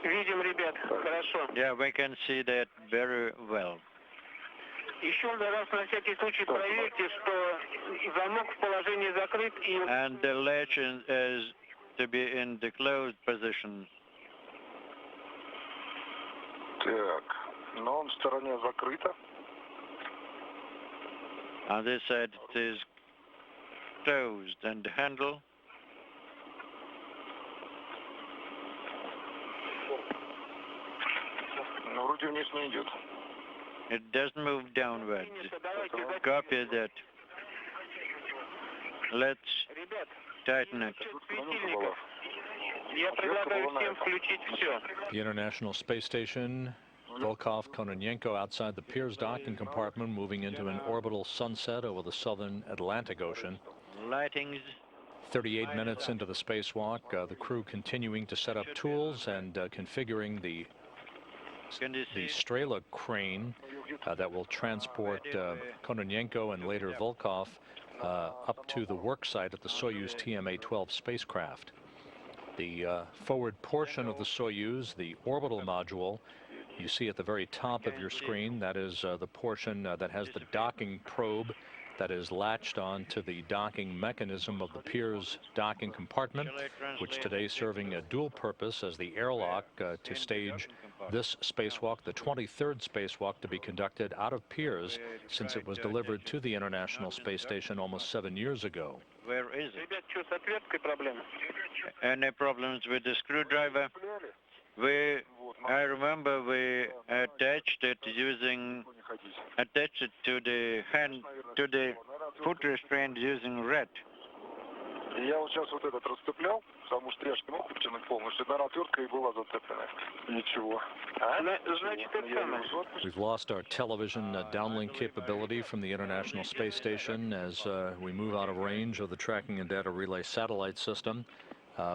S8: Видим, ребят, хорошо.
S6: Yeah, we can see that very well.
S8: Еще раз на всякий случай проверьте, что замок в положении закрыт и...
S6: And the latch is to be in the closed position.
S7: Так, но он в стороне закрыто.
S6: On this side it is closed, and the handle.
S7: Но вроде вниз не идет.
S6: It doesn't move downwards. Copy that. Let's tighten it.
S8: Я предлагаю всем включить все.
S22: The International Space Station Volkov, Kononenko outside the Piers docking compartment, moving into an orbital sunset over the southern Atlantic Ocean.
S6: Lightings.
S22: 38 minutes into the spacewalk, the crew continuing to set up tools and configuring the Strela crane that will transport Kononenko and later Volkov up to the work site at the Soyuz TMA-12 spacecraft. The forward portion of the Soyuz, the orbital module, you see at the very top of your screen, that is the portion that has the docking probe that is latched onto the docking mechanism of the Piers docking compartment, which today is serving a dual purpose as the airlock to stage this spacewalk, the 23rd spacewalk to be conducted out of Piers since it was delivered to the International Space Station almost 7 years ago.
S6: Where is it? Any problems with the screwdriver? I remember we attached it to the hand, to the foot restraint using red.
S7: Я вот сейчас вот этот расцеплял, потому что пряжка выпущена полностью, одна отвертка и была зацеплена. Ничего.
S22: We've lost our television downlink capability from the International Space Station as we move out of range of the tracking and data relay satellite system.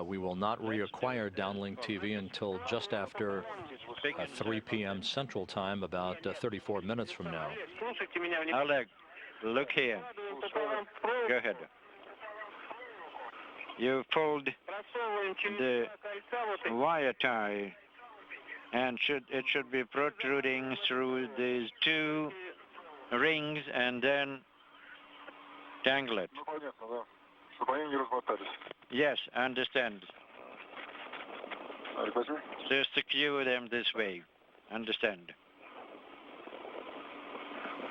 S22: We will not reacquire downlink TV until just after 3 p.m. Central Time, about 34 minutes from now.
S6: Oleg, look here. Go ahead. You fold the wire tie, and it should be protruding through these two rings and then tangle it. Yes, I understand. To secure them this way. Understand.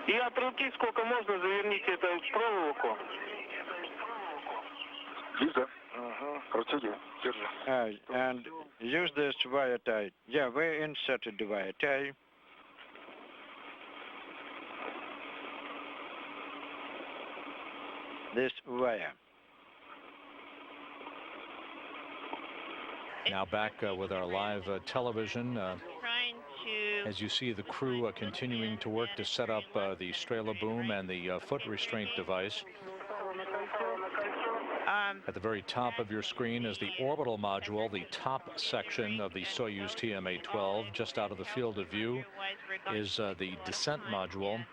S8: И от руки сколько можно заверните это в проволоку?
S6: And use this wire tie. Yeah, we inserted the wire tie. This wire.
S22: Now back with our live television. As you see the crew continuing to work to set up the Strela boom and the foot restraint device. At the very top of your screen is the orbital module, the top section of the Soyuz TMA-12. Just out of the field of view is the descent module,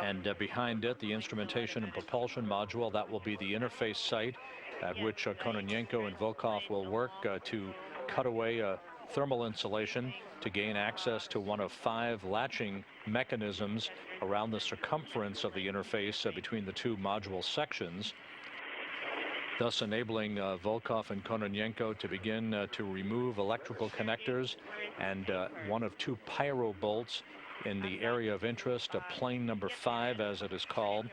S22: and behind it the instrumentation and propulsion module. That will be the interface site at which Kononenko and Volkov will work to cut away thermal insulation to gain access to one of 5 latching mechanisms around the circumference of the interface between the two module sections, thus enabling Volkov and Kononenko to begin to remove electrical connectors and one of 2 pyro bolts in the area of interest, plane number 5 as it is called,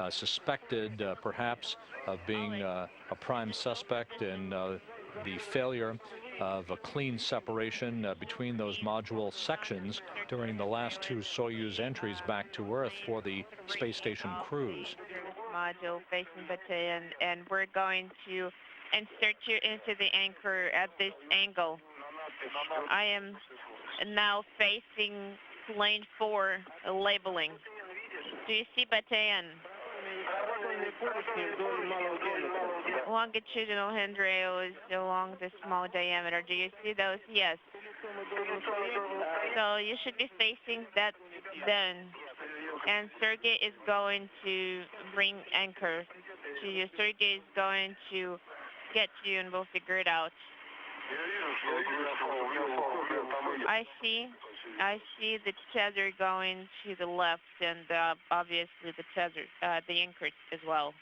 S22: suspected perhaps of being a prime suspect in the failure of a clean separation between those module sections during the last 2 Soyuz entries back to Earth for the space station crews.
S5: Module facing battalion, and we're going to insert you into the anchor at this angle. I am now facing lane 4 labeling. Do you see battalion? Longitudinal handrails along the small diameter. Do you see those? Yes. So you should be facing that then. And Sergey is going to bring anchor to you. Sergey is going to get you and we'll figure it out. I see the tether going to the left and obviously the tether, the anchor as well.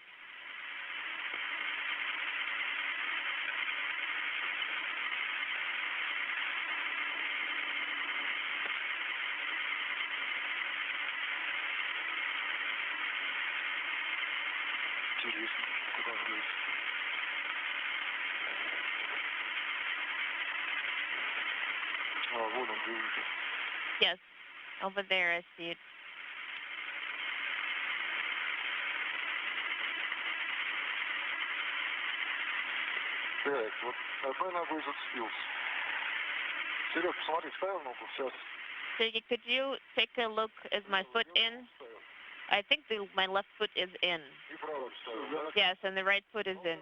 S5: Yes, over there I see it.
S7: Так, вот одной ногой зацепился. Серег, посмотри, ставил ногу, сейчас.
S5: Sergey, could you take a look? Is my foot in? I think my left foot is in. Yes, and the right foot is in.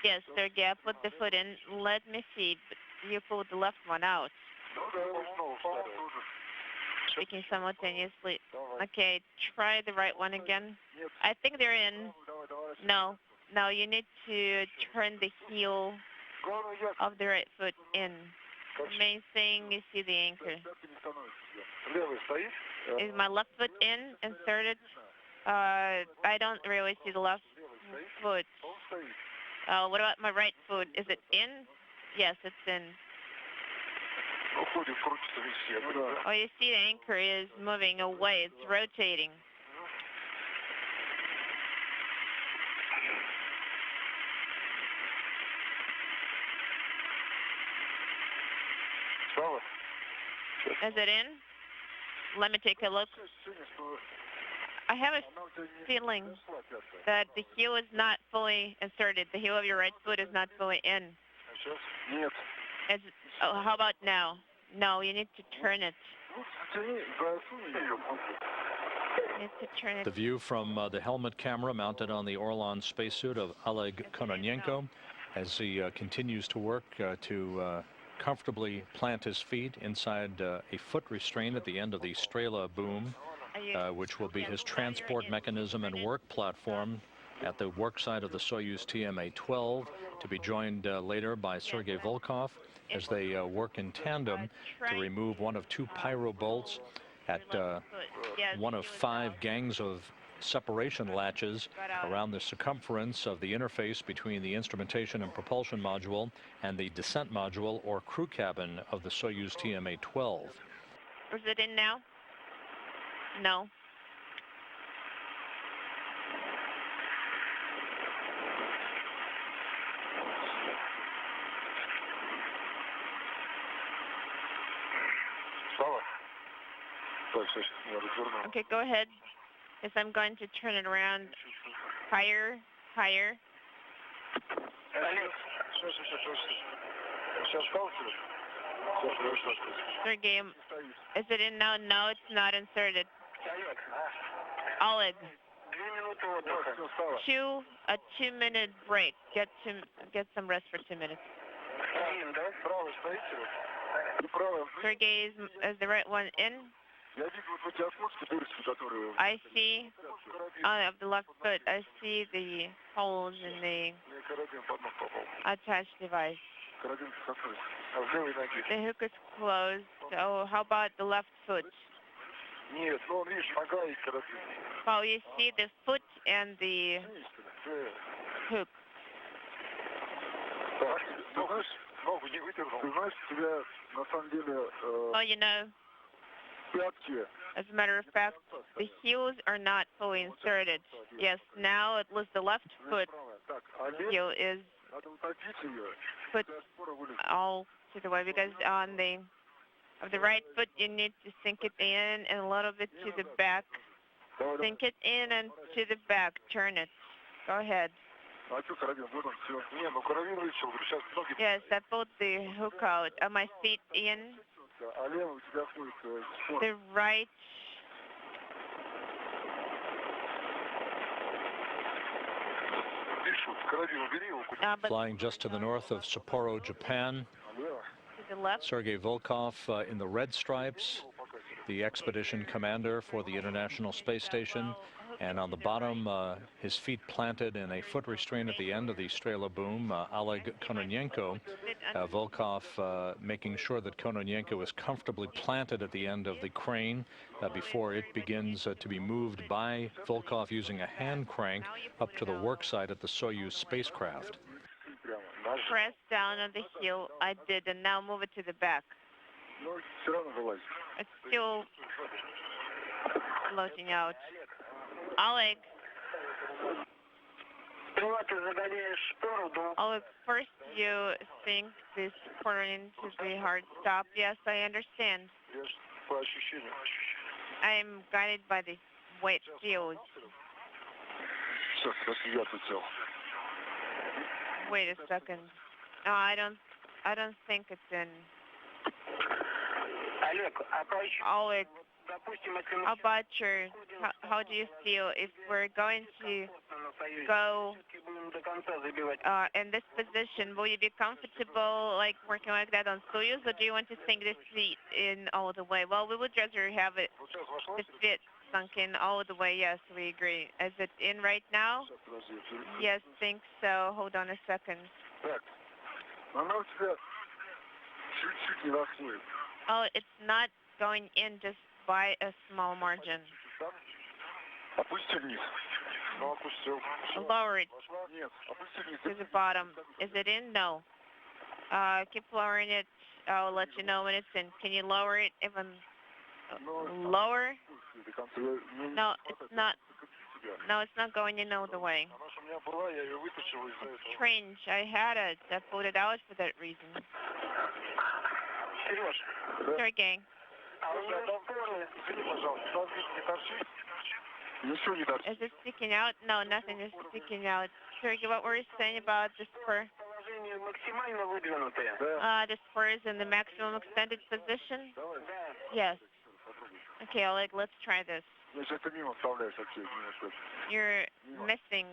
S5: Yes, Sergey, I put the foot in. Let me see. But you pulled the left one out. Speaking simultaneously. Okay, try the right one again. I think they're in. No, you need to turn the heel of the right foot in. The main thing is see the anchor. Is my left foot in, inserted? I don't really see the left foot. What about my right foot? Is it in? Yes, it's in. Oh, you see the anchor is moving away. It's rotating. Is it in? Let me take a look. I have a feeling that the heel is not fully inserted. The heel of your right foot is not fully in. How about now? No, you need to turn it.
S22: The view from the helmet camera mounted on the Orlan spacesuit of Oleg Kononenko as he continues to work to comfortably plant his feet inside a foot restraint at the end of the Strela boom, which will be his transport mechanism and work platform at the work site of the Soyuz TMA-12, to be joined later by Sergei Volkov as they work in tandem to remove one of 2 pyro bolts at one of 5 gangs of separation latches around the circumference of the interface between the instrumentation and propulsion module and the descent module or crew cabin of the Soyuz TMA-12.
S5: Is it in now? No. Okay, go ahead. Yes, I'm going to turn it around higher, higher. Sergey, is it in now? No, it's not inserted. Oleg, a 2-minute break. Get some rest for 2 minutes. Sergey, is the right one in? I see of the left foot. I see the holes in the attached device. The hook is closed. So how about the left foot? Well, you see the foot and the hook. Well, you know, as a matter of fact, the heels are not fully inserted. Yes, now at least the left foot heel is put all to the way, because on the right foot you need to sink it in and a little bit to the back. Sink it in and to the back. Turn it. Go ahead. Yes, I pulled the hook out. Are my feet in? The right.
S22: Flying just to the north of Sapporo, Japan,
S5: To the left.
S22: Sergei Volkov in the red stripes, the expedition commander for the International Space Station, and on the bottom, his feet planted in a foot restraint at the end of the Strela boom, Oleg Kononenko. Volkov making sure that Kononenko is comfortably planted at the end of the crane before it begins to be moved by Volkov using a hand crank up to the work site at the Soyuz spacecraft.
S5: Press down on the heel. I did, and now move it to the back. It's still floating out. Oleg. Oleg, first you sink this corner into the hard stop. Yes, I understand. I'm guided by the weight field. Wait a second. No, I don't think it's in. Oleg, about how do you feel if we're going to go in this position? Will you be comfortable like working like that on Soyuz, or do you want to sink the seat in all the way? Well, we would rather have it the fit sunk in all the way. Yes, we agree. Is it in right now? Yes, think so. Hold on a second. Oh, it's not going in just by a small margin. Lower it to the bottom. Is it in? No. Keep lowering it. I'll let you know when it's in. Can you lower it even lower? No, it's not. No, it's not going in all the way. It's strange. I had it. I pulled it out for that reason. Sergey. Is it sticking out? No, nothing is sticking out. Sergey, what were you saying about the spur? The spur is in the maximum extended position? Yes. Okay, Oleg, let's try this. You're missing.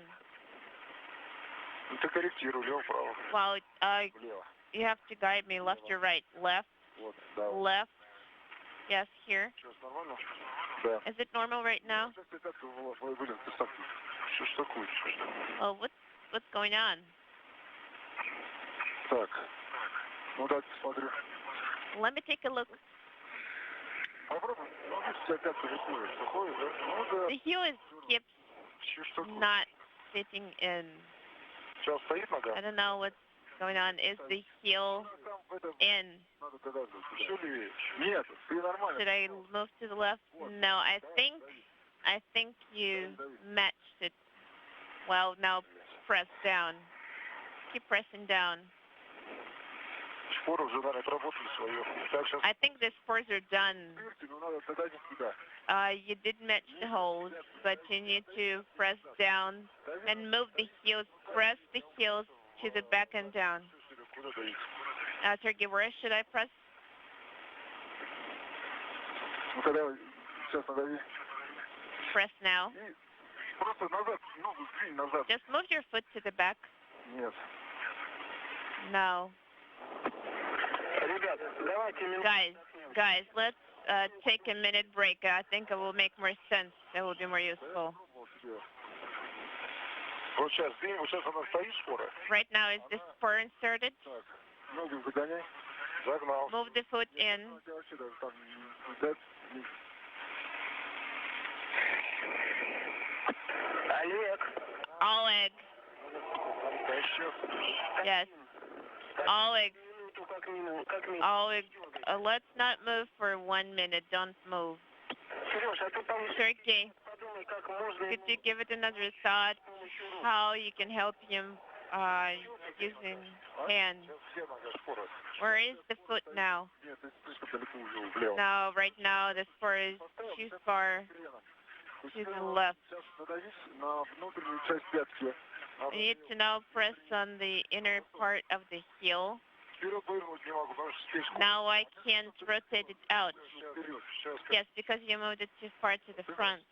S5: Well, you have to guide me left or right. Left. Left. Yes, here. Is it normal right now? Oh, what's going on? Let me take a look. The heel keeps not fitting in. I don't know what's going on. Is the heel in? Should I move to the left? No, I think you matched it. Well, now press down. Keep pressing down. I think the spurs are done. You did match the holes, but you need to press down and move the heels. Press the heels to the back and down. Sergey, where should I press? Press now. Just move your foot to the back. No. Guys, let's take a minute break. I think it will make more sense. It will be more useful. Right now, is this spur inserted? Move the foot in. Oleg. Yes. Oleg. Oleg, let's not move for 1 minute. Don't move. Sergey, could you give it another thought? How you can help him using hands? Where is the foot now? No, right now the spur is too far to the left. You need to now press on the inner part of the heel. Now I can't rotate it out. Yes, because you moved it too far to the front.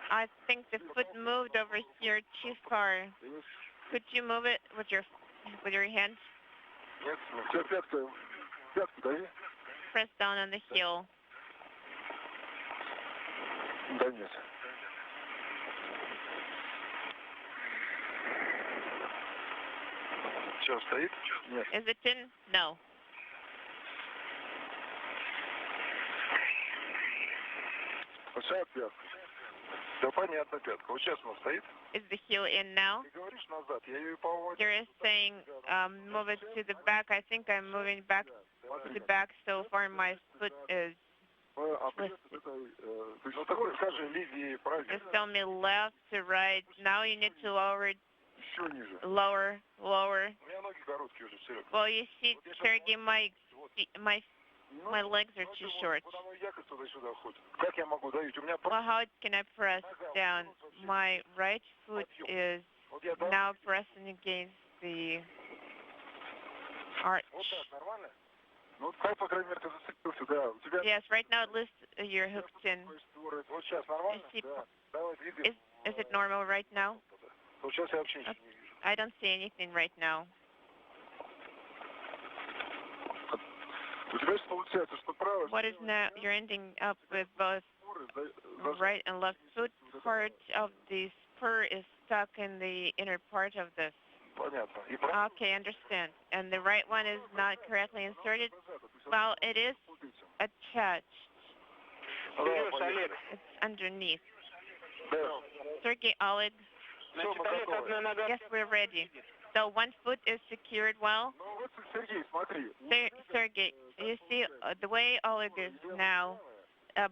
S5: I think the foot moved over here too far. Could you move it with your hand? Press down on the heel. Is it in? No. Is the heel in now? You're saying move it to the back. I think I'm moving back to the back so far my foot is twisted. Just tell me left to right. Now you need to lower it. Lower. Well, you see, Sergey, my legs are too short. Well, how can I press down? My right foot is now pressing against the arch. Yes, right now at least you're hooked in. Is it normal right now? I don't see anything right now. What is now? You're ending up with both right and left foot. Part of the spur is stuck in the inner part of the. Okay, understand. And the right one is not correctly inserted. Well, it is attached. It's underneath. Sergey, Oleg. Yes, we're ready. So one foot is secured well. Sergey, you see the way Oleg is now,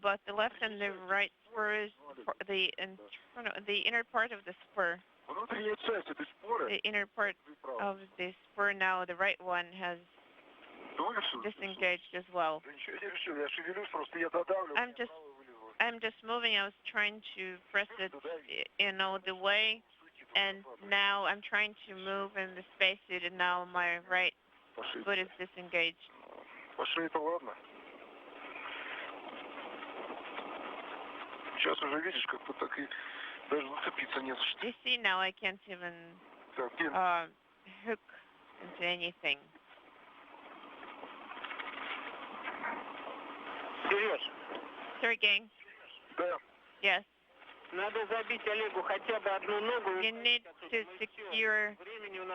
S5: both the left and the right spurs, the inner part of the spur. The inner part of the spur now, the right one has disengaged as well. I'm just moving. I was trying to press it, the way, and now I'm trying to move in the spacesuit, and now my right foot is disengaged. You see now I can't even hook into anything. Sergey? Yes. You need to secure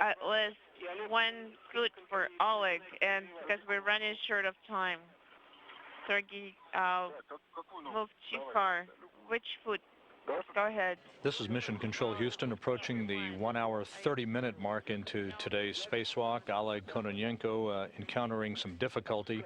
S5: at least one foot for Oleg, and because we're running short of time. Sergey, move too far. Which foot? Go ahead.
S22: This is Mission Control Houston, approaching the 1 hour 30-minute mark into today's spacewalk. Oleg Kononenko encountering some difficulty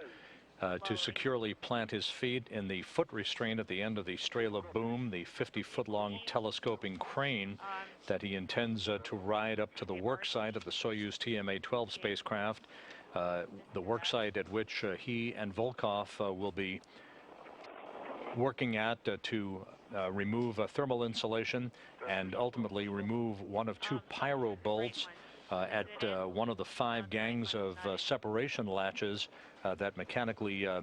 S22: to securely plant his feet in the foot restraint at the end of the Strela boom, the 50-foot-long telescoping crane that he intends to ride up to the work site of the Soyuz TMA-12 spacecraft, the work site at which he and Volkov will be working at to remove thermal insulation and ultimately remove one of two pyro bolts at one of the 5 gangs of separation latches that mechanically are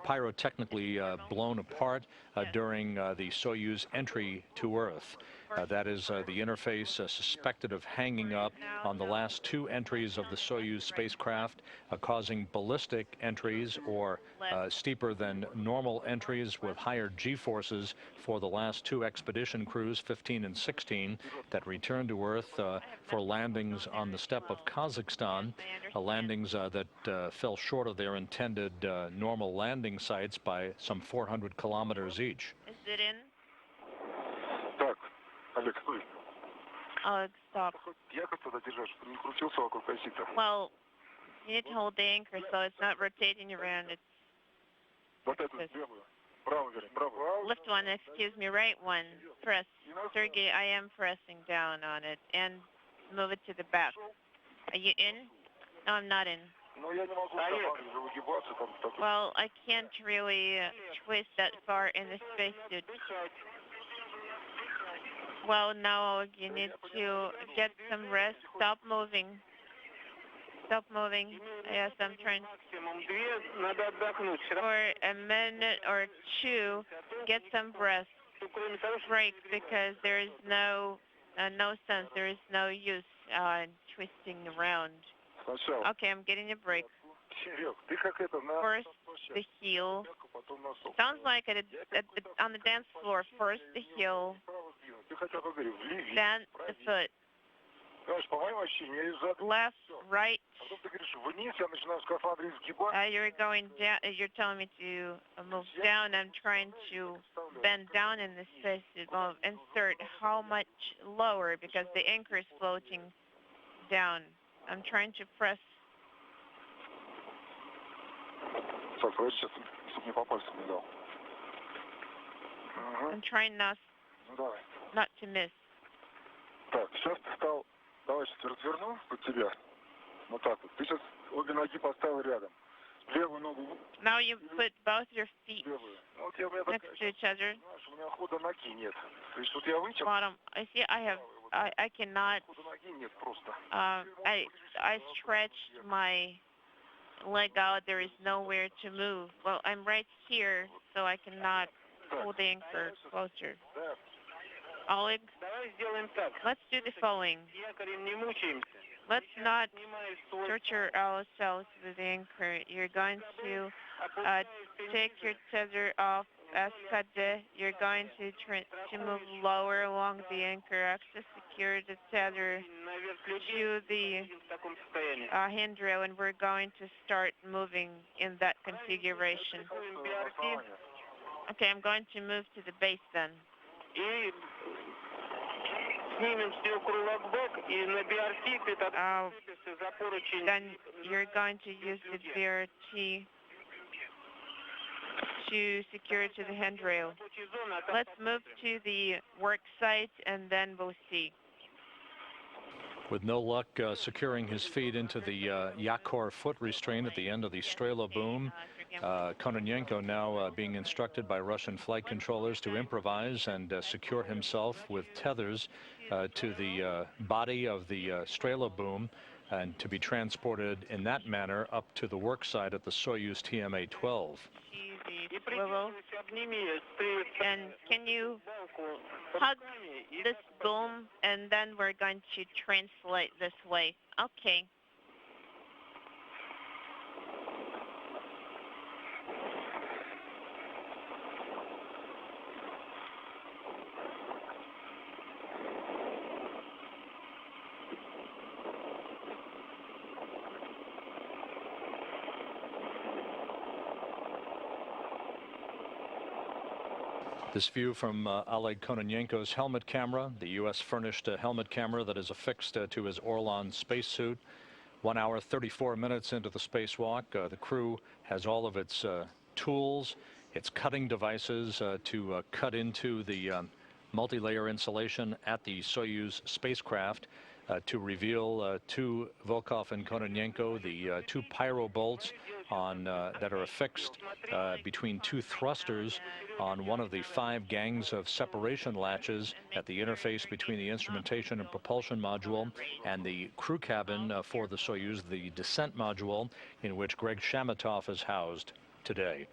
S22: pyrotechnically blown apart during the Soyuz entry to Earth. That is the interface suspected of hanging up on the last 2 entries of the Soyuz spacecraft, causing ballistic entries or steeper than normal entries with higher G-forces for the last 2 expedition crews, 15 and 16, that returned to Earth for landings on the steppe of Kazakhstan, landings that fell short of their intended normal landing sites by some 400 kilometers each.
S5: Is it in? Oleg, stop. Well, you need to hold the anchor so it's not rotating around. It's lift one, excuse me, right one. Press. Sergey, I am pressing down on it and move it to the back. Are you in? No, I'm not in. Well, I can't really twist that far in the spacesuit. Well, now you need to get some rest. Stop moving. Stop moving. Yes, I'm trying. For a minute or 2, get some rest. Break, because there is no sense. There is no use twisting around. Okay, I'm getting a break. First, the heel. Sounds like on the dance floor. First, the heel. Then the foot. Left, right. You're going down. You're telling me to move down. I'm trying to bend down in this space. Well, insert how much lower, because the anchor is floating down. I'm trying to press. I'm trying not to miss.
S7: Так, сейчас ты стал, давай сейчас разверну под тебя, вот так вот. Ты сейчас обе ноги поставил рядом. Левую ногу.
S5: Now you put both your feet next to each other.
S7: У меня хода ноги нет. То есть вот я вытянул.
S5: Bottom. I see I have I cannot. I stretched my leg out. There is nowhere to move. Well, I'm right here, so I cannot pull the anchor closer. Oleg, let's do the following. Let's not torture ourselves with the anchor. You're going to take your tether off SKD. You're going to move lower along the anchor to secure the tether to the handrail, and we're going to start moving in that configuration. Okay, I'm going to move to the base then. Then you're going to use the BRT to secure it to the handrail. Let's move to the work site and then we'll see.
S22: With no luck securing his feet into the Yakor foot restraint at the end of the Strela boom, Kononenko now being instructed by Russian flight controllers to improvise and secure himself with tethers to the body of the Strela boom and to be transported in that manner up to the work site at the Soyuz TMA-12.
S5: And can you hug this boom, and then we're going to translate this way. Okay.
S22: This view from Oleg Kononenko's helmet camera, the U.S.-furnished helmet camera that is affixed to his Orlan spacesuit. 1 hour, 34 minutes into the spacewalk, the crew has all of its tools, its cutting devices to cut into the multi-layer insulation at the Soyuz spacecraft to reveal to Volkov and Kononenko the two pyro bolts on that are affixed between two thrusters on one of the 5 gangs of separation latches at the interface between the instrumentation and propulsion module and the crew cabin for the Soyuz, the descent module, in which Greg Shamatov is housed today.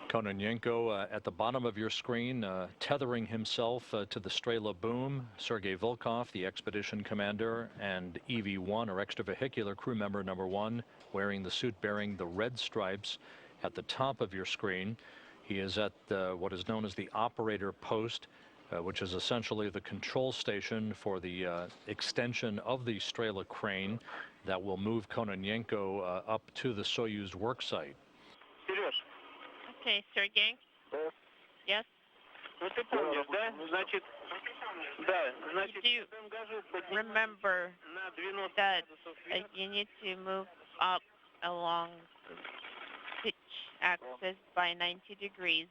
S22: Kononenko at the bottom of your screen, tethering himself to the Strela boom. Sergei Volkov, the expedition commander, and EV-1, or extravehicular crew member number 1, wearing the suit bearing the red stripes at the top of your screen. He is at what is known as the operator post, which is essentially the control station for the extension of the Strela crane that will move Kononenko up to the Soyuz worksite.
S5: Okay, Sergey? Yes? You do remember that you need to move up along the pitch axis by 90 degrees.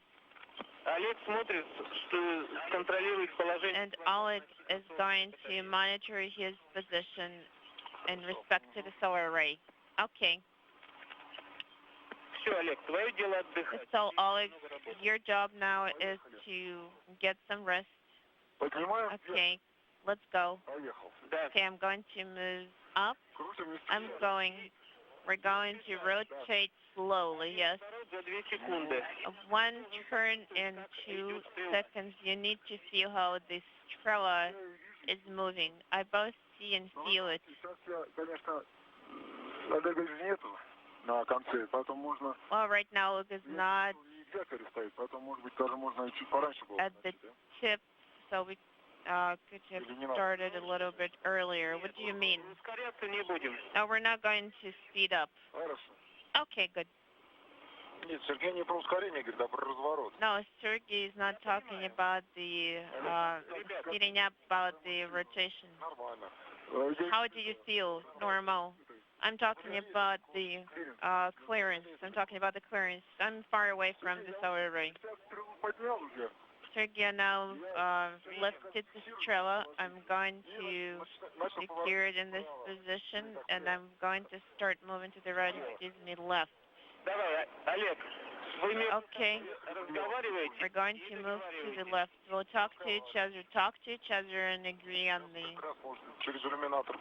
S5: And Oleg is going to monitor his position in respect to the solar array. Okay. So, Oleg, your job now is to get some rest. Okay, let's go. Okay, I'm going to move up. We're going to rotate slowly, yes. 1 turn in 2 seconds. You need to feel how this Strela is moving. I both see and feel it. Well, right now it is not at the tip, so we could have started a little bit earlier. What do you mean? No, we're not going to speed up. Okay, good.
S7: Нет, Сергей не про ускорение говорит, а про разворот.
S5: No, Sergey is not talking about the speeding up, about the rotation.
S7: Нормально.
S5: How do you feel? Normal. I'm talking about the clearance. I'm talking about the clearance. I'm far away from the solar array.
S7: Поднял уже.
S5: Sergey now lifted the Strela. I'm going to secure it in this position, and I'm going to start moving to the right. Excuse me, left.
S8: Давай, Олег, вы мне
S5: Okay.
S8: разговариваете?
S5: We're going to move to the left. We'll talk to each other, and agree on the
S7: Как раз может через иллюминатор.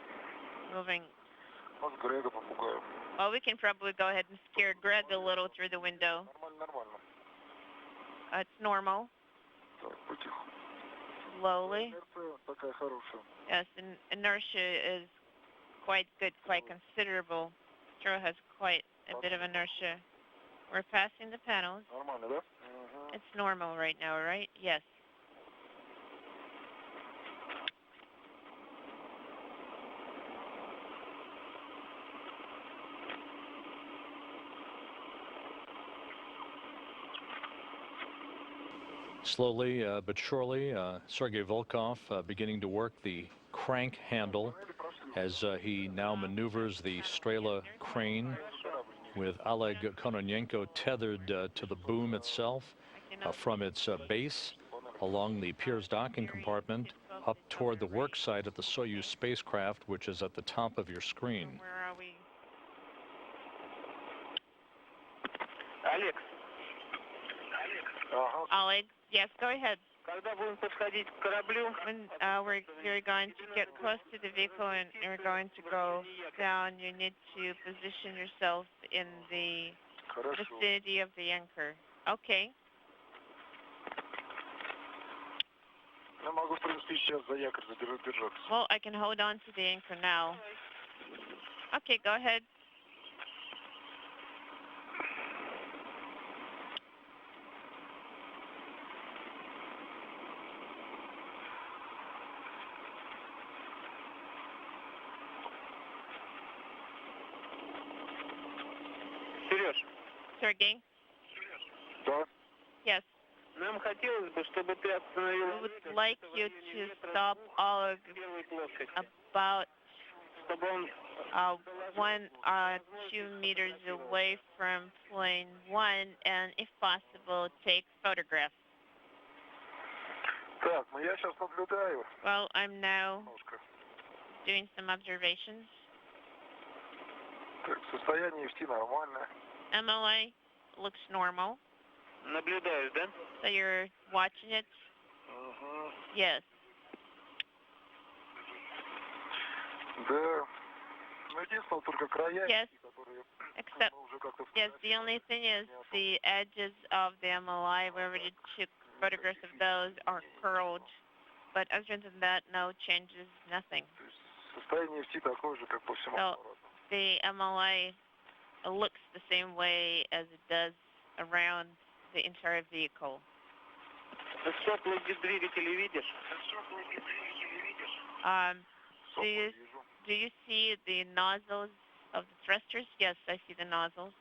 S5: moving.
S7: Может, Грега попугаем.
S5: Well, we can probably go ahead and scare Greg a little through the window.
S7: Нормально, нормально.
S5: It's normal.
S7: Так, потихо.
S5: Slowly.
S7: Инерция такая хорошая.
S5: Yes, inertia is quite good, quite considerable. Strela has quite a bit of inertia. We're passing the panels.
S7: Нормально, да?
S5: It's normal right now, right? Yes.
S22: Slowly but surely, Sergei Volkov beginning to work the crank handle as he now maneuvers the Strela crane with Oleg Kononenko tethered to the boom itself from its base along the Piers docking compartment up toward the work site at the Soyuz spacecraft, which is at the top of your screen.
S5: Where are we?
S8: Олег.
S5: Oleg, yes, go ahead.
S8: Когда будем подходить к кораблю?
S5: When you're going to get close to the vehicle and you're going to go down, you need to position yourself in the vicinity of the anchor. Okay.
S7: Я могу, в принципе, сейчас за якорь задержаться.
S5: Well, I can hold on to the anchor now. Okay, go ahead.
S8: Сереж.
S5: Sergey?
S7: Да?
S5: Yes.
S8: Нам хотелось бы, чтобы ты остановил...
S5: We would like you to stop Oleg about 2 meters away from plane 1 and, if possible, take photographs.
S7: Так, ну я сейчас наблюдаю.
S5: Well, I'm now doing some observations.
S7: Так, состояние нефти нормальное.
S5: MLA looks normal.
S8: Наблюдаешь, да?
S5: So you're watching it? Yes.
S7: Да. Ну, единственное, только края,
S5: Yes.
S7: которые
S5: Except,
S7: уже как-то...
S5: yes, the only thing is the edges of the MLI, we already took photographs of those, are curled. But other than that, no changes, nothing.
S7: Состояние нефти такое же, как по всему
S5: So
S7: аппарату.
S5: the MLI looks the same way as it does around the entire vehicle.
S8: Сопла двигателя видишь?
S5: Do you see the nozzles of the thrusters? Yes, I see the nozzles.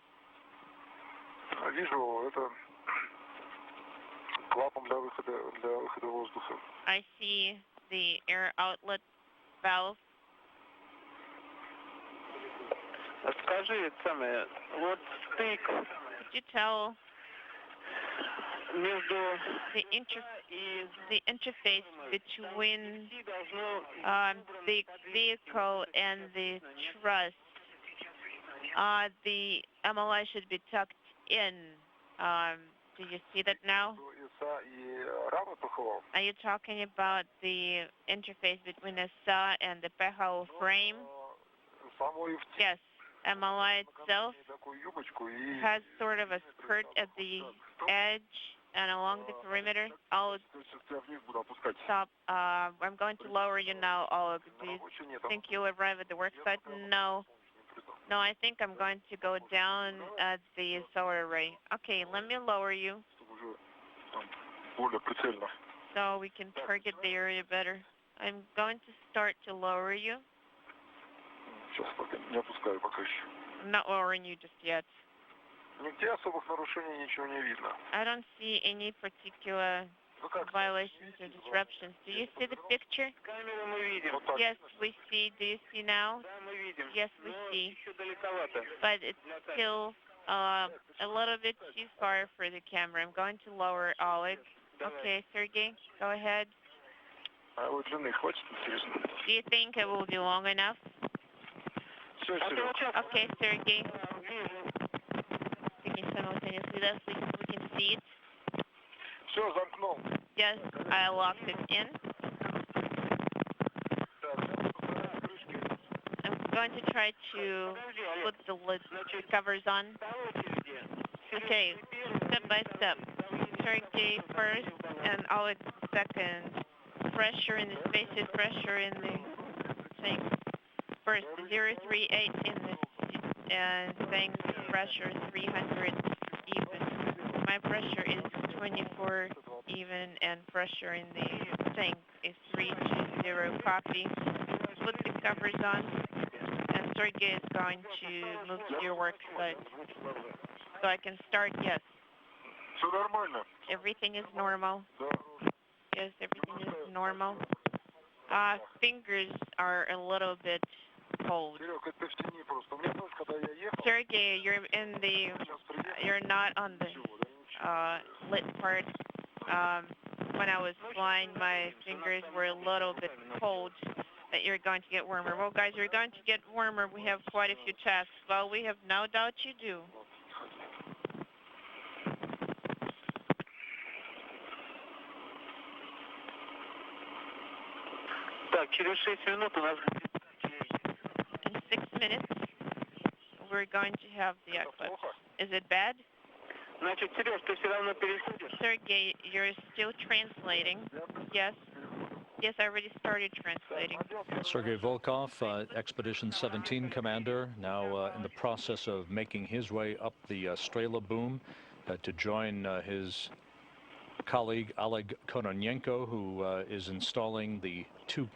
S7: Вижу, это клапан для выхода воздуха.
S5: I see the air outlet valve.
S8: Скажи, самое, вот стык
S5: Could you tell
S8: между
S5: the interface between the vehicle and the truss? The MLI should be tucked in. Do you see that now? Are you talking about the interface between the SA and the PHO frame? Yes. MLI itself has sort of a skirt at the edge and along the perimeter. I'll stop. I'm going to lower you now, Oleg. Do you think you'll arrive at the work site? No. No, I think I'm going to go down at the solar array. Okay, let me lower you so we can target the area better. I'm going to start to lower you.
S7: Сейчас пока не опускаю пока еще.
S5: I'm not lowering you just yet.
S7: Нигде особых нарушений ничего не видно.
S5: I don't see any particular violations or disruptions. Do you see the picture? Yes, we see. Do you see now? Yes, we see. But it's still a little bit too far for the camera. I'm going to lower Oleg. Okay, Sergey, go ahead.
S7: А вот длины хватит, интересно?
S5: Do you think it will be long enough?
S7: Все,
S5: Okay, Sergey. Speaking simultaneously, thus we can see it.
S7: Все, замкнул.
S5: Yes, I locked it in. I'm going to try to put the lid covers on. Okay, step by step. Sergey first and Oleg second. Pressure in the spacesuit, pressure in the thing. First, 038 in the thing, pressure 300 even. My pressure is 24 even, and pressure in the thing is 320. Copy. Put the covers on, and Sergey is going to move to your work site. So I can start, yes.
S7: Все нормально.
S5: Everything is normal. Yes, everything is normal. Fingers are a little bit cold. Sergey, you're not on the lit part. When I was flying, my fingers were a little bit cold, but you're going to get warmer. Well, guys, you're going to get warmer. We have quite a few tasks. Well, we have no doubt you do. In 6 minutes, we're going to have the eclipse. Is it bad? Sergey, you're still translating. Yes. Yes, I already started translating.
S22: Sergei Volkov, Expedition 17 commander, now in the process of making his way up the Strela boom to join his colleague Oleg Kononenko, who is installing the 2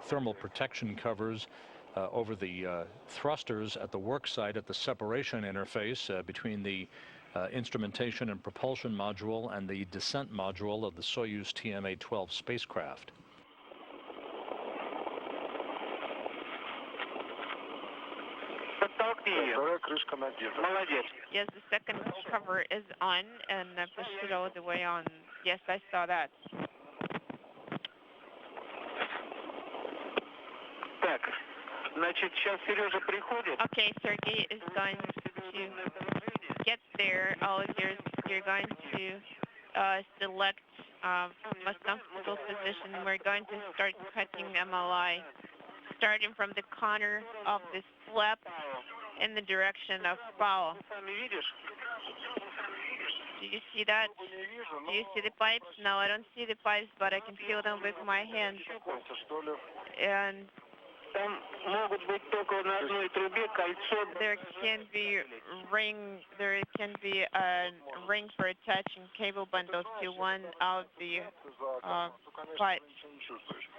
S22: thermal protection covers over the thrusters at the work site at the separation interface between the instrumentation and propulsion module and the descent module of the Soyuz TMA-12 spacecraft.
S5: Yes, the second cover is on, and I pushed it all the way on. Yes, I saw that. Okay, Sergey is going to get there. You're going to select most comfortable position. We're going to start cutting MLI, starting from the corner of this flap in the direction of bow. Do you see that? Do you see the pipes? No, I don't see the pipes, but I can feel them with my hands. And there can be a ring for attaching cable bundles to one of the pipes.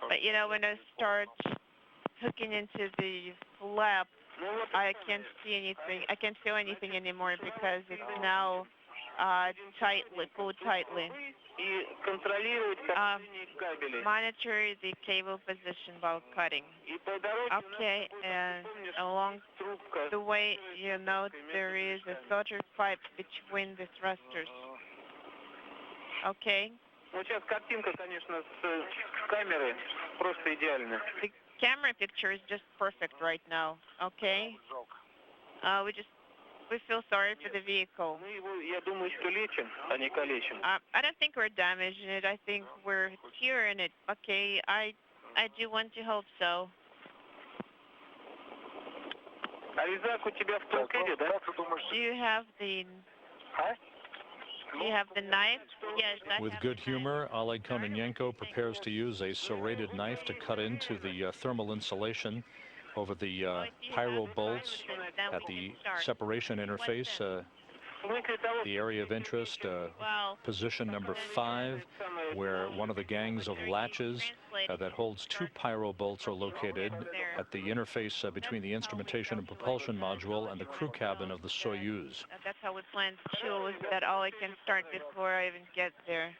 S5: But you know, when I start hooking into the flap, I can't see anything. I can't feel anything anymore because it's now pulled tightly. Monitor the cable position while cutting. Okay, and along the way, you know, there is a solder pipe between the thrusters. Okay. The camera picture is just perfect right now. Okay. We feel sorry for the vehicle. I don't think we're damaging it. I think we're curing it. Okay, I do want to hope so. Do you have the knife? Yes.
S22: With good humor, Oleg Kononenko prepares to use a serrated knife to cut into the thermal insulation over the pyro bolts at the separation interface The area of interest, position number 5, where one of the gangs of latches that holds 2 pyro bolts are located at the interface between the instrumentation and propulsion module and the crew cabin of the Soyuz.
S5: That's how we plan to choose that all I can start before I even get there.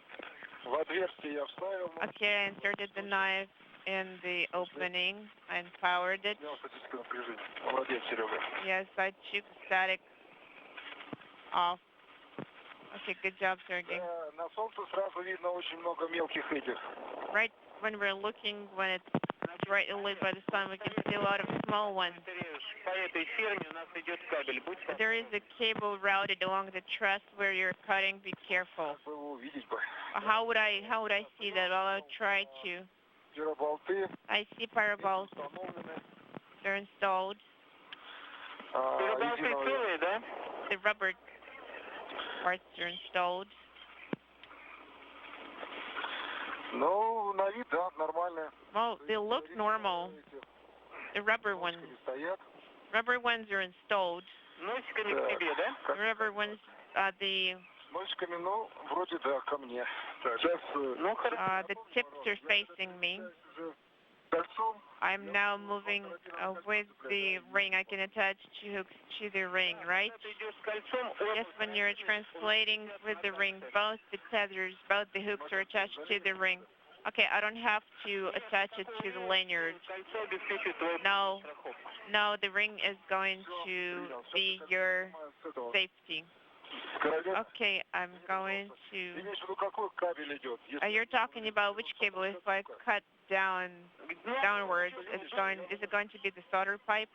S5: Okay, I inserted the knife in the opening and powered it. Yes, I took static off. Okay, good job, Sergey. Right when we're looking, when it's brightly lit by the sun, we can see a lot of small ones. There is a cable routed along the truss where you're cutting. Be careful. How would I see that? Well, I'll try to. I see pyro bolts. They're installed. The rubber parts are installed. Well, they look normal. The rubber ones are installed. The rubber ones, the tips are facing me. I'm now moving with the ring. I can attach 2 hooks to the ring, right? Yes, when you're translating with the ring, both the tethers, both the hooks are attached to the ring. Okay, I don't have to attach it to the lanyard. No, the ring is going to be your safety. Okay, I'm going to... you're talking about which cable? If I cut downwards, is it going to be the solder pipe?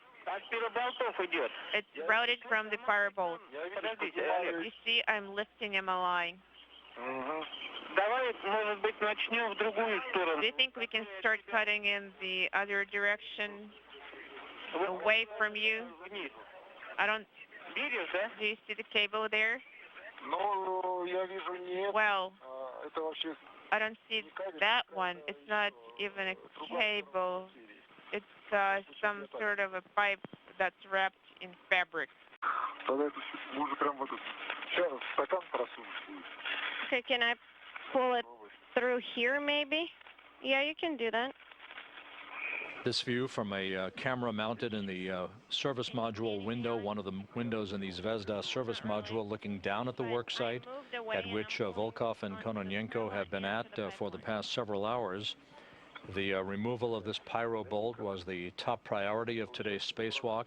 S5: It's routed from the pyro bolt. You see, I'm lifting MLI. Do you think we can start cutting in the other direction, away from you? Do you see the cable there? Well, I don't see that one. It's not even a cable. It's some sort of a pipe that's wrapped in fabric.
S9: Okay, can I pull it through here maybe? Yeah, you can do that.
S22: This view from a camera mounted in the service module window, one of the windows in the Zvezda service module looking down at the work site at which Volkov and Kononenko have been at for the past several hours. The removal of this pyro bolt was the top priority of today's spacewalk.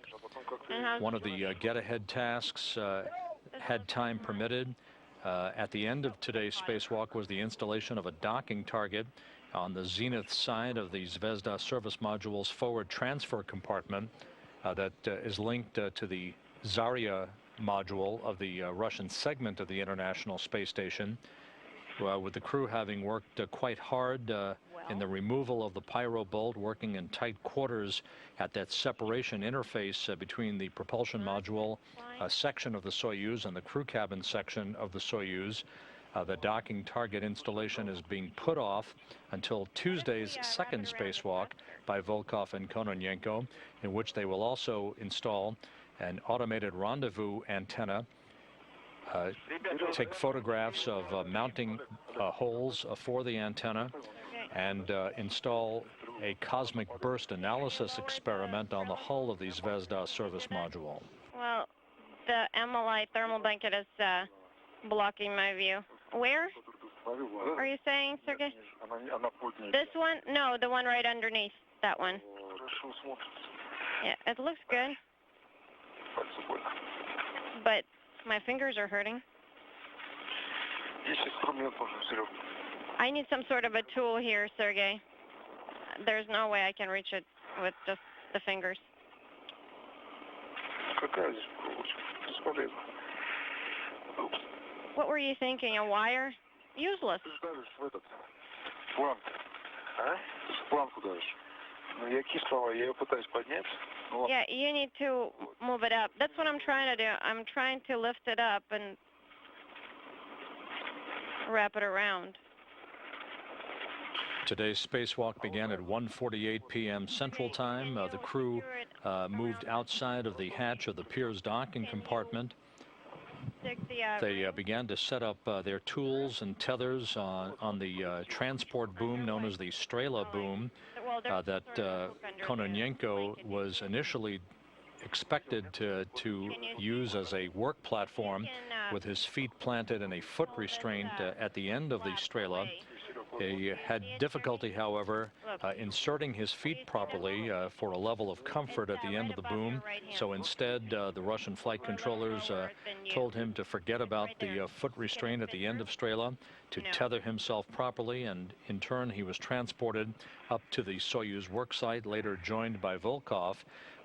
S22: One of the get-ahead tasks, had time permitted, at the end of today's spacewalk was the installation of a docking target on the zenith side of the Zvezda service module's forward transfer compartment that is linked to the Zarya module of the Russian segment of the International Space Station, with the crew having worked quite hard in the removal of the pyro bolt, working in tight quarters at that separation interface between the propulsion module section of the Soyuz and the crew cabin section of the Soyuz. The docking target installation is being put off until Tuesday's second spacewalk by Volkov and Kononenko, in which they will also install an automated rendezvous antenna, take photographs of mounting holes for the antenna, and install a cosmic burst analysis experiment on the hull of the Zvezda service module.
S9: Well, the MLI thermal blanket is blocking my view. Where are you saying, Sergey? This one? No, the one right underneath that one. Yeah, it looks good. But my fingers are hurting. I need some sort of a tool here, Sergey. There's no way I can reach it with just the fingers. What were you thinking, a wire? Useless. Yeah, you need to move it up. That's what I'm trying to do. I'm trying to lift it up and wrap it around.
S22: Today's spacewalk began at 1:48 p.m. Central Time. The crew moved outside of the hatch of the Piers docking compartment They began to set up their tools and tethers on the transport boom known as the Strela boom that Kononenko was initially expected to use as a work platform with his feet planted in a foot restraint at the end of the Strela. He had difficulty, however, inserting his feet properly for a level of comfort at the end of the boom. So instead, the Russian flight controllers told him to forget about the foot restraint at the end of Strela, to tether himself properly, and in turn he was transported up to the Soyuz worksite, later joined by Volkov,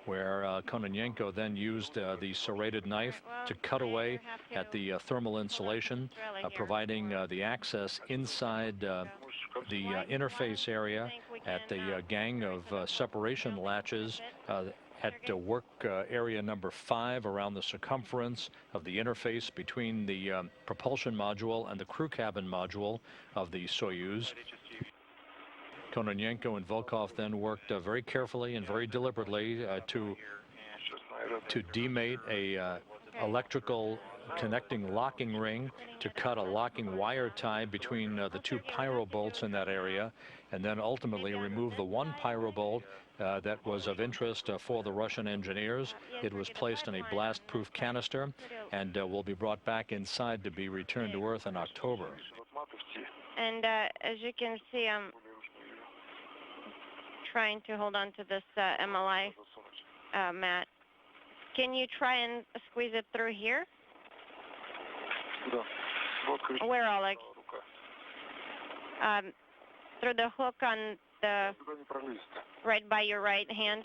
S22: where Kononenko then used the serrated knife to cut away at the thermal insulation, providing the access inside the interface area at the gang of separation latches at work area number 5 around the circumference of the interface between the propulsion module and the crew cabin module of the Soyuz. Kononenko and Volkov then worked very carefully and very deliberately to demate a electrical connecting locking ring, to cut a locking wire tie between the 2 pyro bolts in that area, and then ultimately remove the 1 pyro bolt that was of interest for the Russian engineers. It was placed in a blast-proof canister and will be brought back inside to be returned to Earth in October.
S9: And as you can see, I'm trying to hold on to this MLI mat. Can you try and squeeze it through here? Where, Oleg? Through the hook on the right by your right hand?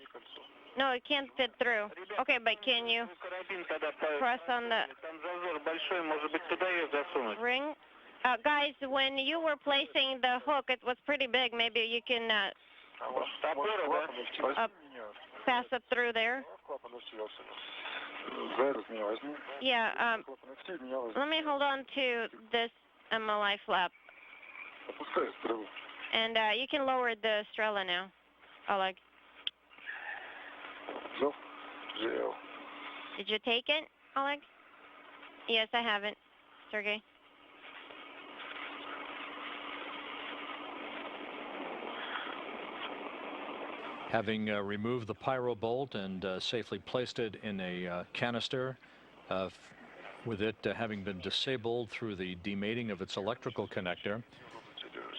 S9: No, it can't fit through. Okay, but can you press on the ring? Guys, when you were placing the hook, it was pretty big. Maybe you can pass it through there. Yeah, let me hold on to this MLI flap. And you can lower the Strela now, Oleg. Did you take it, Oleg? Yes, I haven't, Sergey.
S22: Having removed the pyro bolt and safely placed it in a canister, with it having been disabled through the demating of its electrical connector,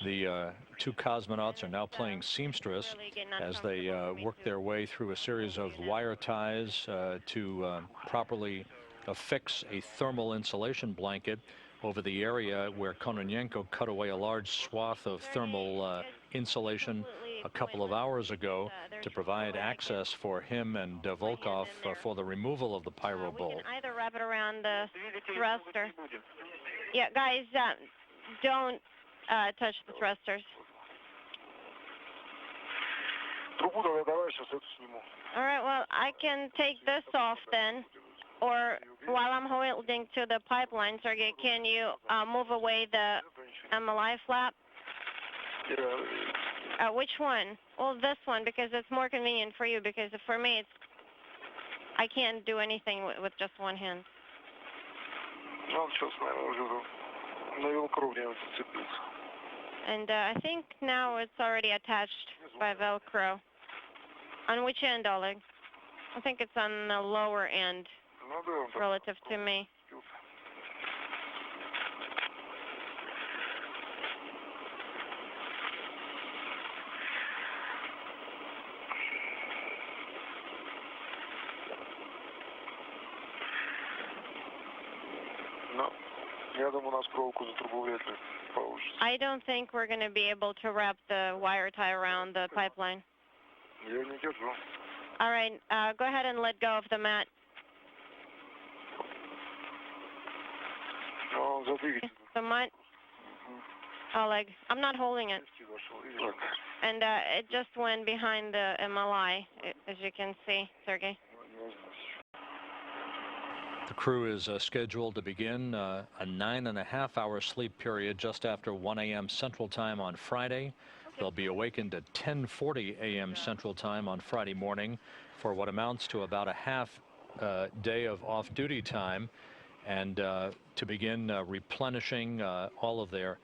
S22: the 2 cosmonauts are now playing seamstress as they work their way through a series of wire ties to properly affix a thermal insulation blanket over the area where Kononenko cut away a large swath of thermal insulation a couple of hours ago to provide access for him and Volkov for the removal of the pyro bolt.
S9: We can either wrap it around the thruster. Yeah, guys, don't touch the thrusters. All right, well, I can take this off then. Or while I'm holding to the pipeline, Sergey, can you move away the MLI flap? Which one? Well, this one, because it's more convenient for you, because for me, I can't do anything with just one hand. And I think now it's already attached by Velcro. On which end, Oleg? I think it's on the lower end relative to me. I don't think we're going to be able to wrap the wire tie around the pipeline. All right, go ahead and let go of the mat. The mat, Oleg, I'm not holding it. And it just went behind the MLI, as you can see, Sergey.
S22: The crew is scheduled to begin a 9.5-hour sleep period just after 1 a.m. Central Time on Friday. They'll be awakened at 10:40 a.m. Central Time on Friday morning for what amounts to about a half day of off-duty time. and to begin replenishing all of their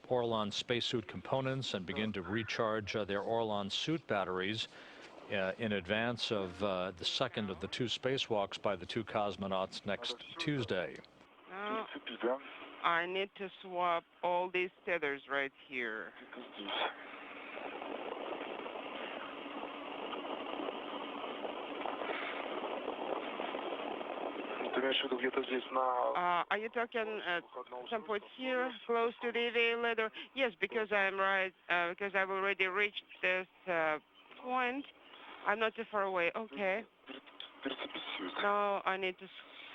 S22: Orlan spacesuit components and begin to recharge their Orlan suit batteries in advance of the second of the 2 spacewalks by the 2 cosmonauts next Tuesday.
S10: I need to swap all these tethers right here. Are you talking at some point here, close to the EVA ladder? Yes, because I'm right, because I've already reached this point. I'm not too far away. Okay. Now I need to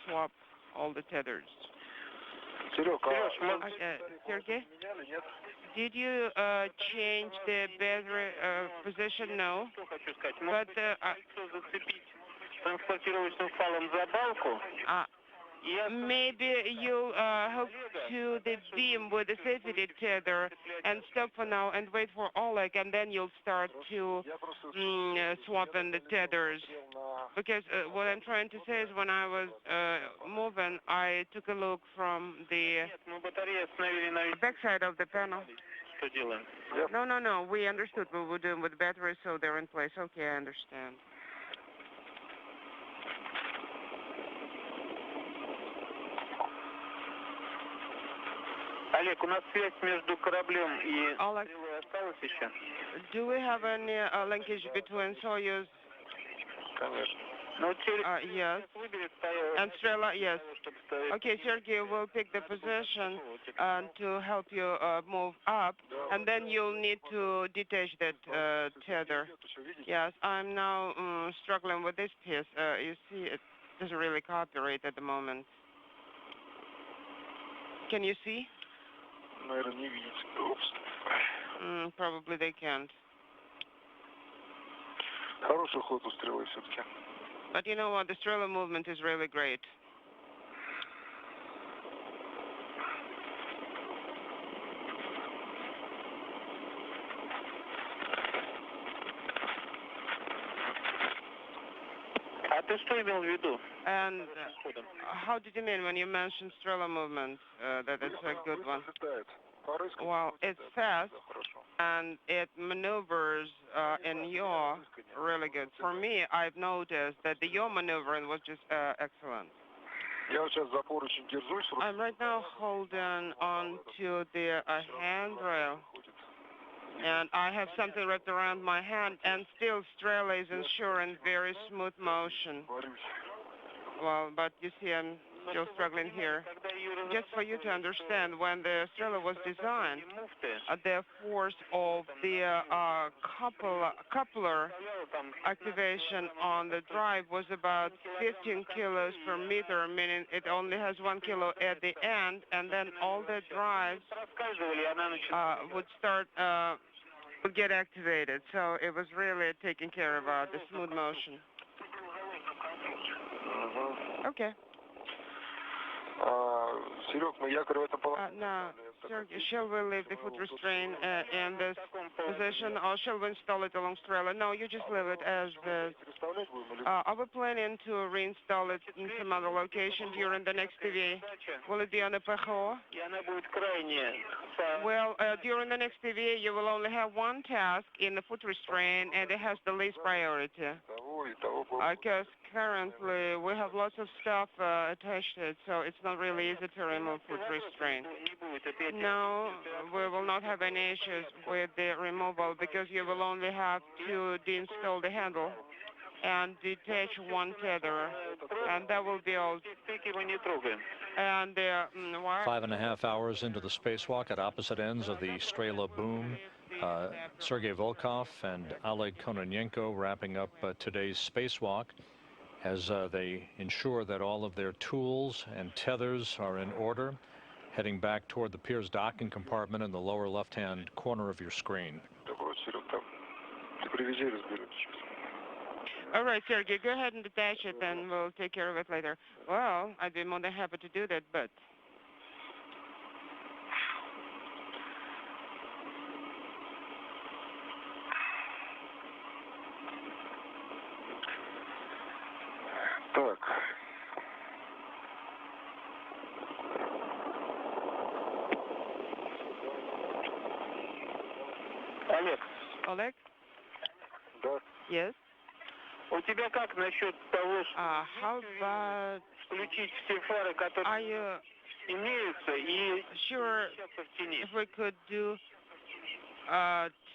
S10: swap all the tethers. Sergey, did you change the battery position? No. But maybe you'll hook to the beam with the safety tether and stop for now and wait for Oleg, and then you'll start to swap in the tethers. Because what I'm trying to say is when I was moving, I took a look from the backside of the panel. No. We understood what we're doing with the batteries, so they're in place. Okay, I understand.
S8: Олег, у нас связь между кораблем и
S10: Alex, do we have any linkage between Soyuz? Yes. And Strela, yes. Okay, Sergey will pick the position to help you move up, and then you'll need to detach that tether. Yes, I'm now struggling with this piece. You see, it doesn't really cooperate at the moment. Can you see? Probably they can't. But you know what? The Strela movement is really great. And how did you mean when you mentioned Strela movement, that it's a good one? Well, it's fast, and it maneuvers in yaw really good. For me, I've noticed that the yaw maneuvering was just excellent. I'm right now holding on to the handrail, and I have something wrapped around my hand, and still Strela is ensuring very smooth motion. Well, but you see, I'm still struggling here. Just for you to understand, when the Strela was designed, the force of the coupler activation on the drive was about 15 kilos per meter, meaning it only has 1 kilo at the end, and then all the drives would get activated. So it was really taking care of the smooth motion. Okay. Now, Sergey, shall we leave the foot restraint in this position, or shall we install it along Strela? No, you just leave it as this. Are we planning to reinstall it in some other location during the next EVA? Will it be on the PHO? Well, during the next EVA, you will only have one task in the foot restraint, and it has the least priority. Because currently we have lots of stuff attached to it, so it's not really easy to remove foot restraint. No, we will not have any issues with the removal because you will only have to deinstall the handle and detach one tether, and that will be all. And
S22: 5.5 hours into the spacewalk at opposite ends of the Strela boom, Sergei Volkov and Oleg Kononenko wrapping up today's spacewalk as they ensure that all of their tools and tethers are in order, heading back toward the Piers docking compartment in the lower left-hand corner of your screen.
S10: All right, Sergey, go ahead and detach it, and we'll take care of it later. Well, I'd be more than happy to do that, but... Yes.
S8: У тебя как насчет того,
S10: How about
S8: включить все фары, которые имеются, и
S10: sure if we could do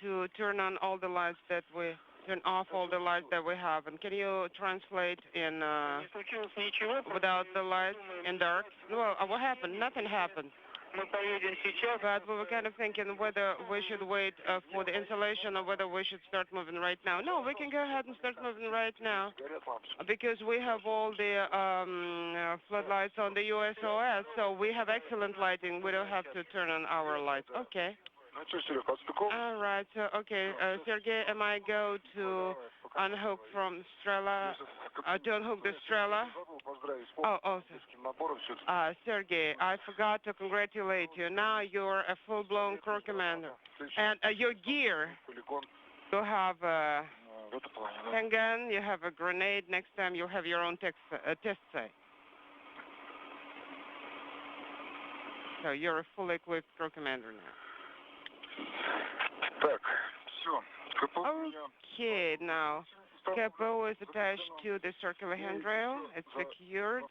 S10: to turn on all the lights that we turn off all the lights that we have, and can you translate in without the lights in dark? Well, what happened? Nothing happened. But we were kind of thinking whether we should wait for the installation or whether we should start moving right now. No, we can go ahead and start moving right now because we have all the floodlights on the USOS, so we have excellent lighting. We don't have to turn on our lights. Okay. All right. So, okay, Sergey, am I go to unhook from Strela, to unhook the Strela? Oh, Sergey, I forgot to congratulate you. Now you're a full-blown crew commander. And your gear, you have a handgun, you have a grenade. Next time you'll have your own test site. So you're a fully equipped crew commander now. Okay, now capo is attached to the circular handrail. It's secured,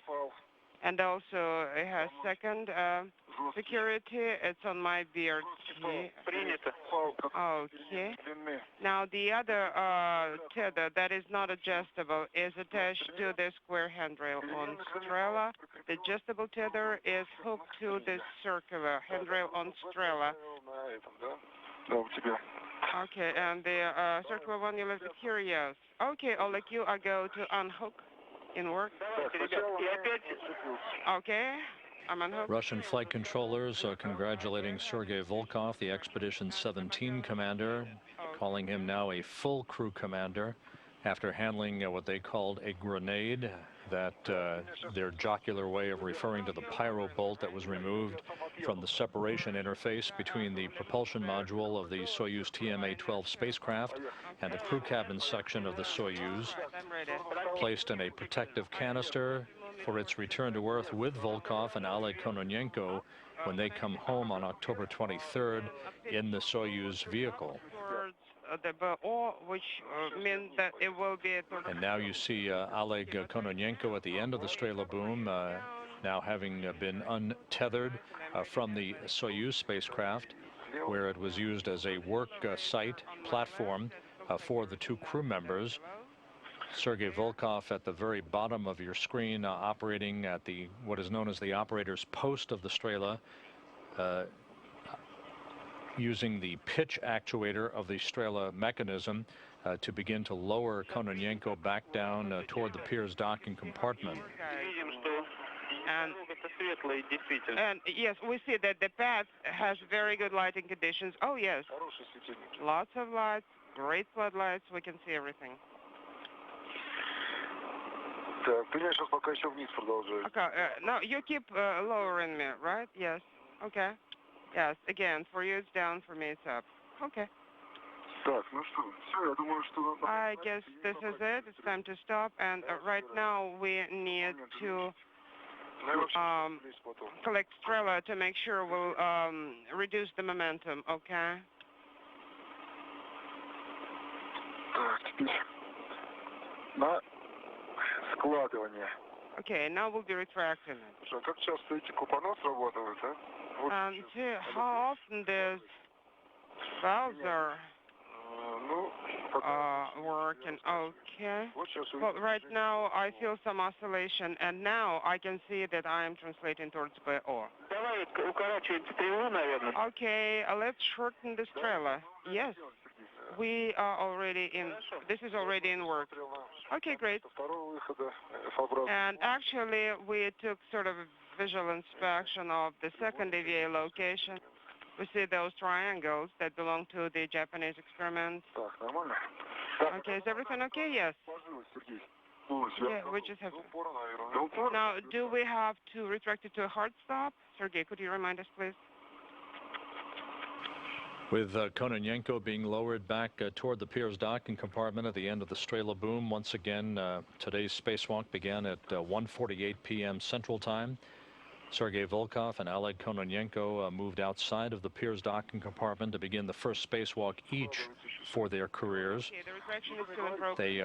S10: and also it has second security. It's on my beard. Okay. Now the other tether that is not adjustable is attached to the square handrail on Strela. The adjustable tether is hooked to the circular handrail on Strela. Okay, and the circular one you left curious. Okay, Oleg, you are go to unhook in work. Okay, I'm unhooked.
S22: Russian flight controllers are congratulating Sergei Volkov, the Expedition 17 commander, calling him now a full crew commander after handling what they called a grenade, that their jocular way of referring to the pyro bolt that was removed from the separation interface between the propulsion module of the Soyuz TMA-12 spacecraft and the crew cabin section of the Soyuz, placed in a protective canister for its return to Earth with Volkov and Oleg Kononenko when they come home on October 23rd in the Soyuz vehicle.
S10: The BO, which means that it will be a
S22: And now you see Oleg Kononenko at the end of the Strela boom, now having been untethered from the Soyuz spacecraft, where it was used as a work site platform for the two crew members. Sergei Volkov at the very bottom of your screen, operating at the what is known as the operator's post of the Strela, using the pitch actuator of the Strela mechanism to begin to lower Kononenko back down toward the Piers docking compartment.
S10: And yes, we see that the path has very good lighting conditions. Oh yes, lots of lights, great floodlights. We can see everything. Okay, no, you keep lowering me, right? Yes. Okay. Yes, again, for you it's down, for me it's up. Okay. I guess this is it. It's time to stop. And right now we need to collect Strela to make sure we'll reduce the momentum, okay? Okay, now we'll be retracting it. And how often does valves are working? Okay. Well, right now I feel some oscillation, and now I can see that I am translating towards BO. Okay, let's shorten the Strela. Yes, we are already in. This is already in work. Okay, great. And actually, we took sort of a visual inspection of the second EVA location. We see those triangles that belong to the Japanese experiment. Okay, is everything okay? Yes. Yeah, we just have to. Now, do we have to retract it to a hard stop? Sergey, could you remind us, please?
S22: With Kononenko being lowered back toward the Piers docking compartment at the end of the Strela boom. Once again, today's spacewalk began at 1:48 p.m. Central Time. Sergei Volkov and Oleg Kononenko moved outside of the Piers docking compartment to begin the first spacewalk each for their careers. They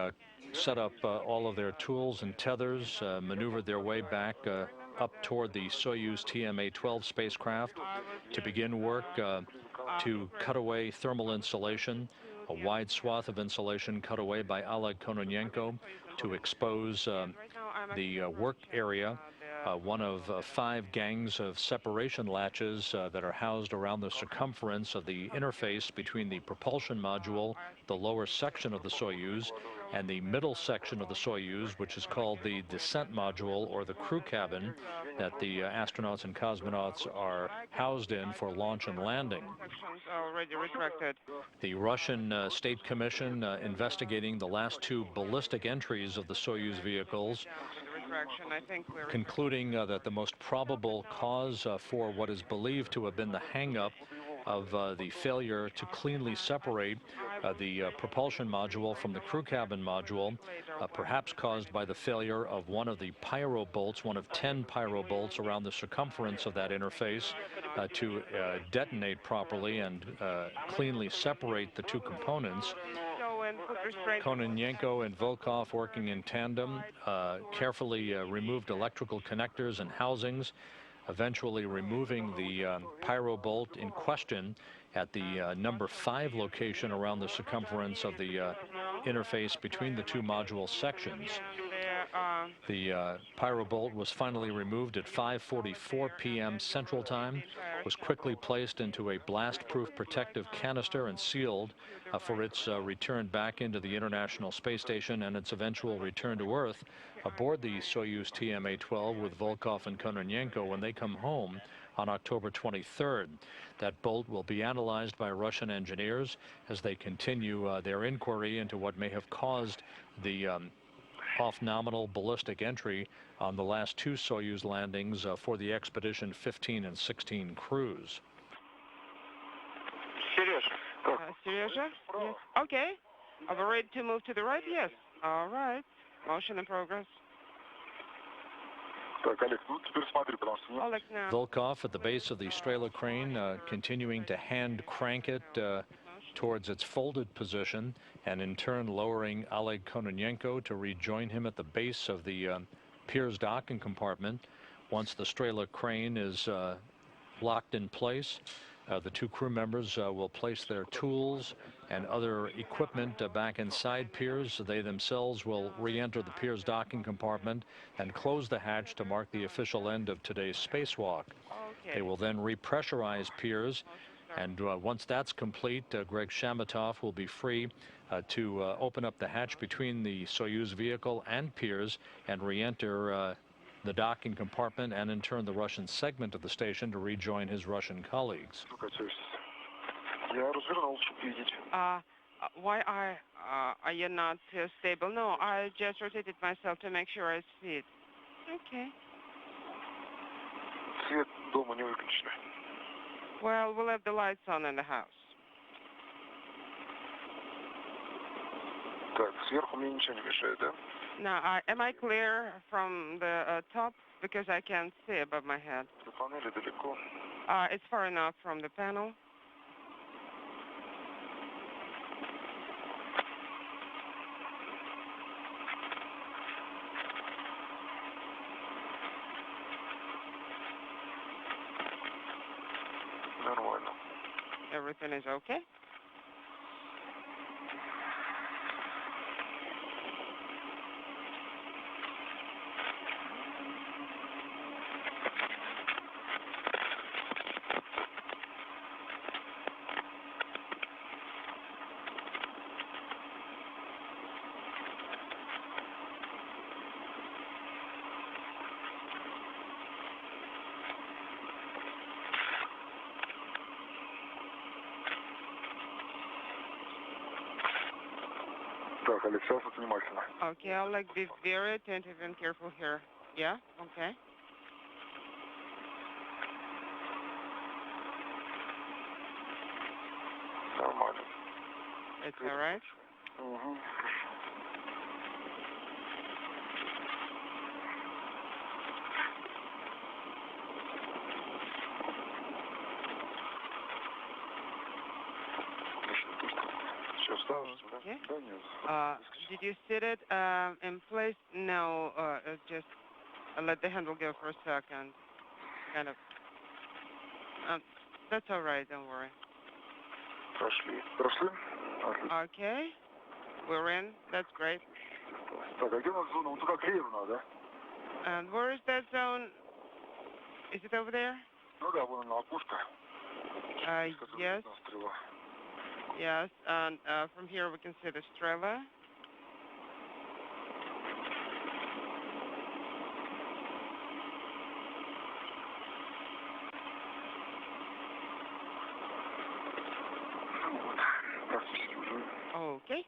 S22: set up all of their tools and tethers, maneuvered their way back up toward the Soyuz TMA-12 spacecraft to begin work to cut away thermal insulation, a wide swath of insulation cut away by Oleg Kononenko to expose the work area, one of 5 gangs of separation latches that are housed around the circumference of the interface between the propulsion module, the lower section of the Soyuz, and the middle section of the Soyuz, which is called the descent module or the crew cabin that the astronauts and cosmonauts are housed in for launch and landing. The Russian State Commission investigating the last 2 ballistic entries of the Soyuz vehicles, concluding that the most probable cause for what is believed to have been the hang-up of the failure to cleanly separate the propulsion module from the crew cabin module, perhaps caused by the failure of one of the pyro bolts, one of 10 pyro bolts around the circumference of that interface to detonate properly and cleanly separate the 2 components. Kononenko and Volkov, working in tandem, carefully removed electrical connectors and housings, eventually removing the pyro bolt in question at the number 5 location around the circumference of the interface between the 2 module sections. The pyro bolt was finally removed at 5:44 p.m. Central Time, was quickly placed into a blast-proof protective canister and sealed for its return back into the International Space Station and its eventual return to Earth aboard the Soyuz TMA-12 with Volkov and Kononenko when they come home on October 23rd. That bolt will be analyzed by Russian engineers as they continue their inquiry into what may have caused the off-nominal ballistic entry on the last 2 Soyuz landings for the Expedition 15 and 16 crews.
S10: Seriously? Yes. Okay. Are we ready to move to the right? Yes. All right. Motion in progress.
S22: Volkov at the base of the Strela crane, continuing to hand crank it towards its folded position, and in turn lowering Oleg Kononenko to rejoin him at the base of the Piers docking compartment. Once the Strela crane is locked in place, the 2 crew members will place their tools and other equipment back inside Piers. They themselves will re-enter the Piers docking compartment and close the hatch to mark the official end of today's spacewalk. They will then repressurize Piers, and once that's complete, Greg Shamatov will be free to open up the hatch between the Soyuz vehicle and Piers and re-enter the docking compartment and in turn the Russian segment of the station to rejoin his Russian colleagues.
S10: Why are you not stable? No, I just rotated myself to make sure I see it. Okay. Well, we'll have the lights on in the house. Now, am I clear from the top? Because I can't see above my head. It's far enough from the panel. Everything is okay? Okay, I'll be very attentive and careful here. Yeah? Okay. It's all right? Okay. Did you sit it in place? No, just let the handle go for a second. Kind of. That's all right, don't worry.
S7: Прошли?
S10: Okay. We're in. That's great.
S7: Так, а где у нас зона? Вот туда к северу надо, да?
S10: And where is that zone? Is it over there?
S7: Ну да, вон она опушка.
S10: Yes. Yes, and from here we can see the Strela. Okay.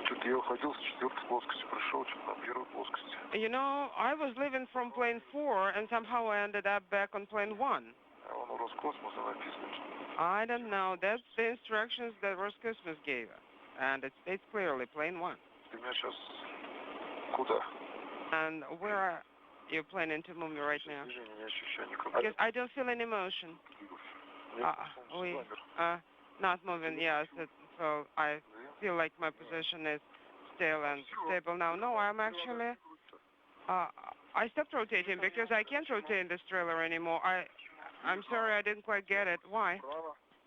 S7: Что-то я уходил с 4-й плоскости, пришел что-то на 1-й плоскости.
S10: You know, I was leaving from plane 4 and somehow I ended up back on plane 1.
S7: А вон у Роскосмоса написано, что...
S10: I don't know. That's the instructions that Roscosmos gave us. And it states clearly, plane 1.
S7: Ты меня сейчас... Куда?
S10: And where are you planning to move me right now?
S7: Движение не ощущаю никакого.
S10: Because I don't feel any motion. We not moving, yes. So I feel like my position is still and stable now. No, I'm actually... I stopped rotating because I can't rotate this trailer anymore. I'm sorry, I didn't quite get it. Why?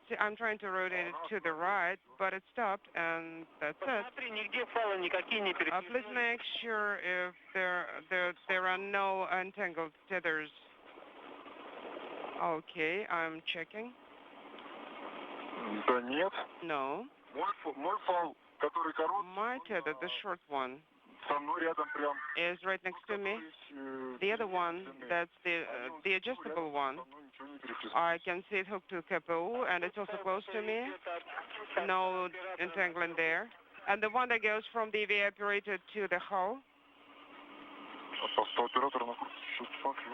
S10: See, I'm trying to rotate it to the right, but it stopped, and that's it. Please make sure if there are no entangled tethers. Okay, I'm checking.
S7: Да нет.
S10: No.
S7: Мой фал, который короткий...
S10: My tether, the short one,
S7: со мной рядом прям...
S10: is right next to me. The other one, that's the adjustable one. I can see it hooked to KPU, and it's also close to me. No entanglement there. And the one that goes from the EVA operator to the hull?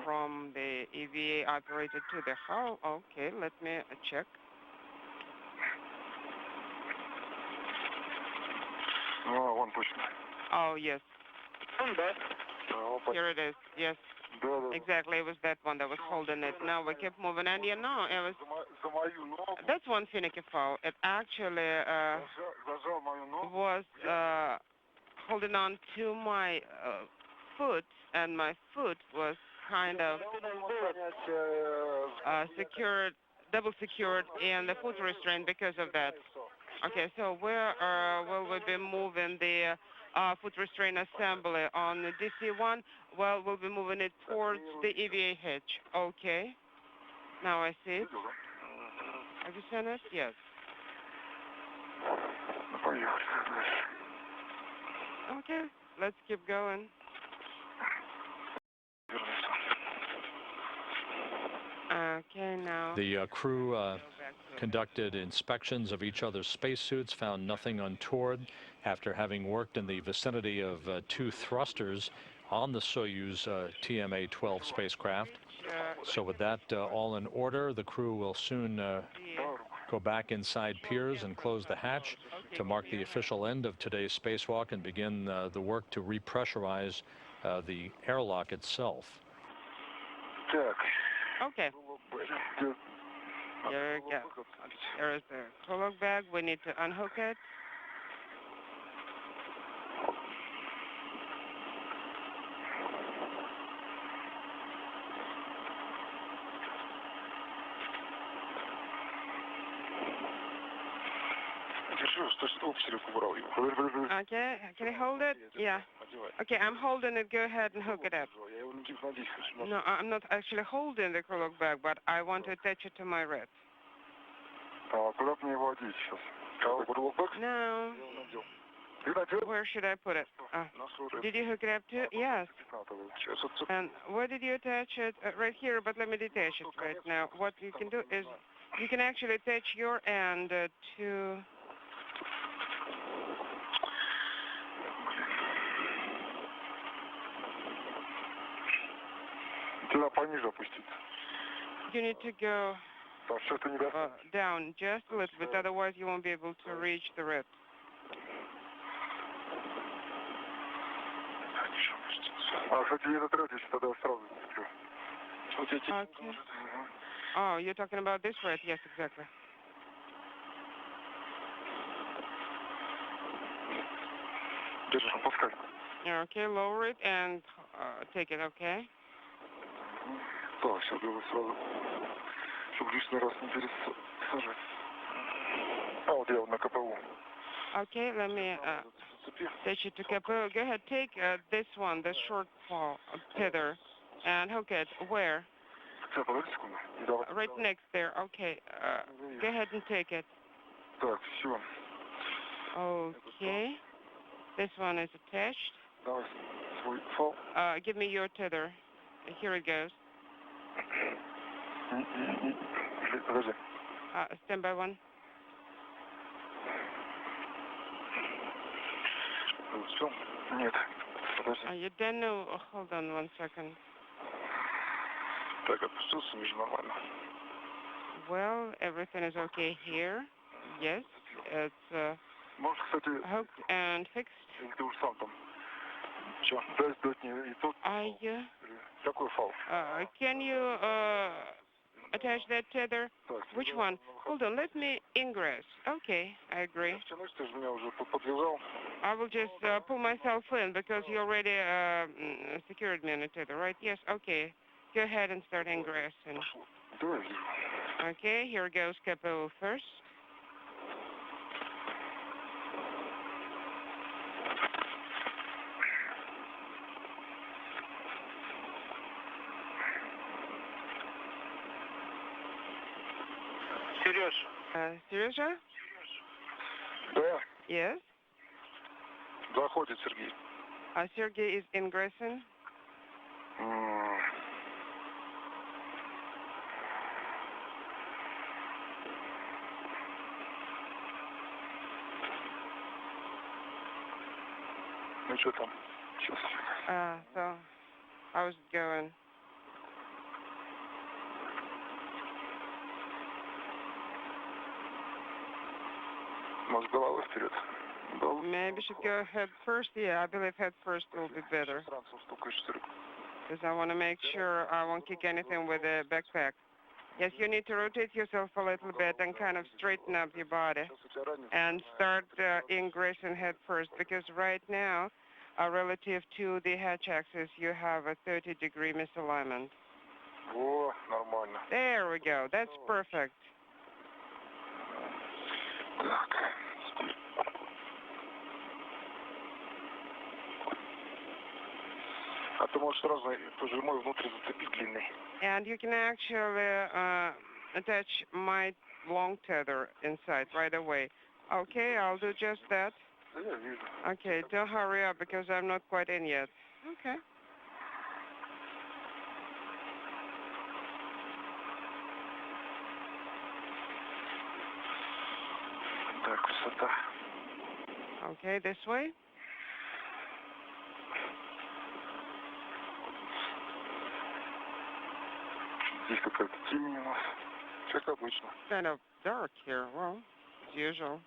S10: From the EVA operator to the hull? Okay, let me check.
S7: Вон точно.
S10: Oh, yes. Here it is, yes. Exactly, it was that one that was holding it. Now we kept moving, and you know, it was... That's one finicky foul. It actually was holding on to my foot, and my foot was kind of secured, double secured in the foot restraint because of that. Okay, so where will we be moving the foot restraint assembly on the DC-1? Well, we'll be moving it towards the EVA hitch. Okay. Now I see it. Have you seen it? Yes. Okay, let's keep going. Okay, now...
S22: The crew conducted inspections of each other's spacesuits, found nothing untoward after having worked in the vicinity of 2 thrusters on the Soyuz TMA-12 spacecraft. So with that all in order, the crew will soon go back inside piers and close the hatch to mark the official end of today's spacewalk and begin the work to repressurize the airlock itself.
S10: Okay. There we go. There is the prologue bag. We need to unhook it. Okay, can you hold it? Yeah. Okay, I'm holding it. Go ahead and hook it up. No, I'm not actually holding the prologue bag, but I want to attach it to my wrist. No. Where should I put it? Did you hook it up too? Yes. And where did you attach it? Right here, but let me detach it right now. What you can do is you can actually attach your end to... You need to go down just a little bit, otherwise you won't be able to reach the rib. Okay. Oh, you're talking about this right? Yes, exactly. Okay, lower it and take it, okay?
S7: Так, сейчас его сразу, чтобы лишний раз не пересаживать. А, вот я на КПУ.
S10: Okay, let me take you to Capo. Go ahead, take this one, the short tether, and hook it. Where? Right next there. Okay. Go ahead and take it.
S7: Так, все.
S10: Okay. This one is attached.
S7: Давай свой фал.
S10: Give me your tether. Here it goes.
S7: Подожди.
S10: Stand by one.
S7: Все? Нет. Подожди.
S10: You don't know. Hold on 1 second.
S7: Так, опустился, вижу, нормально.
S10: Well, everything is okay here. Yes, it's
S7: Можешь, кстати,
S10: hooked and fixed.
S7: или ты уж сам там. Че, дай сдать мне и тот. Какой фал?
S10: Can you attach that tether? Which one? Hold on, let me ingress. Okay, I agree.
S7: Ты же меня уже подвязал.
S10: I will just pull myself in because you already secured me on the tether, right? Yes, okay. Go ahead and start ingressing. Okay, here goes Capo first. Seriously?
S7: Да.
S10: Yes?
S7: Заходит Сергей.
S10: Sergey is ingressing.
S7: Ну что там? Сейчас.
S10: So, how's it going?
S7: Может, головой вперед?
S10: Maybe should go head first. Yeah, I believe head first will be better. Because I want to make sure I won't kick anything with the backpack. Yes, you need to rotate yourself a little bit and kind of straighten up your body and start ingressing head first, because right now, relative to the hatch axis, you have a 30-degree misalignment.
S7: О, нормально.
S10: There we go. That's perfect.
S7: Так. А ты можешь сразу тоже мой внутрь зацепить длинный.
S10: And you can actually attach my long tether inside right away. Okay, I'll do just that. Okay, don't hurry up because I'm not quite in yet. Okay.
S7: Так, высота.
S10: Okay, this way.
S7: Здесь какая-то темень у нас. Как обычно.
S10: Kind of dark here. Well, as usual.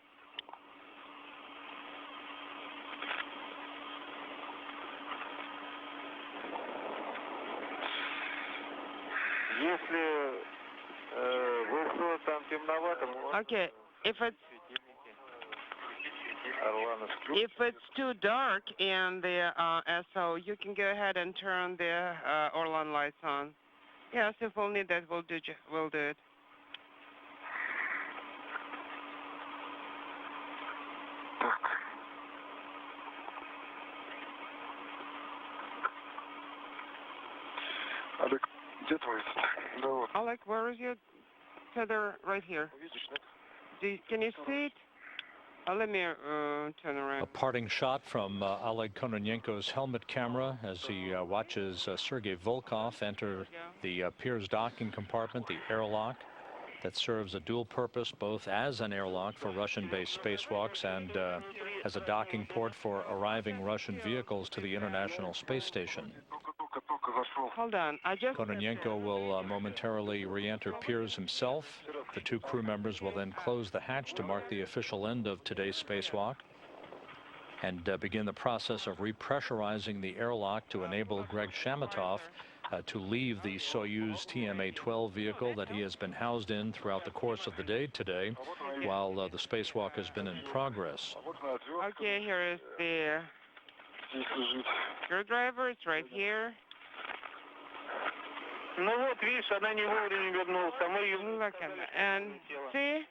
S7: Если вышло там темновато,
S10: Okay, if it's too dark in the SO, you can go ahead and turn the Orlan lights on. Yes, if we'll need that, we'll do it.
S7: Олег, где твой? Да вот.
S10: Alec, where is your tether? Right here. Can you see it? Let me turn around.
S22: A parting shot from Oleg Kononenko's helmet camera as he watches Sergei Volkov enter the Pirs docking compartment, the airlock that serves a dual purpose, both as an airlock for Russian-based spacewalks and as a docking port for arriving Russian vehicles to the International Space Station.
S10: Hold on,
S22: Kononenko will momentarily re-enter Pirs himself. The two crew members will then close the hatch to mark the official end of today's spacewalk and begin the process of repressurizing the airlock to enable Greg Shamatov to leave the Soyuz TMA-12 vehicle that he has been housed in throughout the course of the day today, while the spacewalk has been in progress.
S10: Okay, here is the screwdriver. It's right here. Look at that. And see?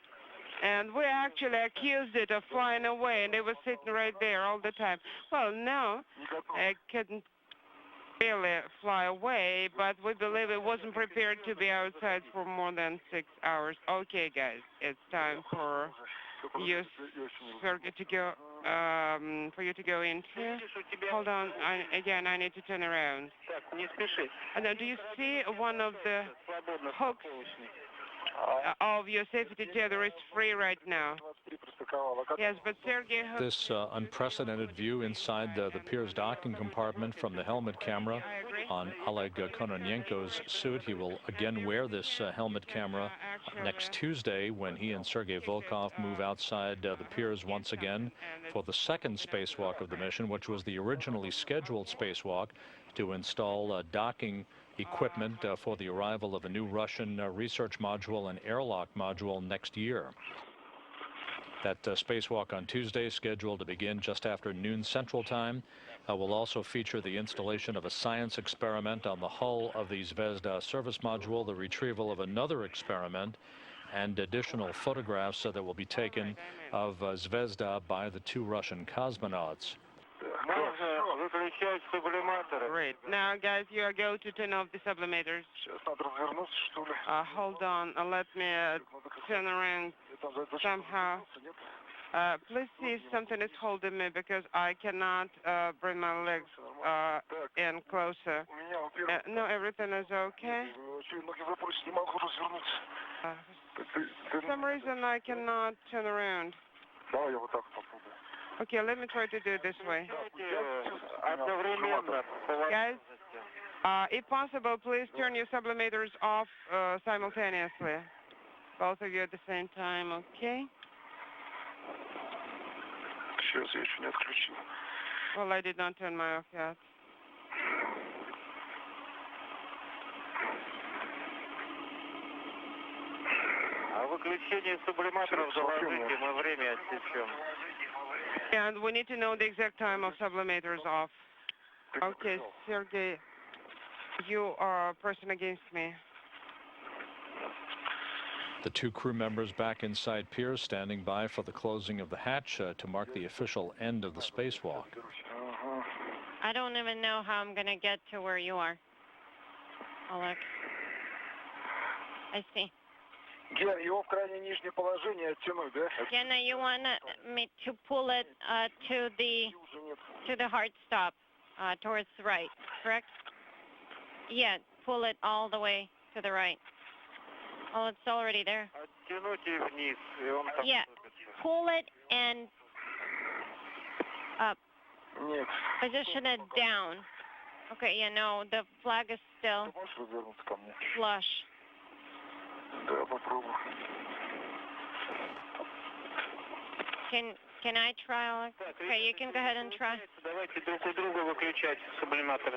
S10: And we actually accused it of flying away, and it was sitting right there all the time. Well, no, it couldn't really fly away, but we believe it wasn't prepared to be outside for more than 6 hours. Okay, guys, it's time for you, Sergey, to go. For you to go into. Hold on. I need to turn around. And then, do you see one of the hooks of your safety tether is free right now? Yes, but Sergey...
S22: This unprecedented view inside the Piers docking compartment from the helmet camera on Oleg Kononenko's suit. He will again wear this helmet camera next Tuesday when he and Sergei Volkov move outside the Piers once again for the second spacewalk of the mission, which was the originally scheduled spacewalk to install docking equipment for the arrival of a new Russian research module and airlock module next year. That spacewalk on Tuesday, scheduled to begin just after noon Central Time, will also feature the installation of a science experiment on the hull of the Zvezda service module, the retrieval of another experiment, and additional photographs that will be taken of Zvezda by the 2 Russian cosmonauts.
S10: Great. Now, guys, you are going to turn off the sublimators. Hold on. Let me turn around somehow. Please see if something is holding me, because I cannot bring my legs in closer. No, everything is okay. For some reason, I cannot turn around. Okay, let me try to do it this way. Guys, if possible, please turn your sublimators off simultaneously. Both of you at the same time, okay? Well, I did not turn my off yet. And we need to know the exact time of sublimators off. Okay, Sergey, you are a person against me.
S22: The 2 crew members back inside Piers, standing by for the closing of the hatch to mark the official end of the spacewalk.
S9: I don't even know how I'm going to get to where you are, Oleg. I see. Gena, you want me to pull it to the hard stop, towards the right, correct? Yeah, pull it all the way to the right. Oh, it's already there. Yeah, pull it and up. Position it down. Okay, yeah, no, the flag is still flush. Can I try, Alex? Okay, you can go ahead and try.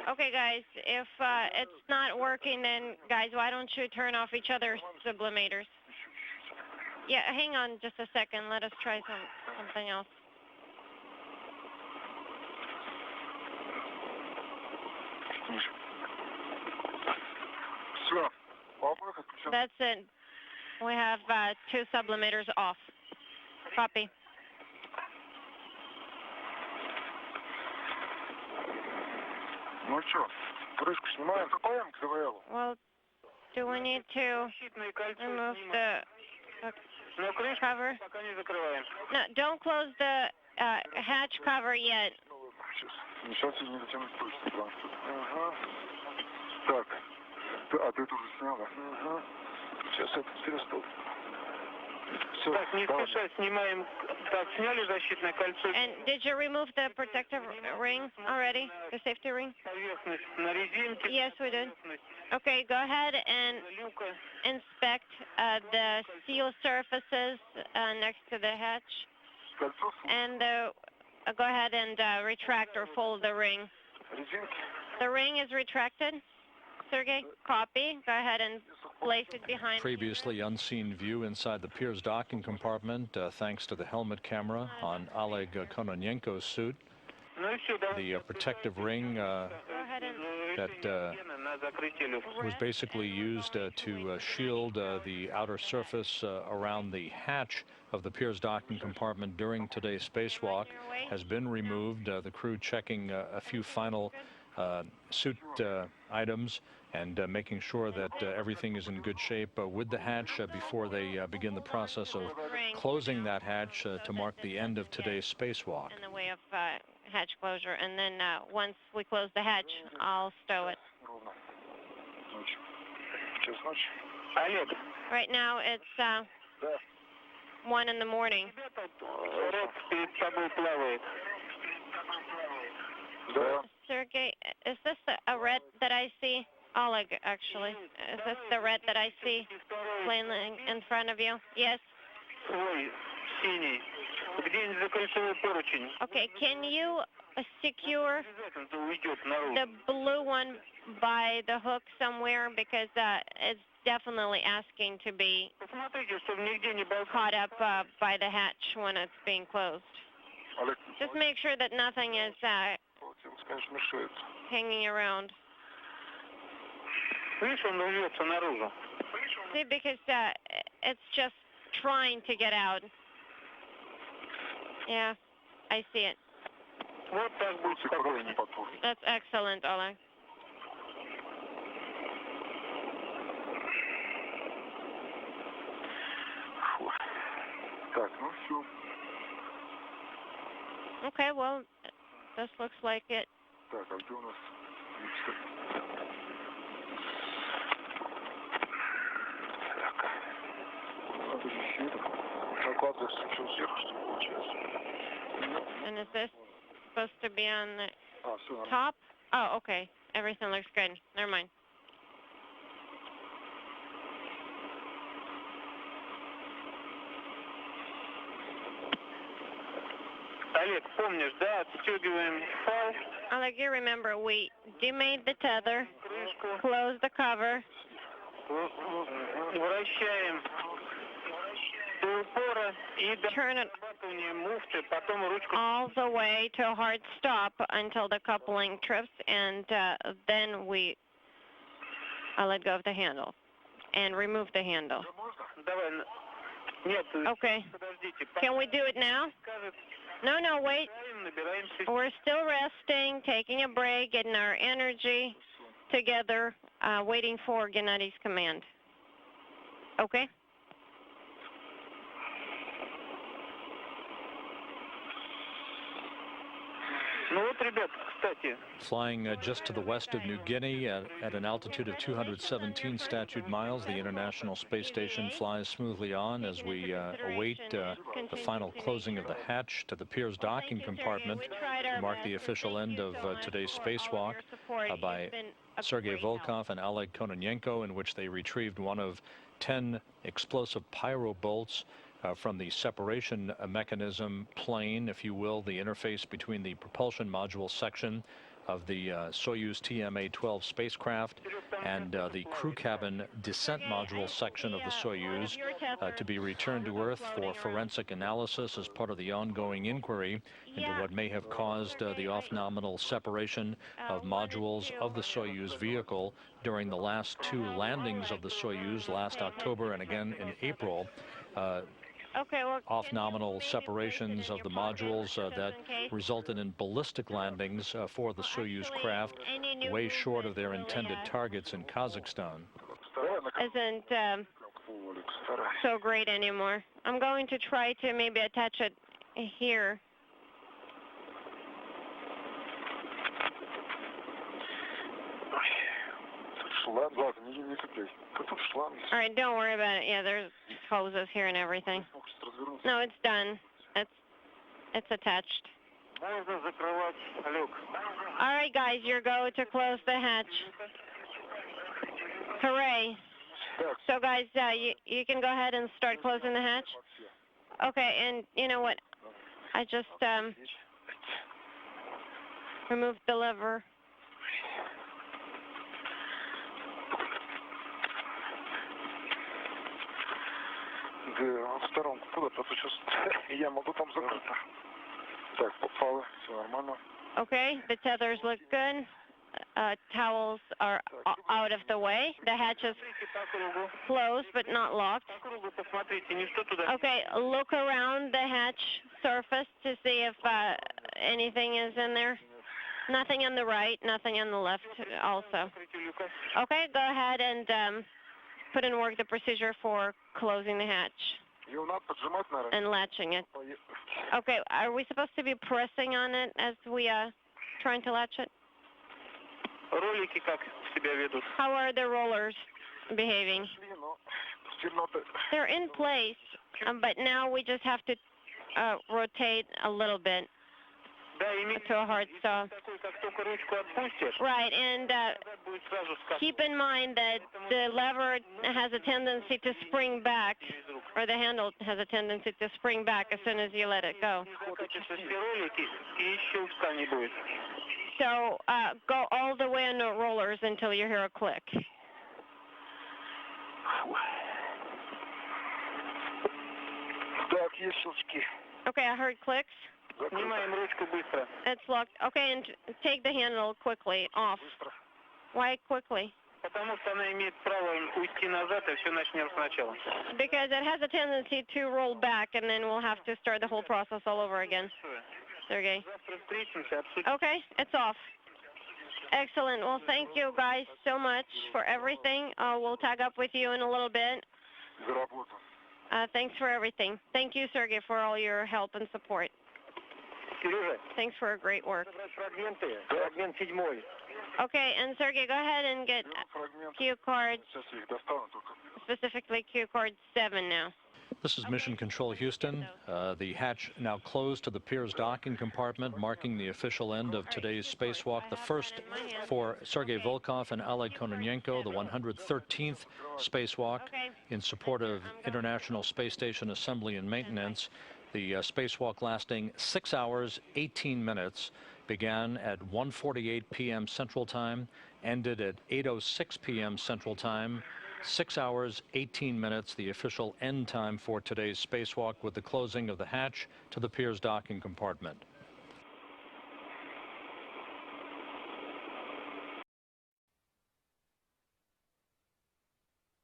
S9: Okay, guys, if it's not working, then, guys, why don't you turn off each other's sublimators? Yeah, hang on just a second. Let us try something else. That's it. We have 2 sublimators off. Copy. Well, do we need to remove the cover? No, don't close the hatch cover yet. And did you remove the protective ring already, the safety ring? Yes, we did. Okay, go ahead and inspect the seal surfaces next to the hatch. And go ahead and retract or fold the ring. The ring is retracted, Sergey, copy. Go ahead and place it behind.
S22: Previously unseen view inside the Piers docking compartment, thanks to the helmet camera on Oleg Kononenko's suit. The protective ring that was basically used to shield the outer surface around the hatch of the Piers docking compartment during today's spacewalk has been removed. The crew checking a few final suit items and making sure that everything is in good shape with the hatch before they begin the process of closing that hatch to mark the end of today's spacewalk.
S9: In the way of hatch closure, and then once we close the hatch, I'll stow it. Right now it's 1 in the morning. Sergey, is this a red that I see? Oleg, actually. Is this the red that I see plainly in front of you? Yes? Okay, can you secure the blue one by the hook somewhere? Because it's definitely asking to be caught up by the hatch when it's being closed. Just make sure that nothing is hanging around. See, because it's just trying to get out. Yeah, I see it. That's excellent, Oleg. Okay, well, this looks like it. And is this supposed to be on the top? Oh, okay. Everything looks good. Never mind. Oleg, you remember we demade the tether, close the cover. Turn it all the way to a hard stop until the coupling trips, and then I'll let go of the handle and remove the handle. Okay. Can we do it now? No, wait. We're still resting, taking a break, getting our energy together, waiting for Gennady's command. Okay?
S22: Flying just to the west of New Guinea at an altitude of 217 statute miles, the International Space Station flies smoothly on as we await the final closing of the hatch to the Piers docking compartment to mark the official end of today's spacewalk by Sergei Volkov and Oleg Kononenko, in which they retrieved one of 10 explosive pyro bolts from the separation mechanism plane, if you will, the interface between the propulsion module section of the Soyuz TMA-12 spacecraft and the crew cabin descent module section of the Soyuz to be returned to Earth for forensic analysis as part of the ongoing inquiry into what may have caused the off-nominal separation of modules of the Soyuz vehicle during the last 2 landings of the Soyuz last October and again in April. Off-nominal separations of the modules that resulted in ballistic landings for the Soyuz craft way short of their intended targets in Kazakhstan.
S9: Isn't so great anymore. I'm going to try to maybe attach it here. All right, don't worry about it. Yeah, there's hoses here and everything. No, it's done. It's attached. All right, guys, your go to close the hatch. Hooray. So, guys, you can go ahead and start closing the hatch. Okay, and you know what? I just removed the lever.
S7: в сторонку куда? Потому что я могу там закрыться. Так, попало, все нормально.
S9: Okay, the tethers look good. Towels are out of the way. The hatch is closed but not locked. Okay, look around the hatch surface to see if anything is in there. Nothing on the right, nothing on the left also. Okay, go ahead and put in work the procedure for closing the hatch and latching it. Okay, are we supposed to be pressing on it as we trying to latch it? How are the rollers behaving? They're in place, but now we just have to rotate a little bit to a hard stop. Right, and keep in mind that the lever has a tendency to spring back, or the handle has a tendency to spring back as soon as you let it go. So go all the way on the rollers until you hear a click. Okay, I heard clicks. It's locked. Okay, and take the handle quickly off. Why quickly? Because it has a tendency to roll back, and then we'll have to start the whole process all over again. Sergey. Okay, it's off. Excellent. Well, thank you guys so much for everything. We'll tag up with you in a little bit. Thanks for everything. Thank you, Sergey, for all your help and support. Thanks for great work. Okay, and Sergey, go ahead and get cue cards, specifically cue card 7 now.
S22: This is Mission Control Houston. The hatch now closed to the Piers docking compartment, marking the official end of today's spacewalk, the first for Sergei Volkov and Oleg Kononenko, the 113th spacewalk in support of International Space Station assembly and maintenance. The spacewalk lasting 6 hours, 18 minutes, began at 1:48 p.m. Central Time, ended at 8:06 p.m. Central Time. 6 hours, 18 minutes, the official end time for today's spacewalk, with the closing of the hatch to the Piers docking compartment.